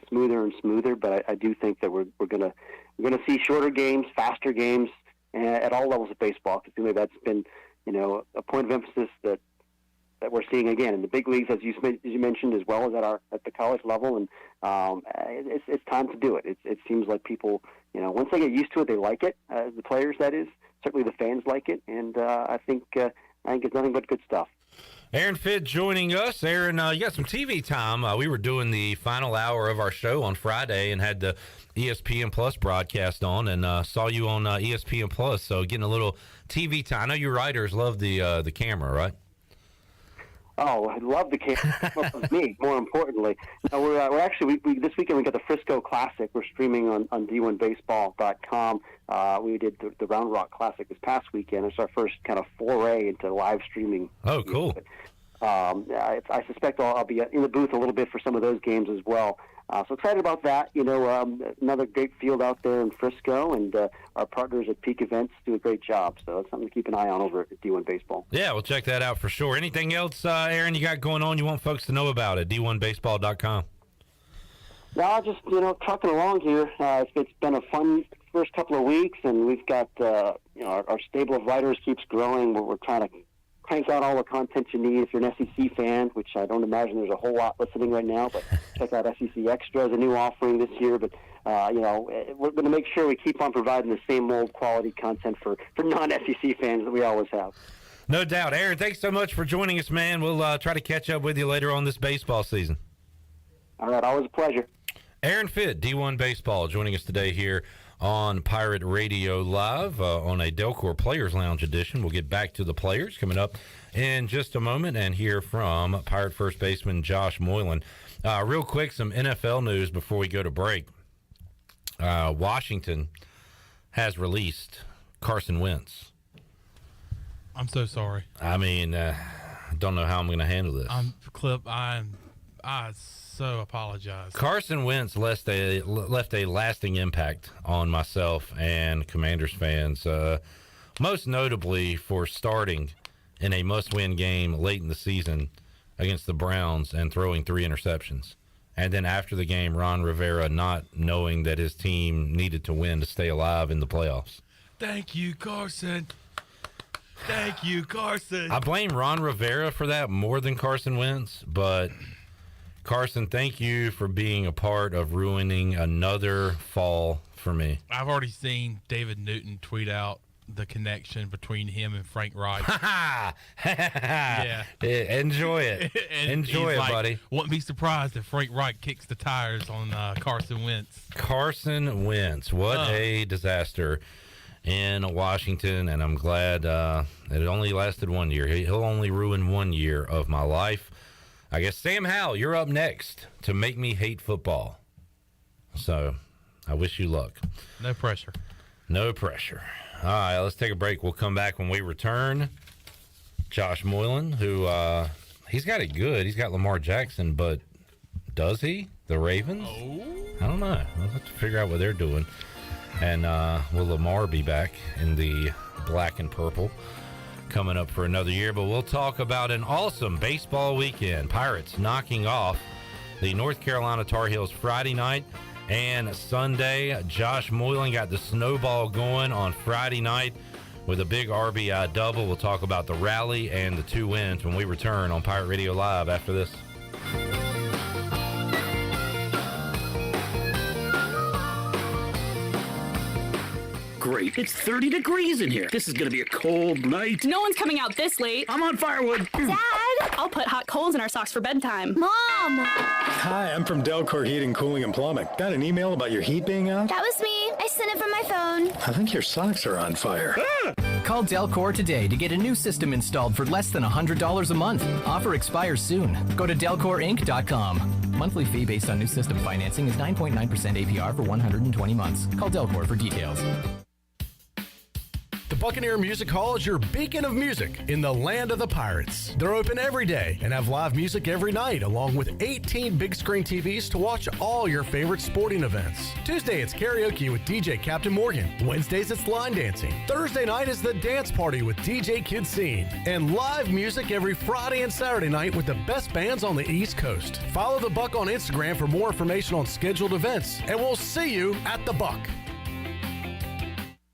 smoother and smoother. But I do think that we're gonna see shorter games, faster games at all levels of baseball. Because that's been, a point of emphasis that we're seeing again in the big leagues, as you mentioned, as well as at the college level. And it's time to do it. It seems like people, once they get used to it, they like it. The players, that is, certainly the fans like it. And I think it's nothing but good stuff. Aaron Fitt joining us. Aaron, you got some TV time. We were doing the final hour of our show on Friday and had the ESPN Plus broadcast on, and saw you on ESPN Plus. So getting a little TV time. I know you writers love the camera, right? Oh, I love the camera. Well, me, more importantly. We're actually this weekend we got the Frisco Classic. We're streaming on D1Baseball.com. We did the Round Rock Classic this past weekend. It's our first kind of foray into live streaming. Oh, cool. I suspect I'll be in the booth a little bit for some of those games as well. So excited about that. Another great field out there in Frisco, and our partners at Peak Events do a great job. So that's something to keep an eye on over at D1 Baseball. Yeah, we'll check that out for sure. Anything else, Aaron, you got going on you want folks to know about at D1Baseball.com? No, just, trucking along here. It's been a fun first couple of weeks, and we've got, our stable of writers keeps growing. We're trying to crank out all the content you need if you're an SEC fan, which I don't imagine there's a whole lot listening right now, but check out SEC Extra as a new offering this year. But, we're going to make sure we keep on providing the same old quality content for non-SEC fans that we always have. No doubt. Aaron, thanks so much for joining us, man. We'll try to catch up with you later on this baseball season. All right, always a pleasure. Aaron Fitt, D1 Baseball, joining us today here on Pirate Radio Live on a Delcor Players Lounge edition. We'll get back to the players coming up in just a moment and hear from Pirate first baseman Josh Moylan. Real quick, some NFL news before we go to break. Washington has released Carson Wentz. I'm so sorry. I mean, don't know how I'm going to handle this. I so apologize. Carson Wentz left a lasting impact on myself and Commanders fans, most notably for starting in a must-win game late in the season against the Browns and throwing 3 interceptions. And then after the game, Ron Rivera not knowing that his team needed to win to stay alive in the playoffs. Thank you, Carson. Thank you, Carson. I blame Ron Rivera for that more than Carson Wentz, but Carson, thank you for being a part of ruining another fall for me. I've already seen David Newton tweet out the connection between him and Frank Reich. Yeah. Enjoy it. Enjoy it, buddy. Wouldn't be surprised if Frank Reich kicks the tires on Carson Wentz. Carson Wentz. What a disaster in Washington, and I'm glad it only lasted 1 year. He'll only ruin 1 year of my life. I guess, Sam Howell, you're up next to make me hate football. So I wish you luck. No pressure. No pressure. All right, let's take a break. We'll come back when we return. Josh Moylan, who he's got it good. He's got Lamar Jackson, but does he? The Ravens? I don't know. We'll have to figure out what they're doing. And will Lamar be back in the black and purple coming up for another year? But we'll talk about an awesome baseball weekend. Pirates knocking off the North Carolina Tar Heels Friday night and Sunday. Josh Moylan got the snowball going on Friday night with a big RBI double. We'll talk about the rally and the 2 wins when we return on Pirate Radio Live after this. Great. It's 30 degrees in here. This is going to be a cold night. No one's coming out this late. I'm on firewood. Dad! I'll put hot coals in our socks for bedtime. Mom! Hi, I'm from Delcor Heating, Cooling, and Plumbing. Got an email about your heat being out? That was me. I sent it from my phone. I think your socks are on fire. Call Delcor today to get a new system installed for less than $100 a month. Offer expires soon. Go to DelcorInc.com. Monthly fee based on new system financing is 9.9% APR for 120 months. Call Delcor for details. The Buccaneer Music Hall is your beacon of music in the land of the Pirates. They're open every day and have live music every night, along with 18 big screen TVs to watch all your favorite sporting events. Tuesday, it's karaoke with DJ Captain Morgan. Wednesdays, it's line dancing. Thursday night is the dance party with DJ Kid Scene. And live music every Friday and Saturday night with the best bands on the East Coast. Follow the Buck on Instagram for more information on scheduled events, and we'll see you at the Buck.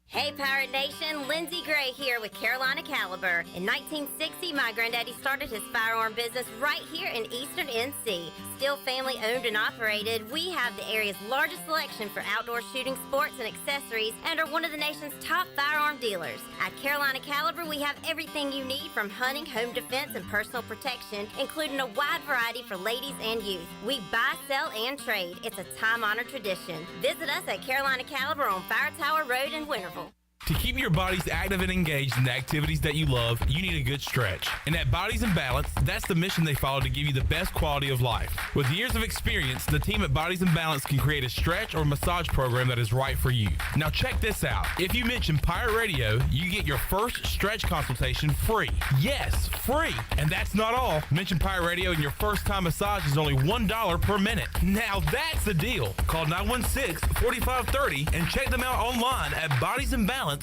Hey Pirate Nation, Lindsay Gray here with Carolina Caliber. In 1960, my granddaddy started his firearm business right here in Eastern NC. Still family owned and operated, we have the area's largest selection for outdoor shooting sports and accessories and are one of the nation's top firearm dealers. At Carolina Caliber, we have everything you need from hunting, home defense, and personal protection, including a wide variety for ladies and youth. We buy, sell, and trade. It's a time-honored tradition. Visit us at Carolina Caliber on Fire Tower Road in Winterville. To keep your bodies active and engaged in the activities that you love, you need a good stretch. And at Bodies and Balance, that's the mission they follow to give you the best quality of life. With years of experience, the team at Bodies and Balance can create a stretch or massage program that is right for you. Now check this out. If you mention Pirate Radio, you get your first stretch consultation free. Yes, free. And that's not all. Mention Pirate Radio and your first time massage is only $1 per minute. Now that's a deal. Call 916-4530 and check them out online at bodiesandbalance.com.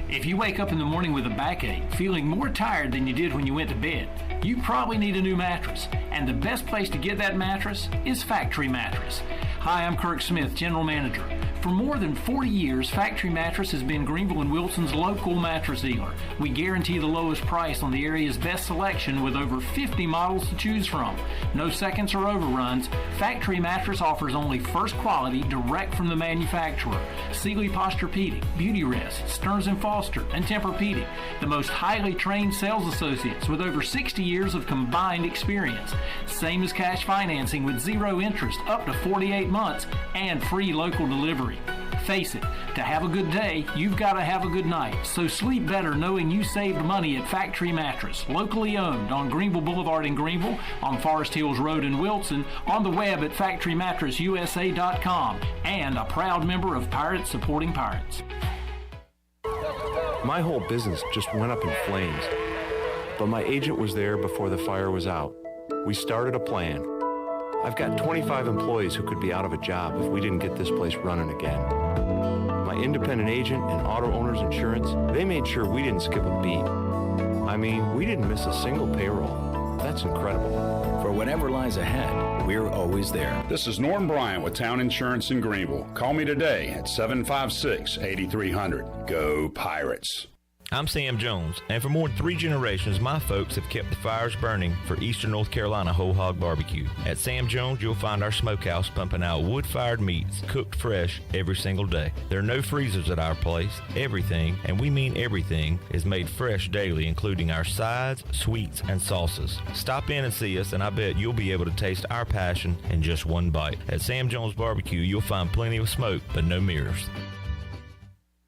If you wake up in the morning with a backache, feeling more tired than you did when you went to bed, you probably need a new mattress. And the best place to get that mattress is Factory Mattress. Hi, I'm Kirk Smith, General Manager. For more than 40 years, Factory Mattress has been Greenville and Wilson's local mattress dealer. We guarantee the lowest price on the area's best selection with over 50 models to choose from. No seconds or overruns. Factory Mattress offers only first quality direct from the manufacturer. Sealy Posturepedic, Beauty Rest, Stearns & Foster, and Tempur-Pedic. The most highly trained sales associates with over 60 years of combined experience. Same as cash financing with zero interest up to 48 months and free local delivery. Face it, to have a good day, you've got to have a good night. So sleep better knowing you saved money at Factory Mattress, locally owned on Greenville Boulevard in Greenville, on Forest Hills Road in Wilson, on the web at factorymattressusa.com, and a proud member of Pirates Supporting Pirates. My whole business just went up in flames, but my agent was there before the fire was out. We started a plan. I've got 25 employees who could be out of a job if we didn't get this place running again. My independent agent and auto owner's insurance, they made sure we didn't skip a beat. I mean, we didn't miss a single payroll. That's incredible. For whatever lies ahead, we're always there. This is Norm Bryant with Town Insurance in Greenville. Call me today at 756-8300. Go Pirates. I'm Sam Jones, and for more than 3 generations, my folks have kept the fires burning for Eastern North Carolina Whole Hog Barbecue. At Sam Jones, you'll find our smokehouse pumping out wood-fired meats, cooked fresh every single day. There are no freezers at our place. Everything, and we mean everything, is made fresh daily, including our sides, sweets, and sauces. Stop in and see us, and I bet you'll be able to taste our passion in just one bite. At Sam Jones Barbecue, you'll find plenty of smoke, but no mirrors.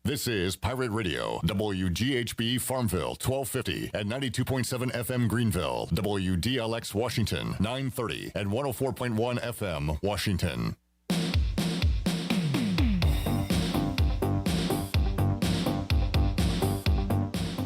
This is Pirate Radio, WGHB Farmville, 1250 and 92.7 FM Greenville, WDLX Washington, 930 and 104.1 FM Washington.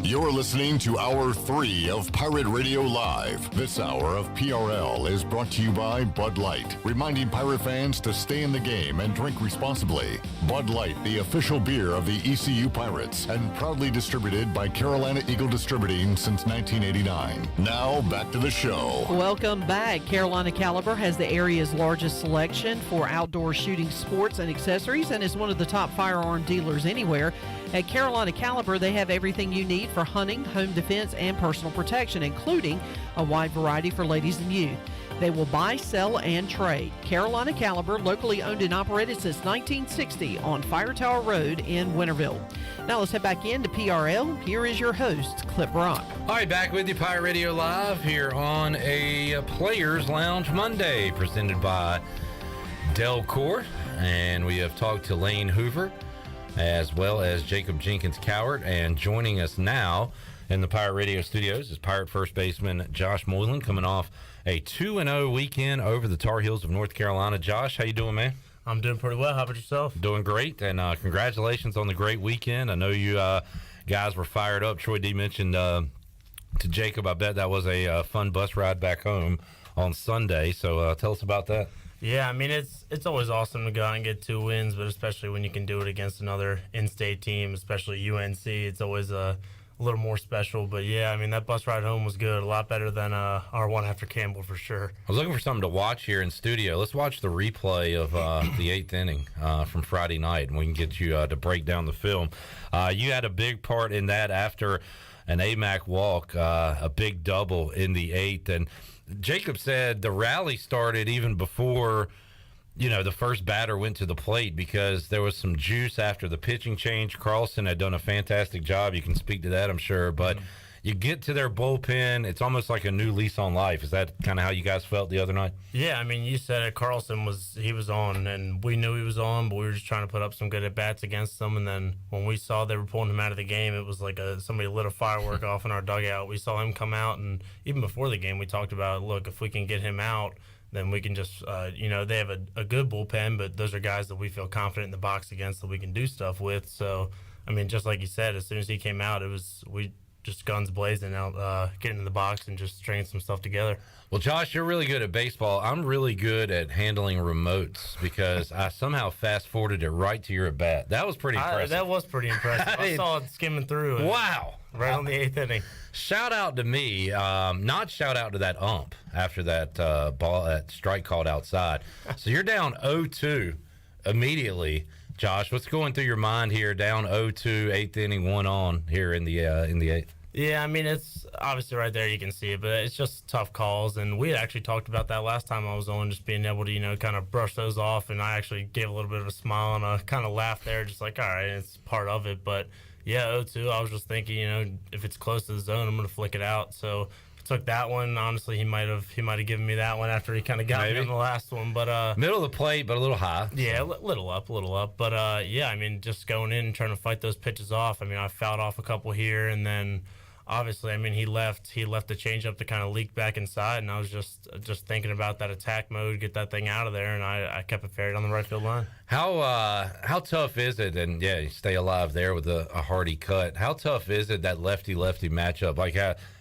You're listening to Hour 3 of Pirate Radio Live. This hour of PRL is brought to you by Bud Light, reminding Pirate fans to stay in the game and drink responsibly. Bud Light, the official beer of the ECU Pirates, and proudly distributed by Carolina Eagle Distributing since 1989. Now, back to the show. Welcome back. Carolina Caliber has the area's largest selection for outdoor shooting sports and accessories and is one of the top firearm dealers anywhere. At Carolina Caliber, they have everything you need for hunting, home defense, and personal protection, including a wide variety for ladies and youth. They will buy, sell, and trade. Carolina Caliber, locally owned and operated since 1960 on Fire Tower Road in Winterville. Now let's head back into PRL. Here is your host, Clip Rock. All right, back with you, Pirate Radio Live, here on a Players Lounge Monday, presented by Delcor. And we have talked to Lane Hoover, as well as Jacob Jenkins-Cowart, and joining us now in the Pirate Radio studios is Pirate first baseman Josh Moylan, coming off a 2-0 weekend over the Tar Heels of North Carolina. Josh, how you doing, man? I'm doing pretty well. How about yourself? Doing great, and congratulations on the great weekend. I know you guys were fired up. Troy D mentioned to Jacob, I bet that was a fun bus ride back home on Sunday, so tell us about that. Yeah, I mean, it's always awesome to go out and get 2 wins, but especially when you can do it against another in-state team, especially UNC, it's always a little more special. But, yeah, I mean, that bus ride home was good, a lot better than our one after Campbell for sure. I was looking for something to watch here in studio. Let's watch the replay of the 8th inning from Friday night, and we can get you to break down the film. You had a big part in that after an AMAC walk, a big double in the 8th, and Jacob said the rally started even before, the first batter went to the plate because there was some juice after the pitching change. Carlson had done a fantastic job. You can speak to that, I'm sure. But you get to their bullpen, it's almost like a new lease on life. Is that kind of how you guys felt the other night? Yeah, I mean, you said it. Carlson was on, and we knew he was on, but we were just trying to put up some good at-bats against them. And then when we saw they were pulling him out of the game, it was like somebody lit a firework off in our dugout. We saw him come out, and even before the game, we talked about, look, if we can get him out, then we can just, they have a good bullpen, but those are guys that we feel confident in the box against that we can do stuff with. So, I mean, just like you said, as soon as he came out, we just guns blazing out, getting in the box and just stringing some stuff together. Well, Josh, you're really good at baseball. I'm really good at handling remotes because I somehow fast-forwarded it right to your at-bat. That was pretty impressive. That was pretty impressive. I saw it skimming through. Wow. Right on the 8th inning. Shout out to me, not shout out to that ump after that that strike called outside. So you're down 0-2 immediately. Josh, what's going through your mind here? Down 0-2, 8th inning, 1 on here in the 8th. Yeah, I mean, it's obviously right there. You can see it, but it's just tough calls. And we had actually talked about that last time I was on, just being able to, kind of brush those off. And I actually gave a little bit of a smile and a kind of laugh there, just like, all right, it's part of it. But yeah, 0-2, I was just thinking, if it's close to the zone, I'm going to flick it out. So took that one. Honestly, he might have given me that one after he kind of got me in the last one. But middle of the plate, but a little high. Yeah, a little up. But yeah, I mean, just going in and trying to fight those pitches off. I mean, I fouled off a couple here, and then obviously, I mean, he left the changeup to kind of leak back inside, and I was just thinking about that attack mode, get that thing out of there, and I kept it buried on the right field line. How tough is it? And yeah, you stay alive there with a hardy cut. How tough is it, that lefty-lefty matchup? Like,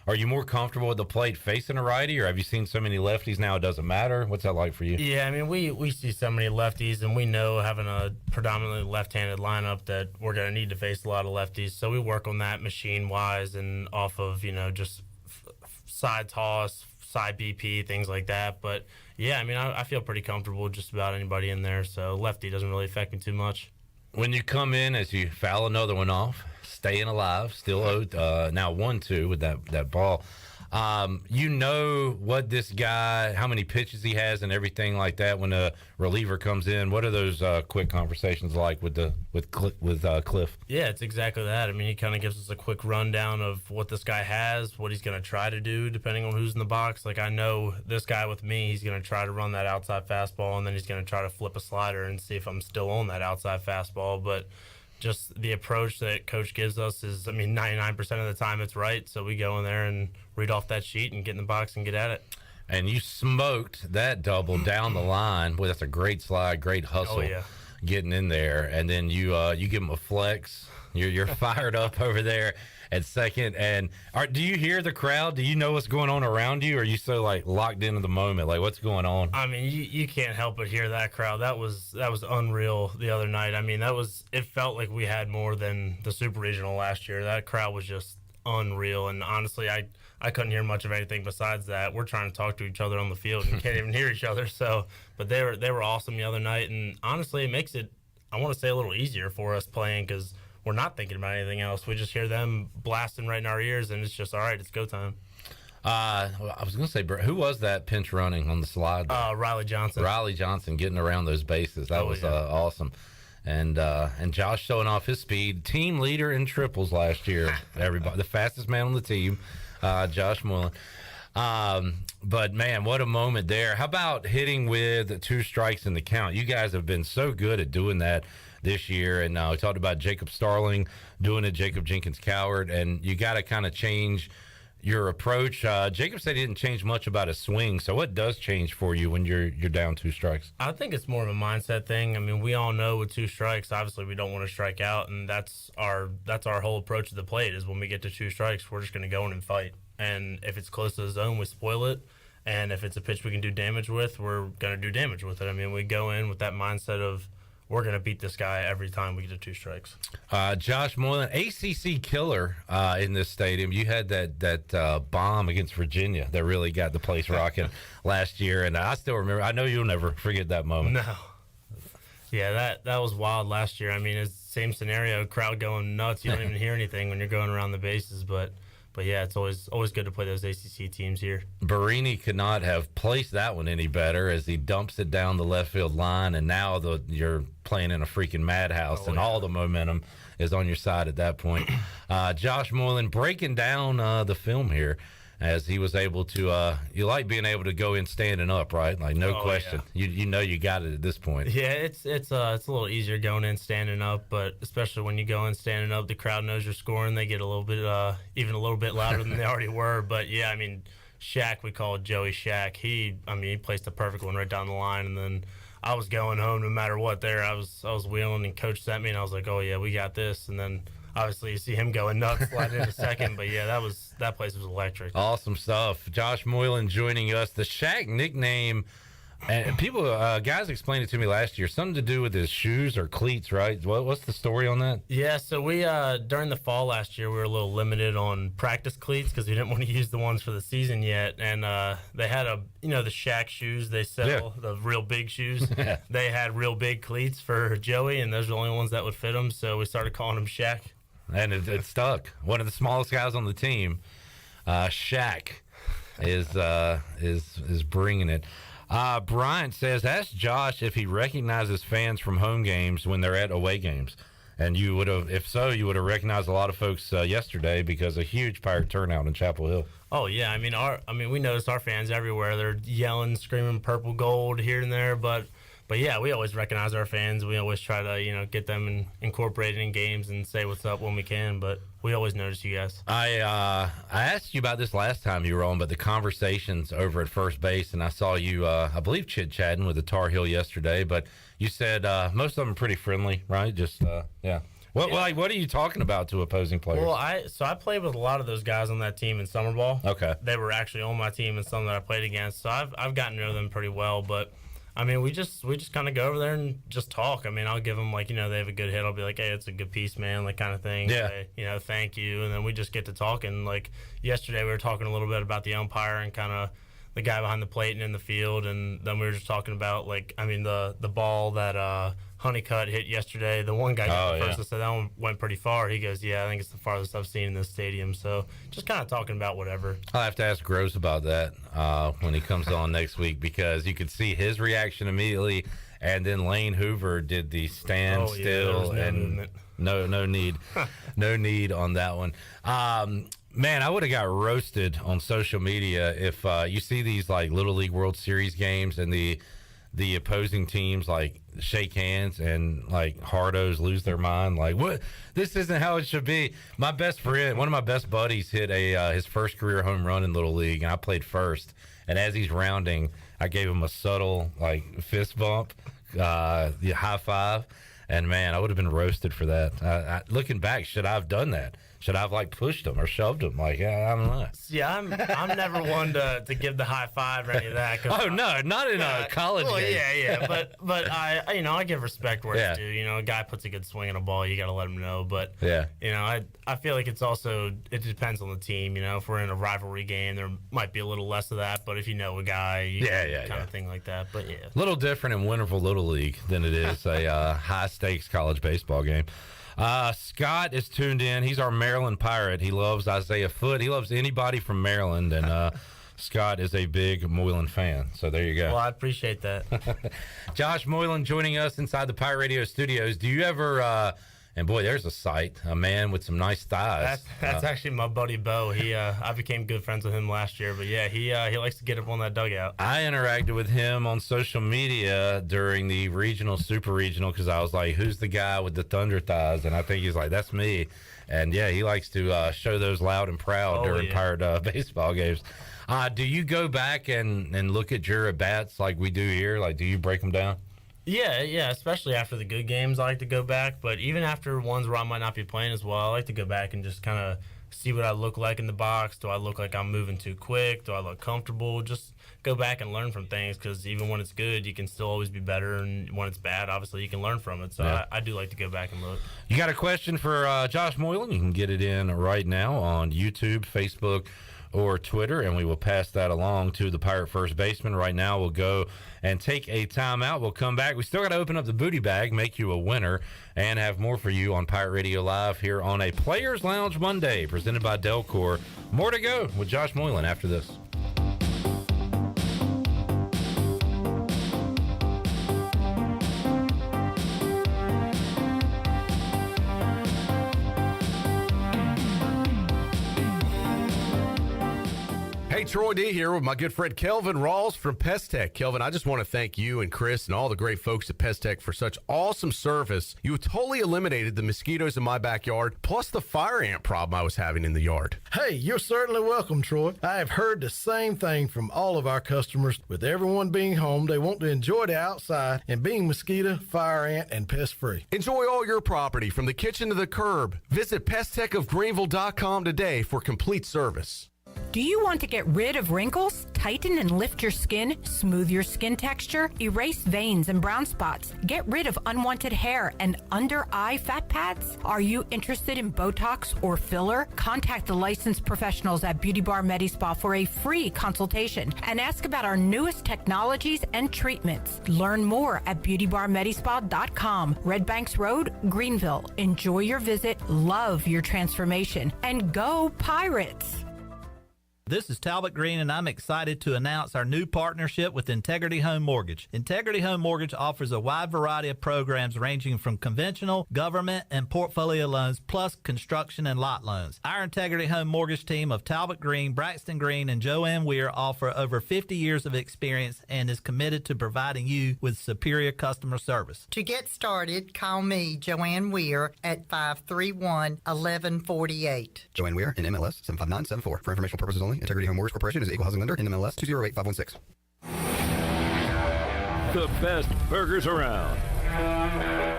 are you more comfortable with the plate facing a righty, or have you seen so many lefties now it doesn't matter? What's that like for you? Yeah, I mean, we see so many lefties, and we know having a predominantly left-handed lineup that we're going to need to face a lot of lefties. So we work on that machine-wise and off of, just side toss, side BP, things like that. But, yeah, I mean, I feel pretty comfortable with just about anybody in there, so lefty doesn't really affect me too much. When you come in, as you foul another one off, staying alive, still owed, now 1-2 with that ball. You know what this guy, how many pitches he has and everything like that when a reliever comes in. What are those quick conversations like with Cliff? Yeah, it's exactly that. I mean, he kind of gives us a quick rundown of what this guy has, what he's going to try to do depending on who's in the box. Like, I know this guy with me, he's going to try to run that outside fastball, and then he's going to try to flip a slider and see if I'm still on that outside fastball. But just the approach that coach gives us is, I mean, 99% of the time it's right. So we go in there and read off that sheet and get in the box and get at it. And you smoked that double down the line. Well, that's a great slide, great hustle. Oh, yeah. Getting in there, and then you give him a flex. You're fired up over there at second. And do you hear the crowd? Do you know what's going on around you? Or are you so like locked into the moment? Like, what's going on? I mean, you can't help but hear that crowd. That was unreal the other night. I mean, it felt like we had more than the Super Regional last year. That crowd was just unreal. And honestly, I couldn't hear much of anything besides that. We're trying to talk to each other on the field and can't even hear each other. So, but they were awesome the other night. And honestly, it makes it, I want to say, a little easier for us playing because we're not thinking about anything else. We just hear them blasting right in our ears, and it's just, all right, it's go time. I was going to say, who was that pinch running on the slide? Riley Johnson. Riley Johnson getting around those bases. That was awesome. And Josh showing off his speed. Team leader in triples last year. Everybody, the fastest man on the team, Josh Moylan. But, man, what a moment there. How about hitting with 2 strikes in the count? You guys have been so good at doing that this year. And we talked about Jacob Starling doing it, Jacob Jenkins-Cowart, and you got to kind of change your approach. Jacob said he didn't change much about his swing. So what does change for you when you're down 2 strikes? I think it's more of a mindset thing. I mean, we all know with 2 strikes, obviously we don't want to strike out, and that's our whole approach to the plate is when we get to 2 strikes, we're just going to go in and fight. And if it's close to the zone, we spoil it. And if it's a pitch we can do damage with, we're going to do damage with it. I mean, we go in with that mindset of we're going to beat this guy every time we get to 2 strikes. Josh Moylan, ACC killer in this stadium. You had that bomb against Virginia that really got the place rocking last year, and I still remember. I know you'll never forget that moment. No. Yeah, that was wild last year. I mean, it's the same scenario, crowd going nuts. You don't even hear anything when you're going around the bases, but yeah, it's always good to play those ACC teams here. Barini could not have placed that one any better as he dumps it down the left field line, and now you're playing in a freaking madhouse, and all the momentum is on your side at that point. Josh Moylan breaking down the film here as he was able to you like being able to go in standing up, right? Like, no question. Yeah. You know you got it at this point. Yeah, it's a little easier going in standing up, but especially when you go in standing up, the crowd knows you're scoring. They get a little bit even a little bit louder than they already were. But yeah, I mean, Shaq, we call Joey Shaq. He placed a perfect one right down the line, and then I was going home no matter what. There, I was wheeling, and Coach sent me, and I was like, oh yeah, we got this, and then obviously you see him going nuts sliding in a second, but yeah, that place was electric. Awesome stuff. Josh Moylan joining us. The Shaq nickname, and people, guys explained it to me last year, something to do with his shoes or cleats, right? What's the story on that? Yeah, so we during the fall last year, we were a little limited on practice cleats because we didn't want to use the ones for the season yet, and they had the Shaq shoes they sell, the real big shoes. They had real big cleats for Joey, and those were the only ones that would fit him, so we started calling him Shaq. And it stuck. One of the smallest guys on the team, Shaq, is bringing it. Bryant says, ask Josh if he recognizes fans from home games when they're at away games. And you would have, if so, you would have recognized a lot of folks yesterday because a huge Pirate turnout in Chapel Hill. Oh yeah, I mean we noticed our fans everywhere. They're yelling, screaming purple gold here and there, but yeah, we always recognize our fans. We always try to, get them incorporated in games and say what's up when we can, but we always notice you guys. I asked you about this last time you were on, but the conversations over at first base, and I saw you, I believe, chit-chatting with the Tar Heel yesterday, but you said most of them are pretty friendly, right? Just, yeah. What are you talking about to opposing players? Well, I played with a lot of those guys on that team in summer ball. Okay. They were actually on my team and some that I played against, so I've gotten to know them pretty well, but I mean, we just kind of go over there and just talk. I mean, I'll give them, they have a good hit. I'll be like, hey, it's a good piece, man, kind of thing. Yeah. Say, thank you. And then we just get to talking. Like, yesterday we were talking a little bit about the umpire and kind of the guy behind the plate and in the field. And then we were just talking about, the ball that Honeycutt hit yesterday. The one guy got the first. I said that one went pretty far. He goes, yeah, I think it's the farthest I've seen in this stadium. So just kind of talking about whatever. I'll have to ask Gross about that when he comes on next week, because you could see his reaction immediately. And then Lane Hoover did the stand still, and no need on that one. Man, I would have got roasted on social media if you see these Little League World Series games and the opposing teams shake hands and hardos lose their mind. What? This isn't how it should be. My best friend, one of my best buddies, hit his first career home run in Little League, and I played first. And as he's rounding, I gave him a subtle fist bump, high five, and man, I would have been roasted for that. Looking back, should I have done that? Should I have pushed him or shoved him? I don't know. Yeah, I'm never one to give the high five or any of that. Oh no, not in a college game. Yeah, but I give respect where it's due. A guy puts a good swing on a ball, you got to let him know. But I feel like it depends on the team. If we're in a rivalry game, there might be a little less of that. But if you know a guy, kind of thing like that. But yeah, a little different in Winterville Little League than it is a high stakes college baseball game. Scott is tuned in. He's our Maryland Pirate. He loves Isaiah Fitt. He loves anybody from Maryland, and Scott is a big Moylan fan. So there you go. Well, I appreciate that. Josh Moylan joining us inside the Pirate Radio studios. Do you ever and boy, there's a sight, a man with some nice thighs. That's actually my buddy Bo. I became good friends with him last year, but yeah, he likes to get up on that dugout. I interacted with him on social media during the regional, super regional, because I was like, who's the guy with the thunder thighs? And I think he's like, that's me. And yeah, he likes to show those loud and proud during Pirate baseball games. Do you go back and look at your at-bats like we do here? Do you break them down? Yeah, especially after the good games, I like to go back. But even after ones where I might not be playing as well, I like to go back and just kind of see what I look like in the box. Do I look like I'm moving too quick? Do I look comfortable? Just go back and learn from things, because even when it's good, you can still always be better. And when it's bad, obviously, you can learn from it. So I do like to go back and look. You got a question for Josh Moylan? You can get it in right now on YouTube, Facebook, or Twitter, and we will pass that along to the Pirate first baseman. Right now, we'll go and take a timeout. We'll come back. We still got to open up the booty bag, make you a winner, and have more for you on Pirate Radio Live here on a Players Lounge Monday, presented by Delcor. More to go with Josh Moylan after this. Hey, Troy D here with my good friend Kelvin Rawls from Pest Tech. Kelvin, I just want to thank you and Chris and all the great folks at Pest Tech for such awesome service. You totally eliminated the mosquitoes in my backyard, plus the fire ant problem I was having in the yard. Hey, you're certainly welcome, Troy. I have heard the same thing from all of our customers. With everyone being home, they want to enjoy the outside and being mosquito, fire ant, and pest-free. Enjoy all your property from the kitchen to the curb. Visit pesttechofgreenville.com today for complete service. Do you want to get rid of wrinkles, tighten and lift your skin, smooth your skin texture, erase veins and brown spots, get rid of unwanted hair and under-eye fat pads? Are you interested in Botox or filler? Contact the licensed professionals at Beauty Bar MediSpa for a free consultation and ask about our newest technologies and treatments. Learn more at beautybarmedispa.com. Red Banks Road, Greenville. Enjoy your visit, love your transformation, and go Pirates! This is Talbot Green, and I'm excited to announce our new partnership with Integrity Home Mortgage. Integrity Home Mortgage offers a wide variety of programs ranging from conventional, government, and portfolio loans, plus construction and lot loans. Our Integrity Home Mortgage team of Talbot Green, Braxton Green, and Joanne Weir offer over 50 years of experience and is committed to providing you with superior customer service. To get started, call me, Joanne Weir, at 531-1148. Joanne Weir, in MLS 75974. For informational purposes only, Integrity Home Mortgage Corporation is an equal housing lender in MLS 208516. The best burgers around.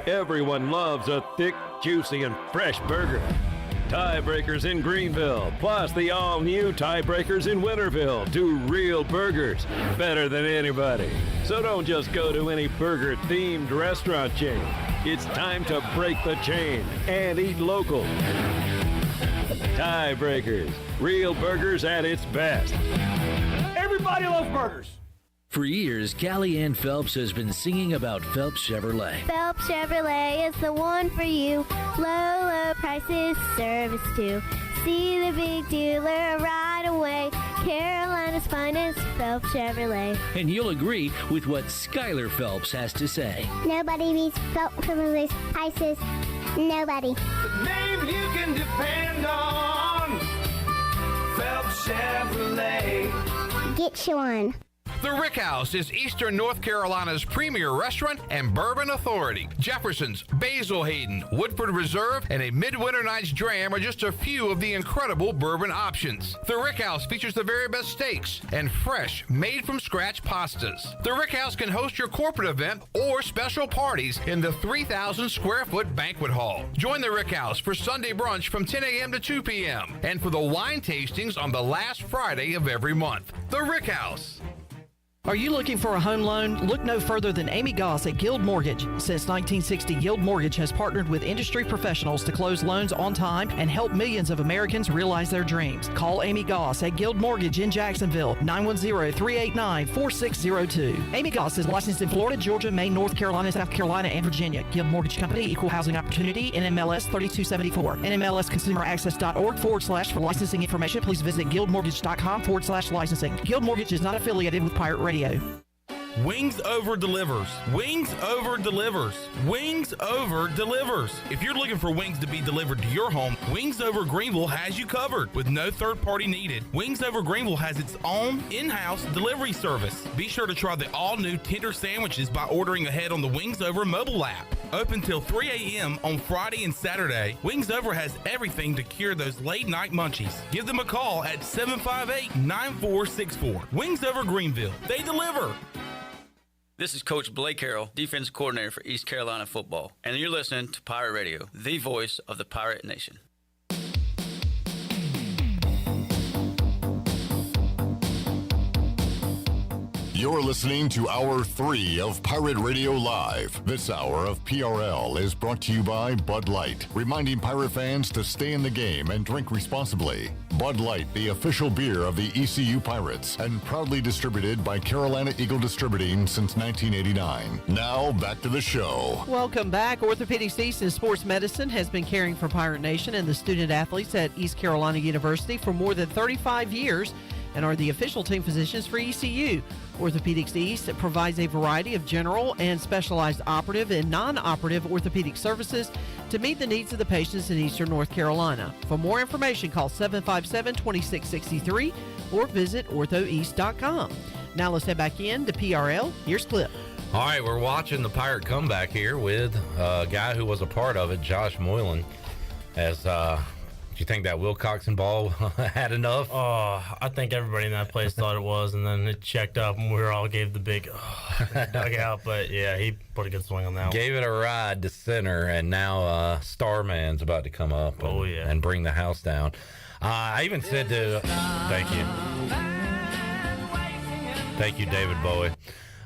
Everyone loves a thick, juicy, and fresh burger. Tiebreakers in Greenville, plus the all-new Tiebreakers in Winterville, do real burgers better than anybody. So don't just go to any burger-themed restaurant chain. It's time to break the chain and eat local. Tiebreakers, real burgers at its best. Everybody loves burgers. For years, Callie Ann Phelps has been singing about Phelps Chevrolet. Phelps Chevrolet is the one for you. Low prices, service too. See the big dealer right away. Carolina's finest, Phelps Chevrolet. And you'll agree with what Skylar Phelps has to say. Nobody beats Phelps Chevrolet's prices. Nobody. The name you can depend on. Phelps Chevrolet. Get you one. The Rick House is Eastern North Carolina's premier restaurant and bourbon authority. Jefferson's, Basil Hayden, Woodford Reserve, and a Midwinter Night's Dram are just a few of the incredible bourbon options. The Rick House features the very best steaks and fresh, made-from-scratch pastas. The Rick House can host your corporate event or special parties in the 3,000-square-foot banquet hall. Join the Rick House for Sunday brunch from 10 a.m. to 2 p.m. and for the wine tastings on the last Friday of every month. The Rick House. Are you looking for a home loan? Look no further than Amy Goss at Guild Mortgage. Since 1960, Guild Mortgage has partnered with industry professionals to close loans on time and help millions of Americans realize their dreams. Call Amy Goss at Guild Mortgage in Jacksonville, 910-389-4602. Amy Goss is licensed in Florida, Georgia, Maine, North Carolina, South Carolina, and Virginia. Guild Mortgage Company, Equal Housing Opportunity, NMLS 3274. NMLSconsumeraccess.org /for licensing information. Please visit guildmortgage.com /licensing. Guild Mortgage is not affiliated with Pirate Radio. Wings Over delivers. Wings Over delivers. Wings Over delivers. If you're looking for wings to be delivered to your home, Wings Over Greenville has you covered with no third party needed. Wings Over Greenville has its own in-house delivery service. Be sure to try the all-new tender sandwiches by ordering ahead on the Wings Over mobile app. Open till 3 a.m. on Friday and Saturday, Wings Over has everything to cure those late night munchies. Give them a call at 758-9464. Wings Over Greenville. They deliver. This is Coach Blake Carroll, defensive coordinator for East Carolina football, and you're listening to Pirate Radio, the voice of the Pirate Nation. You're listening to Hour 3 of Pirate Radio Live. This hour of PRL is brought to you by Bud Light, reminding Pirate fans to stay in the game and drink responsibly. Bud Light, the official beer of the ECU Pirates, and proudly distributed by Carolina Eagle Distributing since 1989. Now, back to the show. Welcome back. Orthopedics East and Sports Medicine has been caring for Pirate Nation and the student athletes at East Carolina University for more than 35 years and are the official team physicians for ECU. Orthopedics East provides a variety of general and specialized operative and non-operative orthopedic services to meet the needs of the patients in Eastern North Carolina. For more information, call 757-2663 or visit orthoeast.com. Now let's head back in to PRL. Here's Clip. All right, we're watching the Pirate comeback here with a guy who was a part of it, Josh Moylan, as do you think that Wilcoxon ball had enough? Oh, I think everybody in that place thought it was, and then it checked up, and we all gave the big dugout. But, yeah, he put a good swing on that one. Gave it a ride to center, and now Starman's about to come up and bring the house down. I even said to thank you, David Bowie.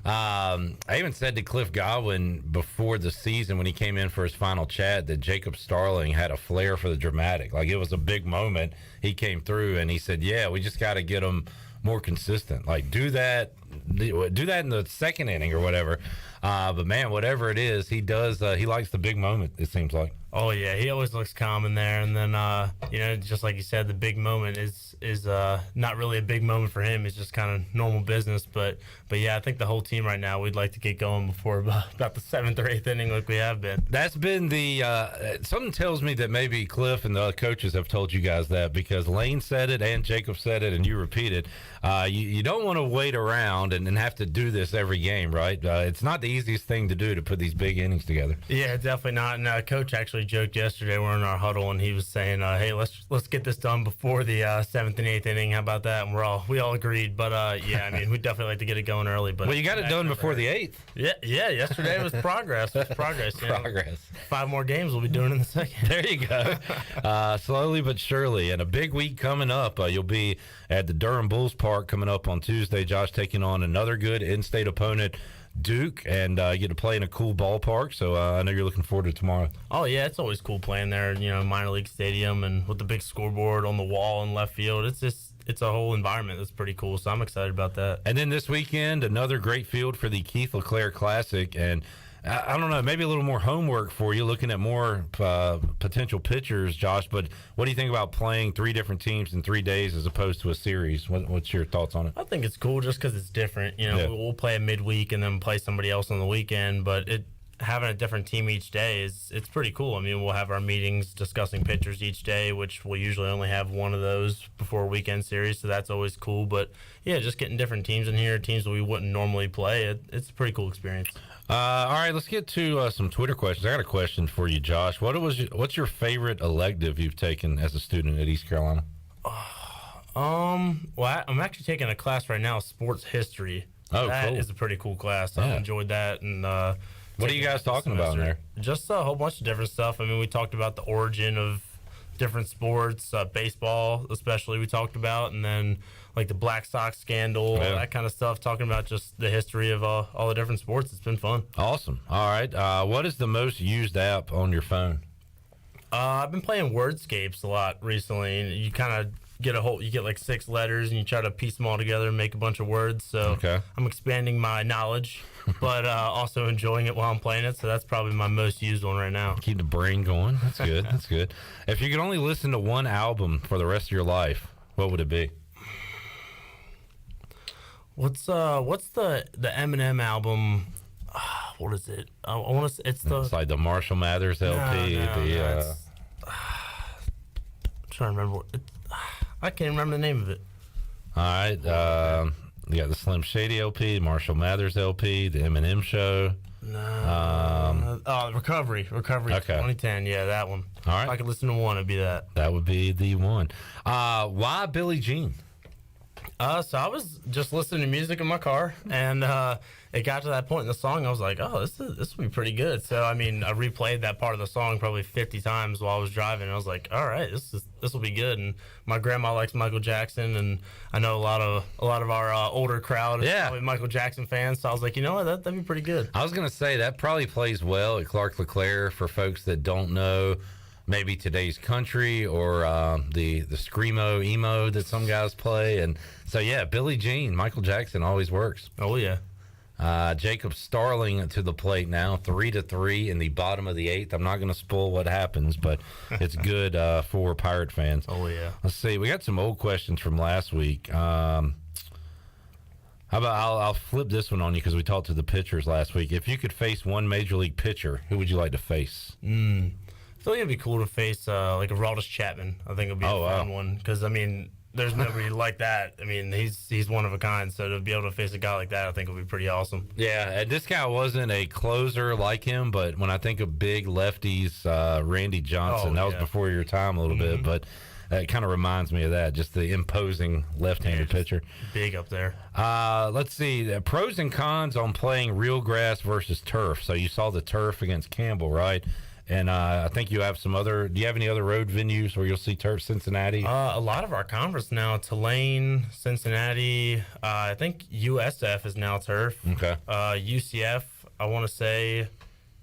I even said to Cliff Godwin before the season when he came in for his final chat that Jacob Starling had a flair for the dramatic. Like, it was a big moment. He came through and he said, yeah, we just got to get him more consistent. Like, do that in the second inning or whatever. But, man, whatever it is, he does. He likes the big moment, it seems like. Oh, yeah, he always looks calm in there. And then, just like you said, the big moment is not really a big moment for him. It's just kind of normal business. But yeah, I think the whole team right now, we'd like to get going before about the 7th or 8th inning like we have been. That's been the something tells me that maybe Cliff and the other coaches have told you guys that, because Lane said it and Jacob said it and you repeated. You don't want to wait around and have to do this every game, right? It's not the easiest thing to do to put these big innings together. Yeah, definitely not. And Coach actually joked yesterday, we're in our huddle, and he was saying, hey, let's get this done before the 7th and 8th inning. How about that? And we all agreed. But yeah, I mean, we'd definitely like to get it going early. But well, you got it done before the 8th. Yeah. Yesterday was progress. Progress. Progress. 5 more games we'll be doing in the second. There you go. Slowly but surely, and a big week coming up. You'll be at the Durham Bulls Park coming up on Tuesday. Josh taking on another good in-state opponent, Duke, and you get to play in a cool ballpark, so I know you're looking forward to tomorrow. Oh yeah, it's always cool playing there, minor league stadium, and with the big scoreboard on the wall in left field. It's just it's a whole environment that's pretty cool. So I'm excited about that. And then this weekend, another great field for the Keith LeClaire Classic. And I don't know, maybe a little more homework for you, looking at more potential pitchers, Josh. But what do you think about playing 3 different teams in 3 days as opposed to a series? What's your thoughts on it? I think it's cool just because it's different. We'll play a midweek and then play somebody else on the weekend. But having a different team each day it's pretty cool. I mean, we'll have our meetings discussing pitchers each day, which we'll usually only have one of those before a weekend series, so that's always cool. But yeah, just getting different teams in here, teams that we wouldn't normally play, it's a pretty cool experience. All right, let's get to some Twitter questions. I got a question for you, Josh. What's your favorite elective you've taken as a student at East Carolina? I'm actually taking a class right now, sports history. Oh, that cool. is a pretty cool class. I enjoyed that. And what are you guys talking about in there? Just a whole bunch of different stuff. I mean, we talked about the origin of different sports, baseball especially we talked about, and then like the Black Sox scandal, that kind of stuff, talking about just the history of all the different sports. It's been fun. Awesome. All right. What is the most used app on your phone? I've been playing Wordscapes a lot recently, and you kind of you get like 6 letters and you try to piece them all together and make a bunch of words. So I'm expanding my knowledge, but also enjoying it while I'm playing it. So that's probably my most used one right now. Keep the brain going. That's good. That's good. If you could only listen to one album for the rest of your life, what would it be? What's the Eminem album? What is it? I want to. It's like the Marshall Mathers LP. I'm trying to remember. I can't remember the name of it. All right. You got the Slim Shady LP, Marshall Mathers LP, the Eminem Show. Recovery. Okay. 2010. Yeah, that one. All right. If I could listen to one, it'd be that. That would be the one. Why Billie Jean? So I was just listening to music in my car, and it got to that point in the song. I was like, "Oh, this will be pretty good." So I mean, I replayed that part of the song probably 50 times while I was driving. And I was like, "All right, this will be good." And my grandma likes Michael Jackson, and I know a lot of our older crowd is probably Michael Jackson fans. So I was like, you know what, that'd be pretty good. I was gonna say that probably plays well at Clark LeClaire for folks that don't know. Maybe today's country or the screamo emo that some guys play. And so, yeah, Billie Jean, Michael Jackson always works. Oh, yeah. Jacob Starling to the plate now, 3-3 in the bottom of the 8th. I'm not going to spoil what happens, but it's good for Pirate fans. Oh, yeah. Let's see. We got some old questions from last week. How about I'll flip this one on you because we talked to the pitchers last week. If you could face one major league pitcher, who would you like to face? I feel like it'd be cool to face like a Aroldis Chapman. I think it'd be a fun one because I mean, there's nobody like that. I mean, he's one of a kind. So to be able to face a guy like that, I think would be pretty awesome. Yeah, and this guy wasn't a closer like him, but when I think of big lefties, Randy Johnson, that was before your time a little bit, but it kind of reminds me of that, just the imposing left-handed pitcher. Big up there. Let's see, pros and cons on playing real grass versus turf. So you saw the turf against Campbell, right? And I think you have some other. Do you have any other road venues where you'll see turf? Cincinnati. A lot of our conference now. Tulane, Cincinnati. I think USF is now turf. Okay. UCF, I want to say,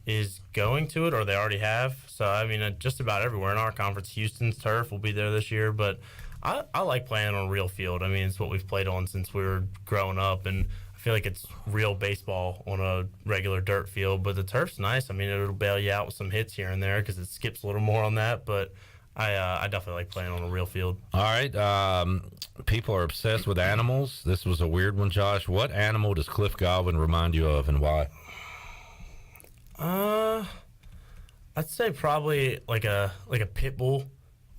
is going to it, or they already have. So I mean, just about everywhere in our conference. Houston's turf will be there this year, but I like playing on a real field. I mean, it's what we've played on since we were growing up, and I feel like it's real baseball on a regular dirt field, but the turf's nice. I mean, it'll bail you out with some hits here and there because it skips a little more on that, but I definitely like playing on a real field. All right. People are obsessed with animals. This was a weird one, Josh. What animal does Cliff Godwin remind you of and why? I'd say probably like a pit bull.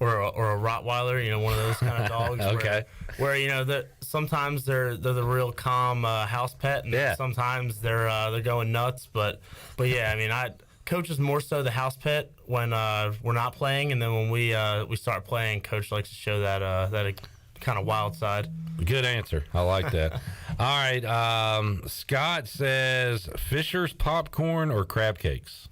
Or a Rottweiler, you know, one of those kind of dogs. Okay. Where you know sometimes they're the real calm house pet, and sometimes they're going nuts. But yeah, I mean, Coach is more so the house pet when we're not playing, and then when we start playing, Coach likes to show that kind of wild side. Good answer. I like that. All right. Scott says Fisher's popcorn or crab cakes.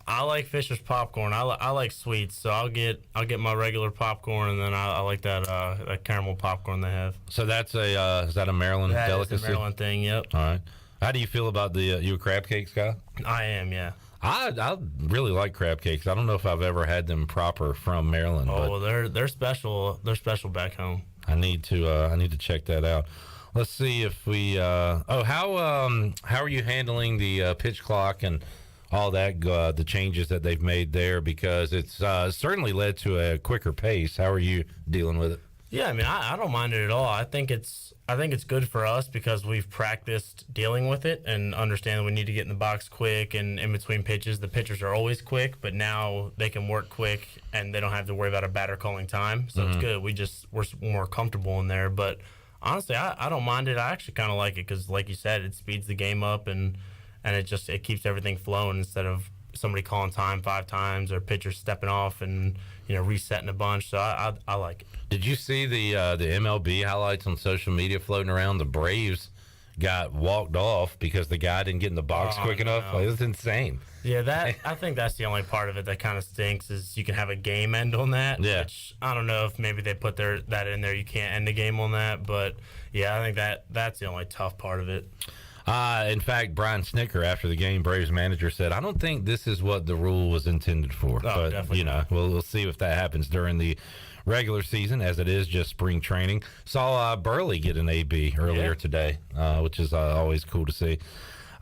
I like Fisher's popcorn. I like sweets, so I'll get my regular popcorn, and then I like that caramel popcorn they have. So that's is that a Maryland delicacy? It's a Maryland thing. Yep. All right. How do you feel about you a crab cakes guy? I am. Yeah. I really like crab cakes. I don't know if I've ever had them proper from Maryland. Oh, well, they're special. They're special back home. I need to check that out. Let's see if we. How are you handling the pitch clock and all that? The changes that they've made there, because it's certainly led to a quicker pace. How are you dealing with it? Yeah, I mean, I don't mind it at all. I think it's good for us because we've practiced dealing with it and understand that we need to get in the box quick, and in between pitches, the pitchers are always quick, but now they can work quick and they don't have to worry about a batter calling time. So it's good. We're more comfortable in there. But honestly, I don't mind it. I actually kind of like it because, like you said, it speeds the game up and it keeps everything flowing instead of somebody calling time 5 times or pitchers stepping off and resetting a bunch. So I like it. Did you see the MLB highlights on social media floating around? The Braves got walked off because the guy didn't get in the box quick enough. Like, it was insane. Yeah, I think that's the only part of it that kind of stinks is you can have a game end on that. Yeah. Which I don't know if maybe they put that in there. You can't end the game on that. But, yeah, I think that's the only tough part of it. In fact, Brian Snicker, after the game, Braves manager, said, I don't think this is what the rule was intended for. But, definitely. We'll see if that happens during the regular season, as it is just spring training. Saw Burley get an AB earlier today, which is always cool to see.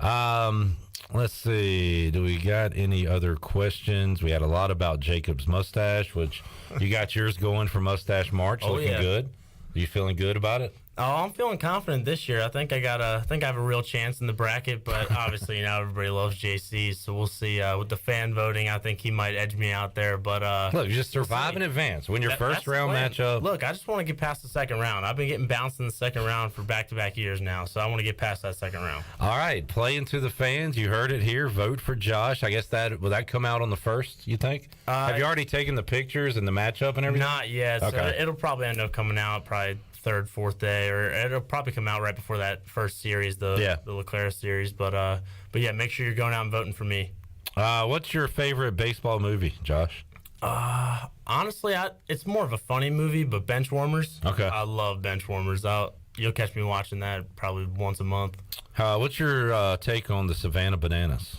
Let's see. Do we got any other questions? We had a lot about Jacob's mustache, which you got yours going for Mustache March. Looking good. Are you feeling good about it? Oh, I'm feeling confident this year. I think I have a real chance in the bracket, but obviously everybody loves JC, so we'll see. With the fan voting, I think he might edge me out there. But look, just survive in advance. Win your first round matchup. Look, I just want to get past the second round. I've been getting bounced in the second round for back-to-back years now, so I want to get past that second round. All right, play into the fans. You heard it here. Vote for Josh. I guess will that come out on the first, you think? Have you already taken the pictures and the matchup and everything? Not yet. Okay. So it'll probably end up coming out probably third, fourth day, or it'll probably come out right before that first series, the LeClaire series. But yeah, make sure you're going out and voting for me. What's your favorite baseball movie, Josh? Honestly, it's more of a funny movie, but Benchwarmers. Okay. I love Benchwarmers. You'll catch me watching that probably once a month. What's your take on the Savannah Bananas?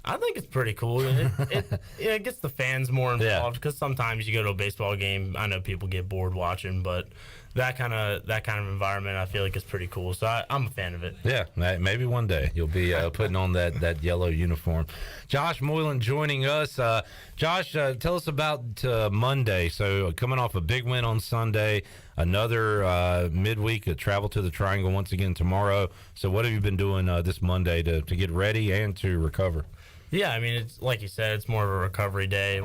I think it's pretty cool. It gets the fans more involved because sometimes you go to a baseball game. I know people get bored watching, but that kind of environment I feel like is pretty cool. So I'm a fan of it. Yeah, maybe one day you'll be putting on that yellow uniform. Josh Moylan joining us. Josh, tell us about Monday. So coming off a big win on Sunday, another midweek travel to the Triangle once again tomorrow. So what have you been doing this Monday to get ready and to recover? Yeah, I mean, it's like you said, it's more of a recovery day.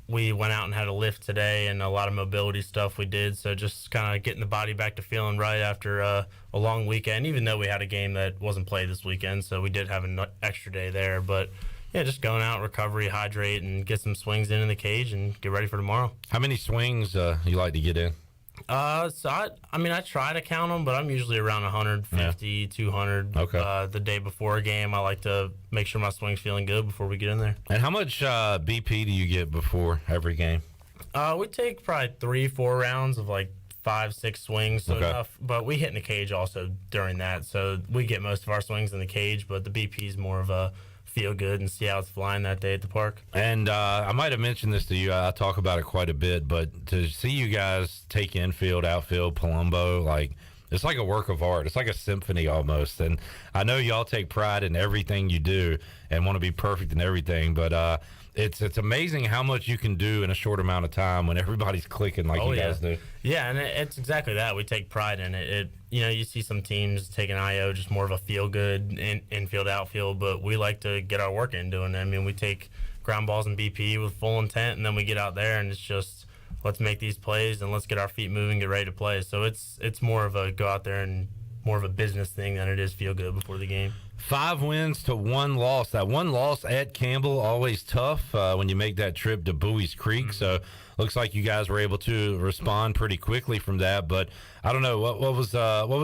We went out and had a lift today and a lot of mobility stuff we did. So just kind of getting the body back to feeling right after a long weekend, even though we had a game that wasn't played this weekend. So we did have an extra day there. But, yeah, just going out, recovery, hydrate, and get some swings in the cage and get ready for tomorrow. How many swings you like to get in? So I try to count them, but I'm usually around 150, 200. Okay. The day before a game, I like to make sure my swing's feeling good before we get in there. And how much BP do you get before every game? We take probably 3-4 rounds of like 5-6 swings, so enough. But we hit in the cage also during that, so we get most of our swings in the cage. But the BP is more of a feel good and see how it's flying that day at the park. And I might have mentioned this to you. I talk about it quite a bit, but to see you guys take infield, outfield, Palumbo, it's like a work of art. It's like a symphony almost. And I know y'all take pride in everything you do and want to be perfect in everything, but it's amazing how much you can do in a short amount of time when everybody's clicking like you guys do. Yeah, and it's exactly that. We take pride in it. You see some teams taking IO just more of a feel-good infield, outfield, but we like to get our work in doing it. I mean, we take ground balls and BP with full intent, and then we get out there, and it's just let's make these plays and let's get our feet moving, get ready to play. So it's more of a go out there and more of a business thing than it is feel good before the game. 5 wins to 1 loss. That 1 loss at Campbell, always tough when you make that trip to Bowie's Creek. So looks like you guys were able to respond pretty quickly from that. But I don't know, what was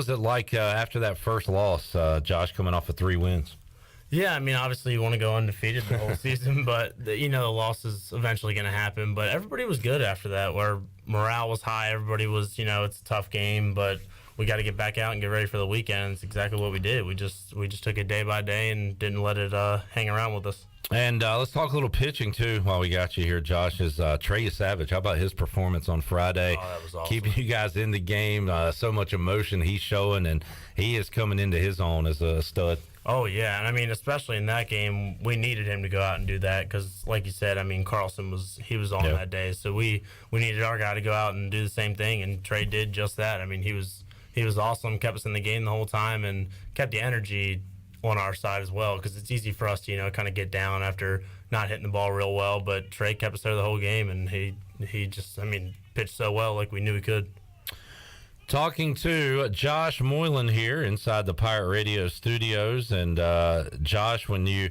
it like after that first loss, Josh, coming off of 3 wins? Yeah, I mean, obviously you want to go undefeated the whole season, but the loss is eventually going to happen. But everybody was good after that, where morale was high. Everybody was, it's a tough game, but we got to get back out and get ready for the weekend. It's exactly what we did. We just took it day by day and didn't let it hang around with us. And let's talk a little pitching, too, while we got you here, Josh. Is Trey Savage. How about his performance on Friday? Oh, that was awesome. Keeping you guys in the game. So much emotion he's showing, and he is coming into his own as a stud. Oh, yeah. And, I mean, especially in that game, we needed him to go out and do that because, like you said, I mean, Carlson was on that day. So we needed our guy to go out and do the same thing, and Trey did just that. I mean, he was awesome, kept us in the game the whole time, and kept the energy on our side as well because it's easy for us to, kind of get down after not hitting the ball real well. But Trey kept us there the whole game, and he just, pitched so well like we knew he could. Talking to Josh Moylan here inside the Pirate Radio studios. And, Josh, when you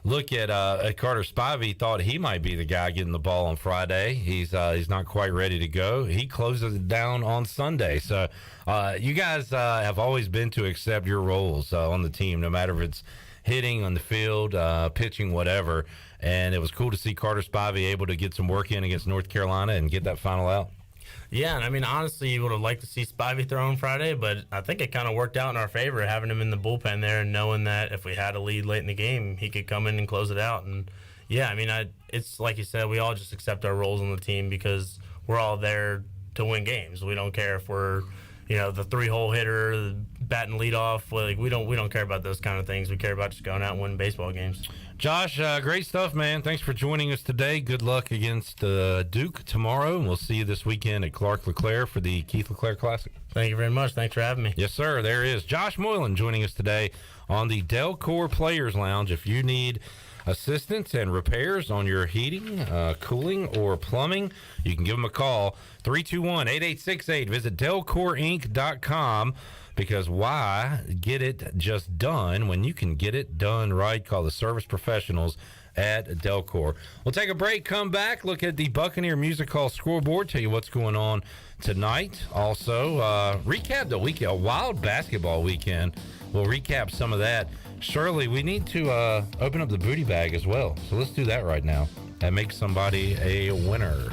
look at Carter Spivey, thought he might be the guy getting the ball on Friday. He's not quite ready to go. He closes it down on Sunday. So you guys have always been to accept your roles on the team, no matter if it's hitting on the field, pitching, whatever. And it was cool to see Carter Spivey able to get some work in against North Carolina and get that final out. Yeah, and honestly, you would have liked to see Spivey throw on Friday, but I think it kind of worked out in our favor, having him in the bullpen there and knowing that if we had a lead late in the game, he could come in and close it out. And, yeah, it's like you said, we all just accept our roles on the team because we're all there to win games. We don't care if we're, the 3-hole hitter, the batting leadoff. We don't care about those kind of things. We care about just going out and winning baseball games. Josh, great stuff, man. Thanks for joining us today. Good luck against Duke tomorrow, and we'll see you this weekend at Clark LeClaire for the Keith LeClaire Classic. Thank you very much. Thanks for having me. Yes, sir. There is Josh Moylan joining us today on the Delcor Players Lounge. If you need assistance and repairs on your heating, cooling, or plumbing, you can give them a call, 321-8868. Visit delcorinc.com. Because why get it just done when you can get it done right? Call the service professionals at Delcor. We'll take a break, come back, look at the Buccaneer Music Hall scoreboard, tell you what's going on tonight. Also, recap the weekend, a wild basketball weekend. We'll recap some of that. Shirley, we need to open up the booty bag as well. So let's do that right now and make somebody a winner.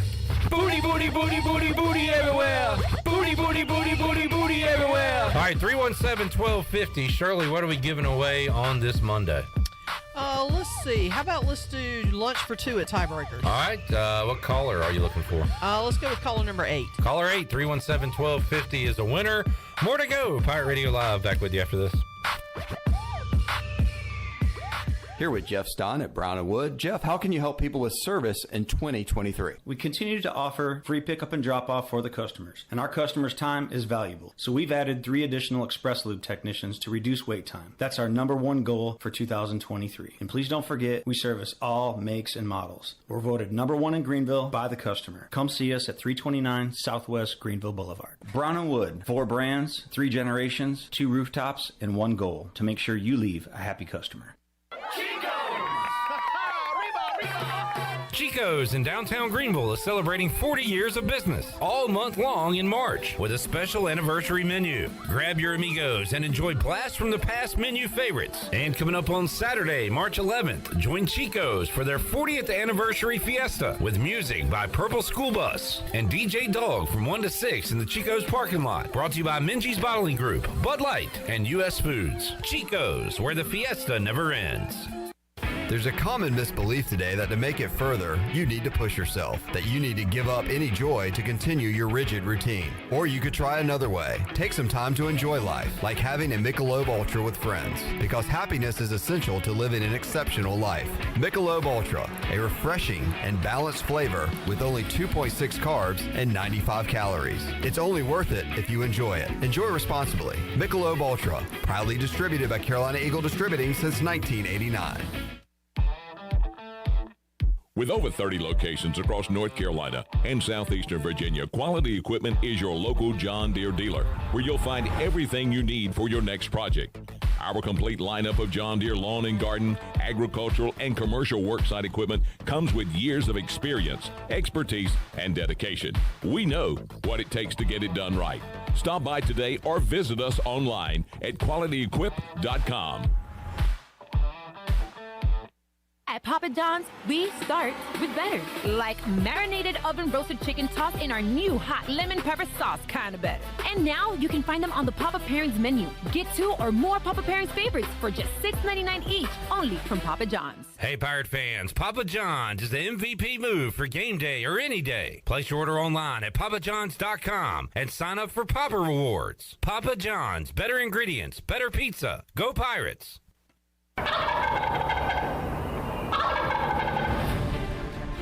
Booty, booty, booty, booty, booty everywhere. Booty, booty, booty, booty, booty everywhere. All right, 317-1250. Shirley, what are we giving away on this Monday? Let's see. How about let's do lunch for two at Tiebreakers? All right. What caller are you looking for? Let's go with caller number 8. Caller 8, 317-1250 is a winner. More to go. Pirate Radio Live. Back with you after this. Here with Jeff Stein at Brown & Wood. Jeff, how can you help people with service in 2023? We continue to offer free pickup and drop-off for the customers, and our customers' time is valuable. So we've added 3 additional Express Loop technicians to reduce wait time. That's our #1 goal for 2023. And please don't forget, we service all makes and models. We're voted #1 in Greenville by the customer. Come see us at 329 Southwest Greenville Boulevard. Brown & Wood, 4 brands, 3 generations, 2 rooftops, and 1 goal to make sure you leave a happy customer. Chico's in downtown Greenville is celebrating 40 years of business all month long in March with a special anniversary menu. Grab your amigos and enjoy blasts from the past menu favorites. And coming up on Saturday, March 11th, join Chico's for their 40th anniversary fiesta with music by Purple School Bus and DJ Dog from 1 to 6 in the Chico's parking lot. Brought to you by Minji's Bottling Group, Bud Light, and U.S. Foods. Chico's, where the fiesta never ends. There's a common misbelief today that to make it further, you need to push yourself, that you need to give up any joy to continue your rigid routine. Or you could try another way. Take some time to enjoy life, like having a Michelob Ultra with friends, because happiness is essential to living an exceptional life. Michelob Ultra, a refreshing and balanced flavor with only 2.6 carbs and 95 calories. It's only worth it if you enjoy it. Enjoy responsibly. Michelob Ultra, proudly distributed by Carolina Eagle Distributing since 1989. With over 30 locations across North Carolina and southeastern Virginia, Quality Equipment is your local John Deere dealer, where you'll find everything you need for your next project. Our complete lineup of John Deere lawn and garden, agricultural, and commercial worksite equipment comes with years of experience, expertise, and dedication. We know what it takes to get it done right. Stop by today or visit us online at qualityequip.com. At At Papa John's, we start with better. Like marinated oven roasted chicken tossed in our new hot lemon pepper sauce, kind of better. And now you can find them on the Papa Pairings menu. Get 2 or more Papa Pairings favorites for just $6.99 each, only from Papa John's. Hey, Pirate fans, Papa John's is the MVP move for game day or any day. Place your order online at papajohns.com and sign up for Papa Rewards. Papa John's, better ingredients, better pizza. Go Pirates!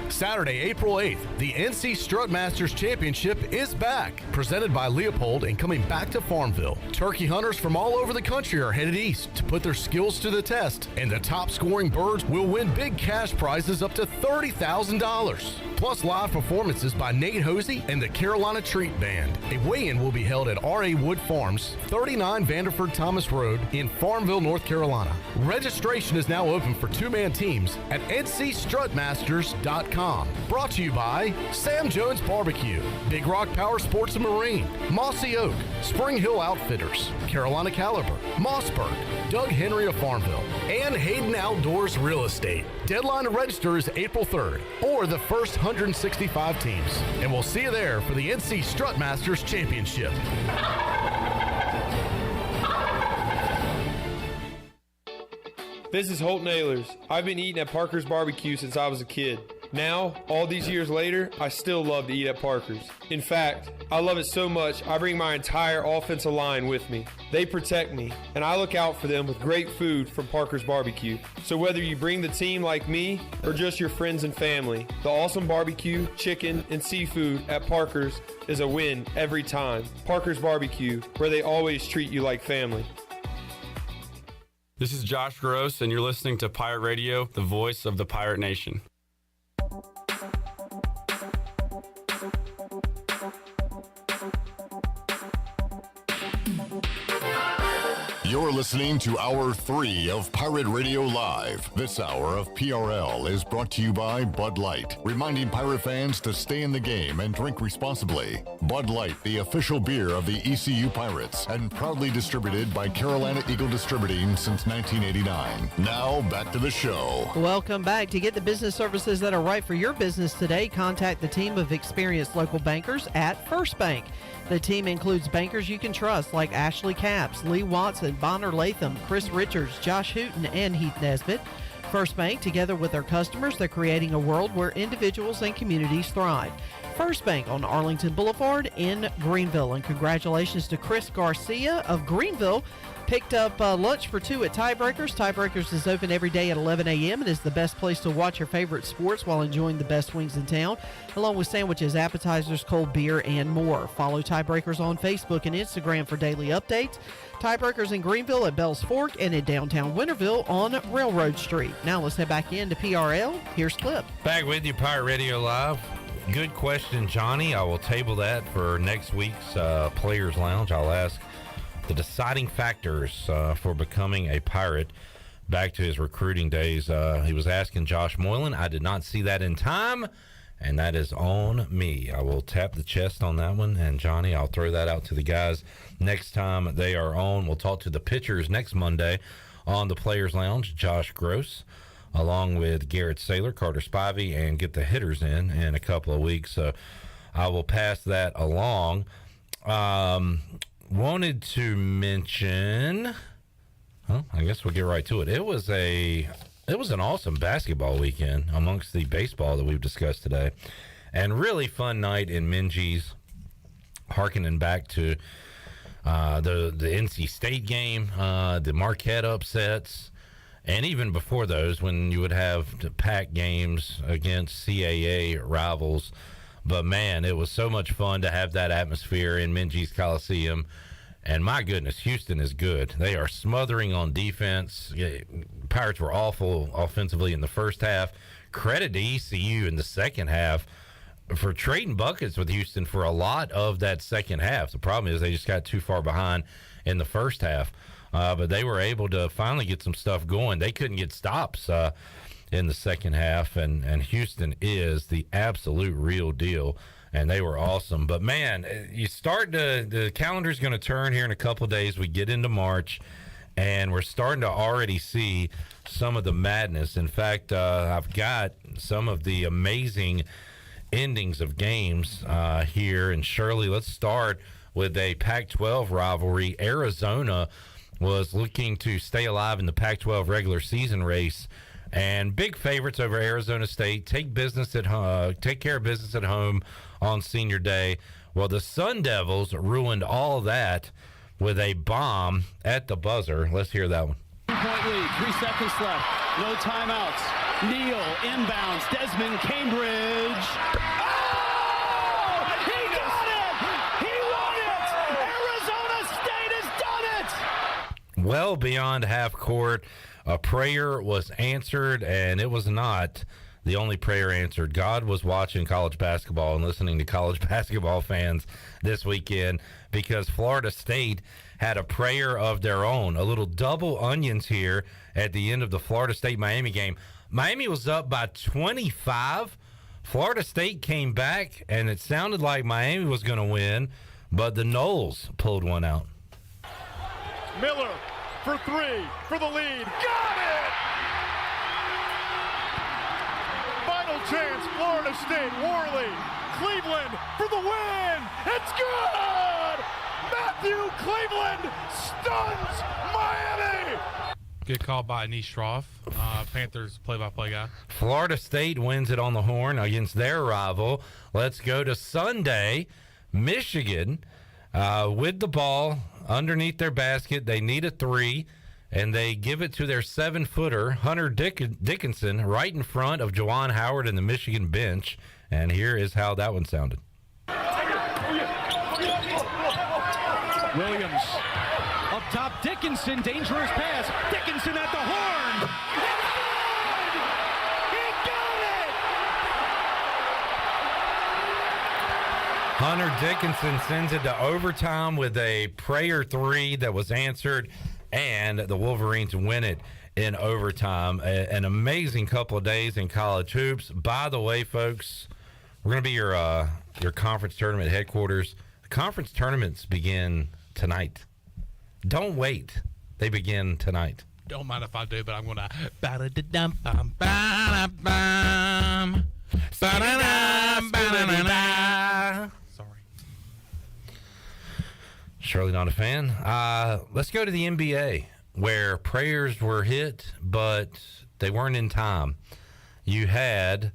Saturday, April 8th, the NC Strutmasters Championship is back. Presented by Leopold and coming back to Farmville. Turkey hunters from all over the country are headed east to put their skills to the test, and the top scoring birds will win big cash prizes up to $30,000. Plus live performances by Nate Hosey and the Carolina Treat Band. A weigh-in will be held at R.A. Wood Farms, 39 Vanderford Thomas Road in Farmville, North Carolina. Registration is now open for 2-man teams at ncstrutmasters.com. Brought to you by Sam Jones Barbecue, Big Rock Power Sports and Marine, Mossy Oak, Spring Hill Outfitters, Carolina Caliber, Mossberg, Doug Henry of Farmville, and Hayden Outdoors Real Estate. Deadline to register is April 3rd, or the first 165 teams. And we'll see you there for the NC Strutmasters Championship. This is Holt Nailers. I've been eating at Parker's Barbecue since I was a kid. Now, all these years later, I still love to eat at Parker's. In fact, I love it so much, I bring my entire offensive line with me. They protect me, and I look out for them with great food from Parker's Barbecue. So whether you bring the team like me or just your friends and family, the awesome barbecue, chicken, and seafood at Parker's is a win every time. Parker's Barbecue, where they always treat you like family. This is Josh Gross, and you're listening to Pirate Radio, the voice of the Pirate Nation. You're listening to Hour 3 of Pirate Radio Live. This hour of PRL is brought to you by Bud Light, reminding Pirate fans to stay in the game and drink responsibly. Bud Light, the official beer of the ECU Pirates, and proudly distributed by Carolina Eagle Distributing since 1989. Now, back to the show. Welcome back. To get the business services that are right for your business today, contact the team of experienced local bankers at First Bank. The team includes bankers you can trust like Ashley Capps, Lee Watson, Bonner Latham, Chris Richards, Josh Hooten, and Heath Nesbitt. First Bank, together with their customers, they're creating a world where individuals and communities thrive. First Bank on Arlington Boulevard in Greenville. And congratulations to Chris Garcia of Greenville. Picked up lunch for 2 at Tiebreakers. Tiebreakers is open every day at 11 a.m. and is the best place to watch your favorite sports while enjoying the best wings in town, along with sandwiches, appetizers, cold beer, and more. Follow Tiebreakers on Facebook and Instagram for daily updates. Tiebreakers in Greenville at Bells Fork and in downtown Winterville on Railroad Street. Now let's head back into PRL. Here's Clip. Back with you, Pirate Radio Live. Good question, Johnny. I will table that for next week's Players Lounge. I'll ask the deciding factors for becoming a Pirate back to his recruiting days. He was asking Josh Moylan. I did not see that in time, and that is on me. I will tap the chest on that one, and Johnny, I'll throw that out to the guys next time they are on. We'll talk to the pitchers next Monday on the Players Lounge. Josh Gross, along with Garrett Saylor, Carter Spivey, and get the hitters in a couple of weeks. So I will pass that along. Wanted to mention, I guess we'll get right to it. It was an awesome basketball weekend amongst the baseball that we've discussed today, and really fun night in Minges, harkening back to the NC State game, the Marquette upsets, and even before those when you would have packed games against CAA rivals. But, man, it was so much fun to have that atmosphere in Minges Coliseum. And, my goodness, Houston is good. They are smothering on defense. Pirates were awful offensively in the first half. Credit to ECU in the second half for trading buckets with Houston for a lot of that second half. The problem is they just got too far behind in the first half. But they were able to finally get some stuff going. They couldn't get stops in the second half, and Houston is the absolute real deal, and they were awesome. But, man, you start the calendar's going to turn here in a couple of days. We get into March, and we're starting to already see some of the madness. In fact, I've got some of the amazing endings of games here. And Shirley, let's start with a Pac-12 rivalry. Arizona was looking to stay alive in the Pac-12 regular season race, and big favorites over Arizona State. Take care of business at home on Senior Day. Well, the Sun Devils ruined all that with a bomb at the buzzer. Let's hear that one. 2-point lead, 3 seconds left, no timeouts. Neal inbounds, Desmond Cambridge. Oh! He got it! He won it! Arizona State has done it! Well beyond half court, a prayer was answered, and it was not the only prayer answered. God was watching college basketball and listening to college basketball fans this weekend, because Florida State had a prayer of their own. A little double onions here at the end of the Florida State-Miami game. Miami was up by 25. Florida State came back, and it sounded like Miami was going to win, but the Noles pulled one out. Miller for 3 for the lead. Got it! Final chance, Florida State, Worley, Cleveland for the win. It's good! Matthew Cleveland stuns Miami! Good call by Anish Shroff, Panthers play-by-play guy. Florida State wins it on the horn against their rival. Let's go to Sunday. Michigan with the ball underneath their basket. They need a 3, and they give it to their 7-footer, Hunter Dickinson, right in front of Juwan Howard and the Michigan bench. And here is how that one sounded. Williams up top, Dickinson, dangerous pass. Dickinson at the horn. Hunter Dickinson sends it to overtime with a prayer 3 that was answered, and the Wolverines win it in overtime. An amazing couple of days in college hoops. By the way, folks, we're going to be your conference tournament headquarters. The conference tournaments begin tonight. Don't wait. They begin tonight. Don't mind if I do, but I'm going to ba-da-da-dum-bum, ba-da-bum, ba-da-dum, ba-da-da-da. Surely not a fan. Let's go to the NBA, where prayers were hit, but they weren't in time. You had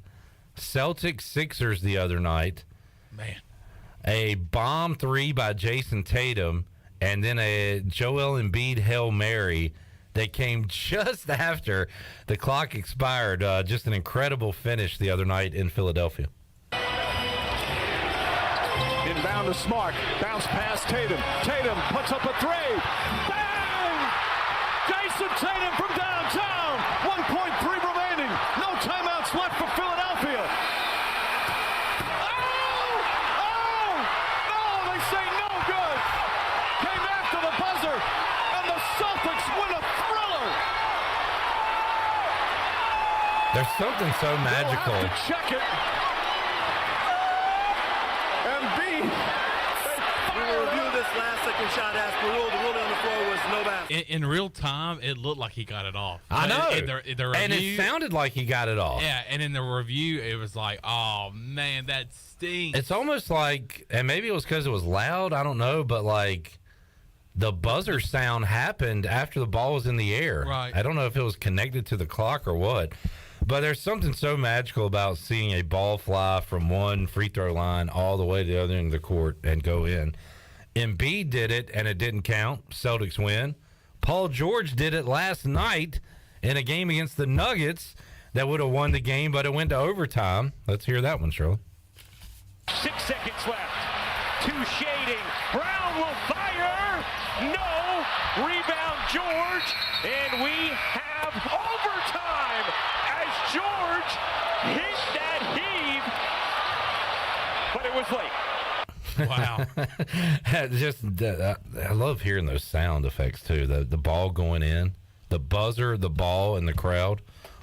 Celtics Sixers the other night. Man. A bomb 3 by Jason Tatum, and then a Joel Embiid Hail Mary that came just after the clock expired. Just an incredible finish the other night in Philadelphia. Inbound to Smart. Bounce past Tatum. Tatum puts up a 3. Bang! Jason Tatum from downtown. 1.3 remaining. No timeouts left for Philadelphia. Oh, they say no good. Came after the buzzer, and the Celtics win a thriller. There's something so magical. They'll have to check it. Second shot as per rule. The ruling on the floor was no basket. In real time, it looked like he got it off. I know. And it sounded like he got it off. Yeah, and in the review, it was like, oh, man, that stinks. It's almost like, and maybe it was because it was loud, I don't know, but like the buzzer sound happened after the ball was in the air. Right. I don't know if it was connected to the clock or what. But there's something so magical about seeing a ball fly from one free throw line all the way to the other end of the court and go in. Embiid did it, and it didn't count. Celtics win. Paul George did it last night in a game against the Nuggets that would have won the game, but it went to overtime. Let's hear that one, Shirley. 6 seconds left. 2 shading. Brown will fire. No. Rebound George. And we have overtime as George hit that heave. But it was late. Wow. I love hearing those sound effects too. The ball going in, the buzzer, the ball, and the crowd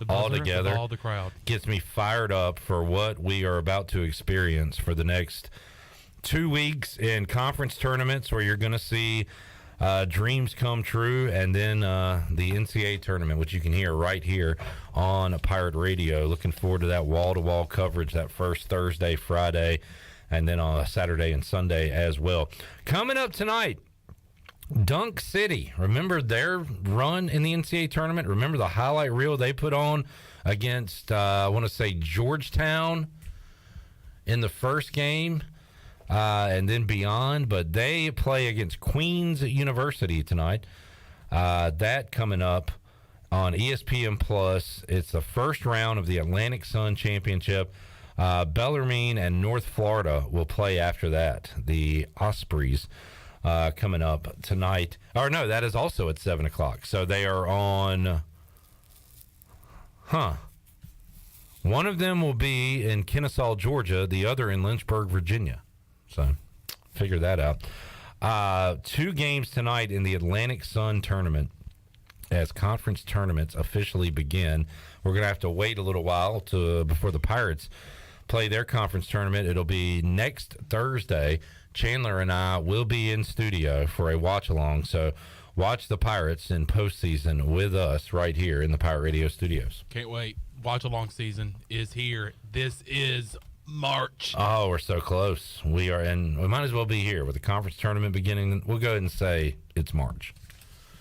all together. The ball, the crowd gets me fired up for what we are about to experience for the next 2 weeks in conference tournaments, where you're going to see dreams come true, and then the NCAA tournament, which you can hear right here on Pirate Radio. Looking forward to that wall-to-wall coverage that first Thursday, Friday, and then on Saturday and Sunday as well. Coming up tonight, Dunk City. Remember their run in the NCAA tournament? Remember the highlight reel they put on against, I want to say, Georgetown in the first game? And then beyond, but they play against Queens University tonight. That coming up on ESPN Plus. It's the first round of the Atlantic Sun Championship. Bellarmine and North Florida will play after that. The Ospreys coming up tonight. Or no, that is also at 7 o'clock. So they are on. One of them will be in Kennesaw, Georgia. The other in Lynchburg, Virginia. So, figure that out. 2 games tonight in the Atlantic Sun tournament as conference tournaments officially begin. We're going to have to wait a little while before the Pirates play their conference tournament. It'll be next Thursday. Chandler and I will be in studio for a watch-along. So, watch the Pirates in postseason with us right here in the Pirate Radio studios. Can't wait. Watch-along season is here. This is March. Oh, we're so close. We are, and we might as well be here with the conference tournament beginning. We'll go ahead and say it's March.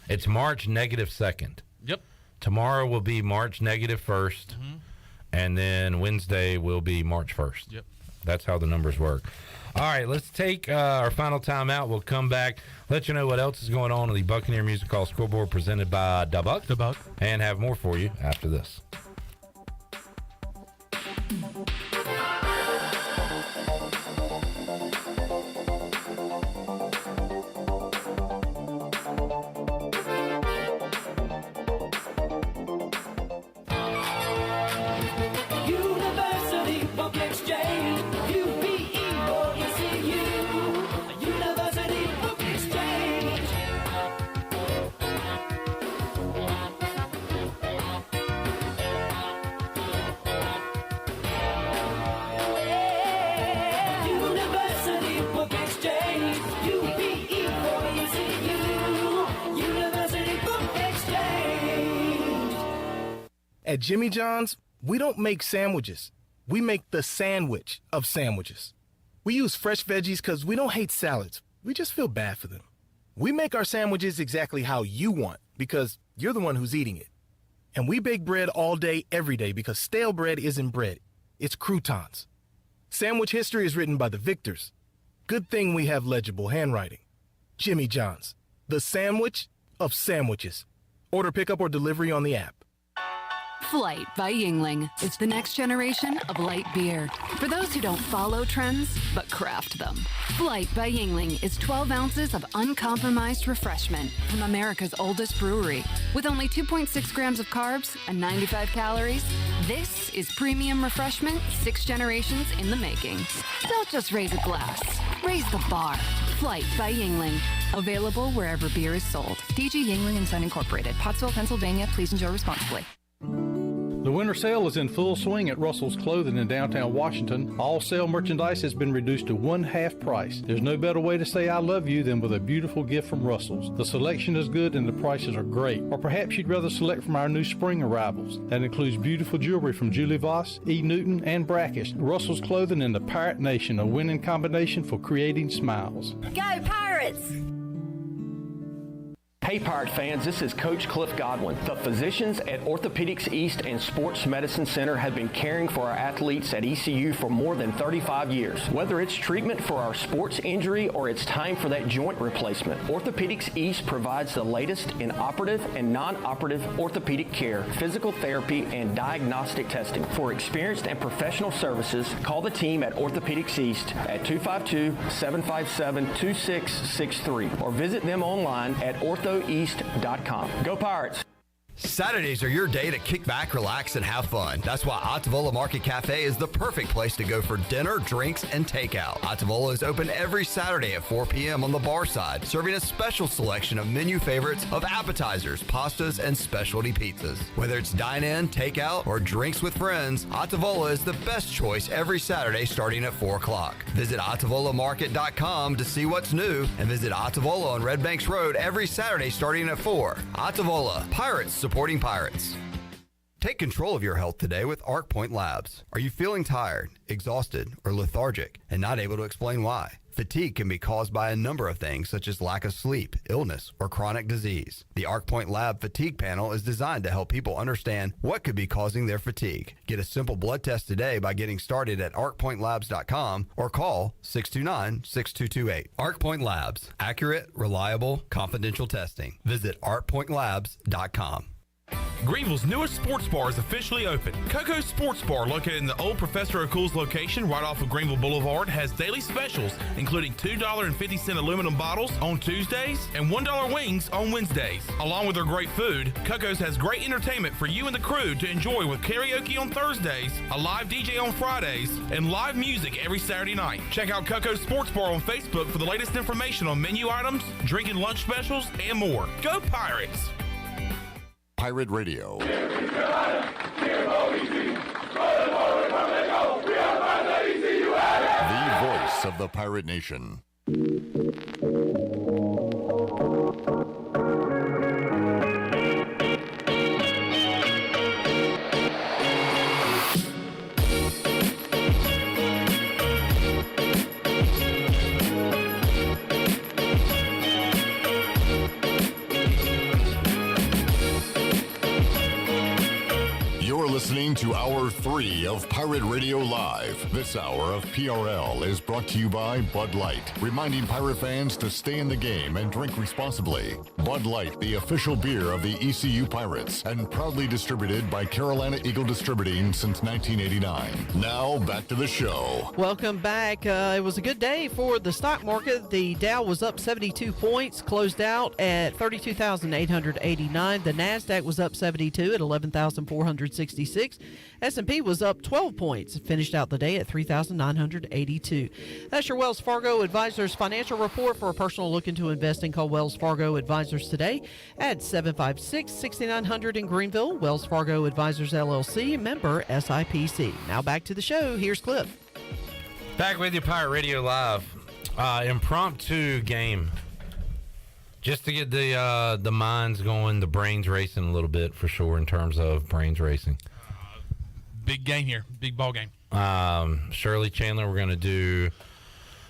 It's March -2nd. Yep. Tomorrow will be March -1st, and then Wednesday will be March 1st. Yep. That's how the numbers work. All right, let's take our final time out. We'll come back, let you know what else is going on the Buccaneer Music Hall scoreboard presented by Da Buck, and have more for you after this. At Jimmy John's, we don't make sandwiches. We make the sandwich of sandwiches. We use fresh veggies because we don't hate salads. We just feel bad for them. We make our sandwiches exactly how you want because you're the one who's eating it. And we bake bread all day, every day because stale bread isn't bread. It's croutons. Sandwich history is written by the victors. Good thing we have legible handwriting. Jimmy John's, the sandwich of sandwiches. Order pickup or delivery on the app. Flight by Yingling is the next generation of light beer. For those who don't follow trends, but craft them. Flight by Yingling is 12 ounces of uncompromised refreshment from America's oldest brewery. With only 2.6 grams of carbs and 95 calories, this is premium refreshment 6 generations in the making. Don't just raise a glass, raise the bar. Flight by Yingling. Available wherever beer is sold. DG Yingling & Son Incorporated, Pottsville, Pennsylvania. Please enjoy responsibly. The winter sale is in full swing at Russell's Clothing in downtown Washington. All sale merchandise has been reduced to 1/2 price. There's no better way to say I love you than with a beautiful gift from Russell's. The selection is good and the prices are great. Or perhaps you'd rather select from our new spring arrivals. That includes beautiful jewelry from Julie Voss, E. Newton, and Brackish. Russell's Clothing in the Pirate Nation, a winning combination for creating smiles. Go Pirates! Hey Pirate fans, this is Coach Cliff Godwin. The physicians at Orthopedics East and Sports Medicine Center have been caring for our athletes at ECU for more than 35 years. Whether it's treatment for our sports injury or it's time for that joint replacement, Orthopedics East provides the latest in operative and non-operative orthopedic care, physical therapy, and diagnostic testing. For experienced and professional services, call the team at Orthopedics East at 252-757-2663 or visit them online at orthoeast.com. Go Pirates! Saturdays are your day to kick back, relax, and have fun. That's why Atavola Market Cafe is the perfect place to go for dinner, drinks, and takeout. Atavola is open every Saturday at 4 p.m. on the bar side, serving a special selection of menu favorites of appetizers, pastas, and specialty pizzas. Whether it's dine-in, takeout, or drinks with friends, Atavola is the best choice every Saturday starting at 4 o'clock. Visit AtavolaMarket.com to see what's new, and visit Atavola on Red Banks Road every Saturday starting at 4. Atavola, Pirates supporting Pirates. Take control of your health today with ArcPoint Labs. Are you feeling tired, exhausted, or lethargic and not able to explain why? Fatigue can be caused by a number of things such as lack of sleep, illness, or chronic disease. The ArcPoint Lab Fatigue Panel is designed to help people understand what could be causing their fatigue. Get a simple blood test today by getting started at arcpointlabs.com or call 629-6228. ArcPoint Labs. Accurate, reliable, confidential testing. Visit arcpointlabs.com. Greenville's newest sports bar is officially open. Coco's Sports Bar, located in the old Professor O'Cool's location right off of Greenville Boulevard, has daily specials, including $2.50 aluminum bottles on Tuesdays and $1 wings on Wednesdays. Along with their great food, Coco's has great entertainment for you and the crew to enjoy with karaoke on Thursdays, a live DJ on Fridays, and live music every Saturday night. Check out Coco's Sports Bar on Facebook for the latest information on menu items, drink and lunch specials, and more. Go Pirates! Pirate Radio. The voice of the Pirate Nation. Listening to Hour 3 of Pirate Radio Live. This hour of PRL is brought to you by Bud Light, reminding Pirate fans to stay in the game and drink responsibly. Bud Light, the official beer of the ECU Pirates, and proudly distributed by Carolina Eagle Distributing since 1989. Now, back to the show. Welcome back. It was a good day for the stock market. The Dow was up 72 points, closed out at 32,889. The NASDAQ was up 72 at 11,466. S&P was up 12 points, finished out the day at 3,982. That's your Wells Fargo Advisors financial report. For a personal look into investing, call Wells Fargo Advisors today at 756-6900 in Greenville. Wells Fargo Advisors LLC, member SIPC. Now back to the show. Here's Clip. Back with you, Pirate Radio Live. Impromptu game. Just to get the minds going, the brains racing a little bit for sure in terms of brains racing. Big game here. Big ball game. Shirley Chandler, we're going to do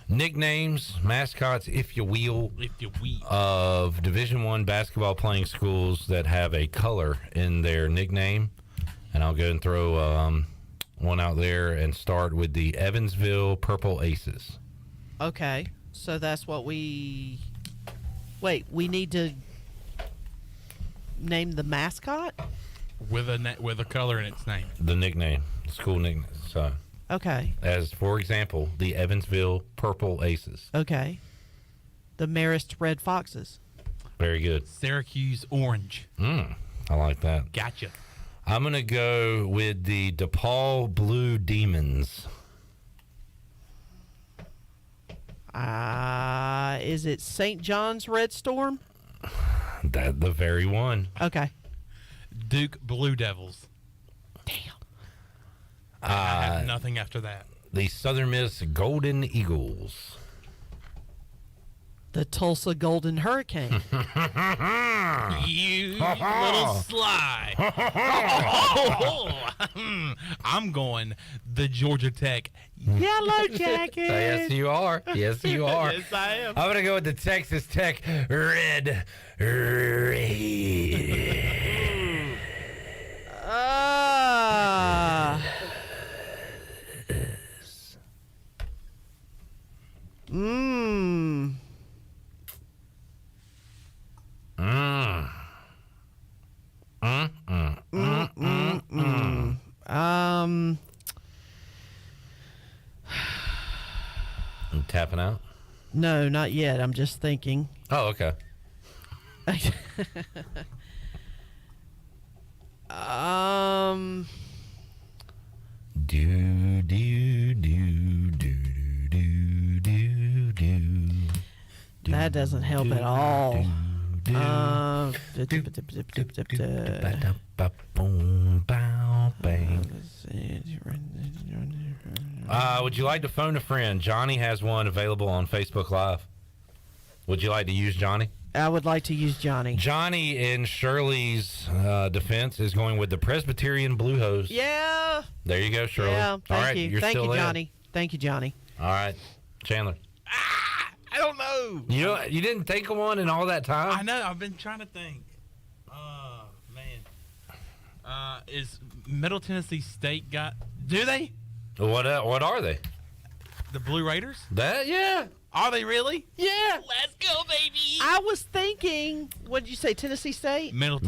nicknames, mascots, if you will, of Division I basketball playing schools that have a color in their nickname. And I'll go and throw one out there and start with the Evansville Purple Aces. Okay. So that's what we... Wait, we need to name the mascot? With a color in its name. The nickname, school nickname. So, okay. As, for example, the Evansville Purple Aces. Okay. The Marist Red Foxes. Very good. Syracuse Orange. I like that. Gotcha. I'm going to go with the DePaul Blue Demons. Is it St. John's Red Storm? That the very one. Okay. Duke Blue Devils. Damn. I have nothing after that. The Southern Miss Golden Eagles. The Tulsa Golden Hurricane. You little sly. I'm going the Georgia Tech Yellow Jackets. So yes, you are. Yes, you are. Yes, I am. I'm going to go with the Texas Tech Red Raiders. You tapping out? No, not yet. I'm just thinking. Oh, okay. Do do do do do do do. That doesn't help at all. Would you like to phone a friend? Johnny has one available on Facebook Live. Would you like to use Johnny? I would like to use Johnny. Johnny, in Shirley's defense, is going with the Presbyterian Blue Hose. Yeah. There you go, Shirley. Yeah, All thank right, you. you're Thank still you, in. Johnny. Thank you, Johnny. All right, Chandler. I don't know. You didn't think of one in all that time? I know. I've been trying to think. Man. Is Middle Tennessee State got? Do they? What are they? The Blue Raiders? Yeah. Are they really? Yeah. Let's go, baby. I was thinking, what did you say, Tennessee State? Middle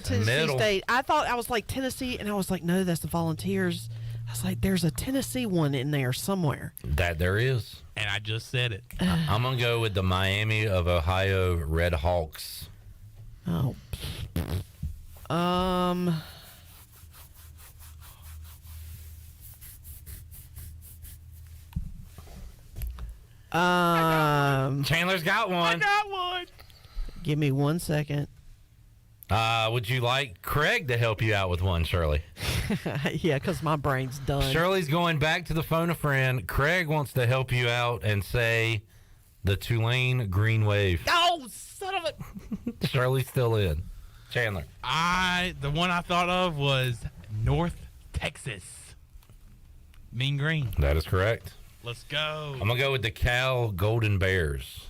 Tennessee State. I thought, I was like, Tennessee, and I was like, no, that's the Volunteers. I was like, there's a Tennessee one in there somewhere. That there is. And I just said it. I'm going to go with the Miami of Ohio Red Hawks. Oh. Chandler's got one. I got one. Give me 1 second. Would you like Craig to help you out with one, Shirley? Yeah, because my brain's done. Shirley's going back to the phone a friend. Craig wants to help you out and say the Tulane Green Wave. Oh, son of a... Shirley's still in. Chandler. The one I thought of was North Texas. Mean Green. That is correct. Let's go. I'm going to go with the Cal Golden Bears.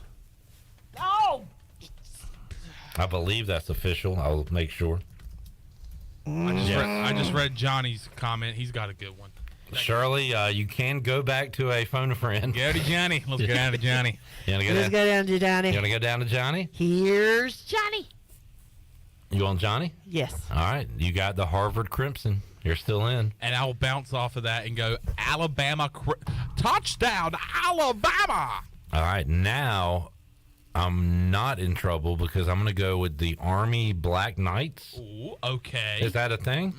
Oh! I believe that's official. I'll make sure. I just read Johnny's comment. He's got a good one. Shirley, you can go back to a phone a friend. Go to Johnny. Let's go down to Johnny. Let's go down to Johnny. You want to go down to Johnny? Here's Johnny. You want Johnny? Yes. All right. You got the Harvard Crimson. You're still in. And I'll bounce off of that and go Alabama touchdown, Alabama. All right. Now I'm not in trouble because I'm going to go with the Army Black Knights. Ooh, okay. Is that a thing?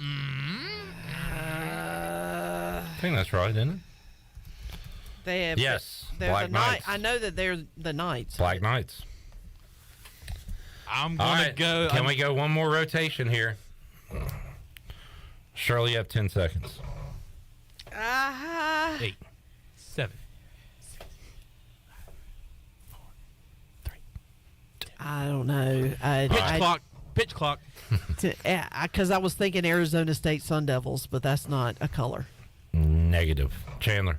I think that's right, isn't it? They have, yes. They're Black the Knights. I know that they're the Knights. Black Knights. I'm going to go. Can we go one more rotation here? Shirley, you have 10 seconds. 8, 7, 6, 5, 4, 3, 2. I don't know. Pitch clock. Because I was thinking Arizona State Sun Devils, but that's not a color. Negative. Chandler.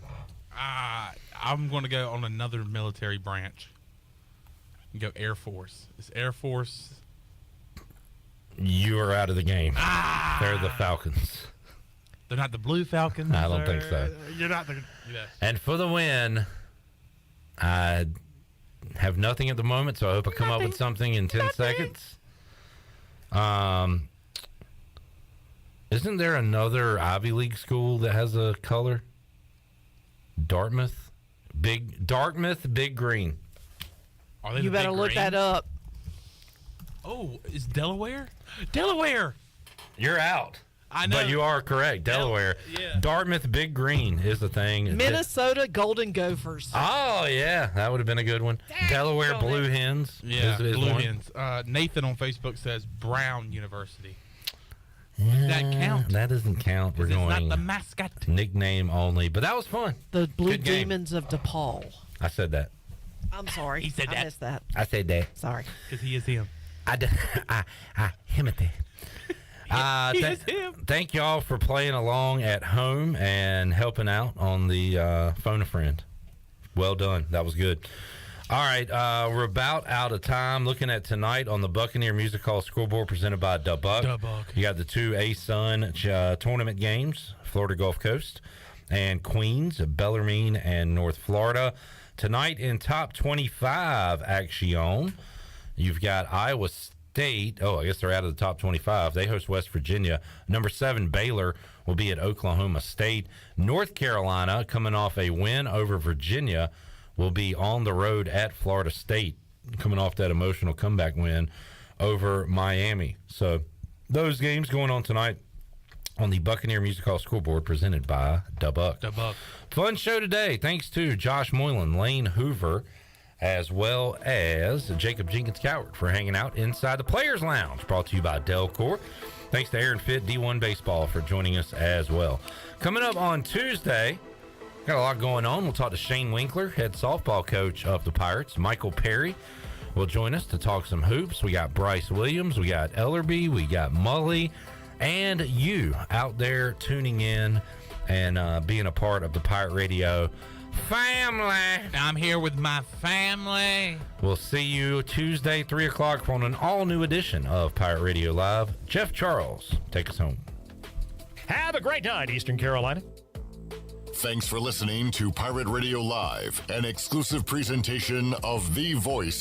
I'm going to go on another military branch. Go Air Force. It's Air Force. You are out of the game. They're the Falcons. They're not the Blue Falcons. I don't think so. You're not the. And for the win, I have nothing at the moment, so I hope I come up with something in 10 seconds. Isn't there another Ivy League school that has a color? Dartmouth, big green. Are they you better look that up. Oh, is Delaware? Delaware. You're out. I know. But you are correct. Delaware. Yeah. Dartmouth Big Green is the thing. Minnesota Golden Gophers. Oh, yeah. That would have been a good one. Delaware Blue Hens. Yeah, is Blue one. Hens. Nathan on Facebook says Brown University. Does that count? That doesn't count. We're It's going not the mascot. nickname only. But that was fun. The Blue Good game. Demons of DePaul. I said that. I'm sorry. He said I that. missed that. I said that. Sorry. Because he is him. Him at that. Thank y'all for playing along at home and helping out on the phone a friend. Well done. That was good. All right, we're about out of time. Looking at tonight on the Buccaneer Music Hall scoreboard presented by Dubuck. You got the two A-Sun tournament games, Florida Gulf Coast and Queens, Bellarmine and North Florida. Tonight in top 25 action, you've got Iowa State. Oh, I guess they're out of the top 25. They host West Virginia. Number 7, Baylor, will be at Oklahoma State. North Carolina, coming off a win over Virginia, will be on the road at Florida State, coming off that emotional comeback win over Miami. So those games going on tonight on the Buccaneer Music Hall scoreboard presented by Dubuck. Fun show today. Thanks to Josh Moylan, Lane Hoover, as well as Jacob Jenkins-Cowart for hanging out inside the Players Lounge. Brought to you by Delcor. Thanks to Aaron Fitt, D1 Baseball, for joining us as well. Coming up on Tuesday, got a lot going on. We'll talk to Shane Winkler, head softball coach of the Pirates. Michael Perry will join us to talk some hoops. We got Bryce Williams, we got Ellerby, we got Mully, and you out there tuning in and being a part of the Pirate Radio family. I'm here with my family. We'll see you Tuesday, 3 o'clock, on an all-new edition of Pirate Radio Live. Jeff Charles, take us home. Have a great night, Eastern Carolina. Thanks for listening to Pirate Radio Live, an exclusive presentation of the voice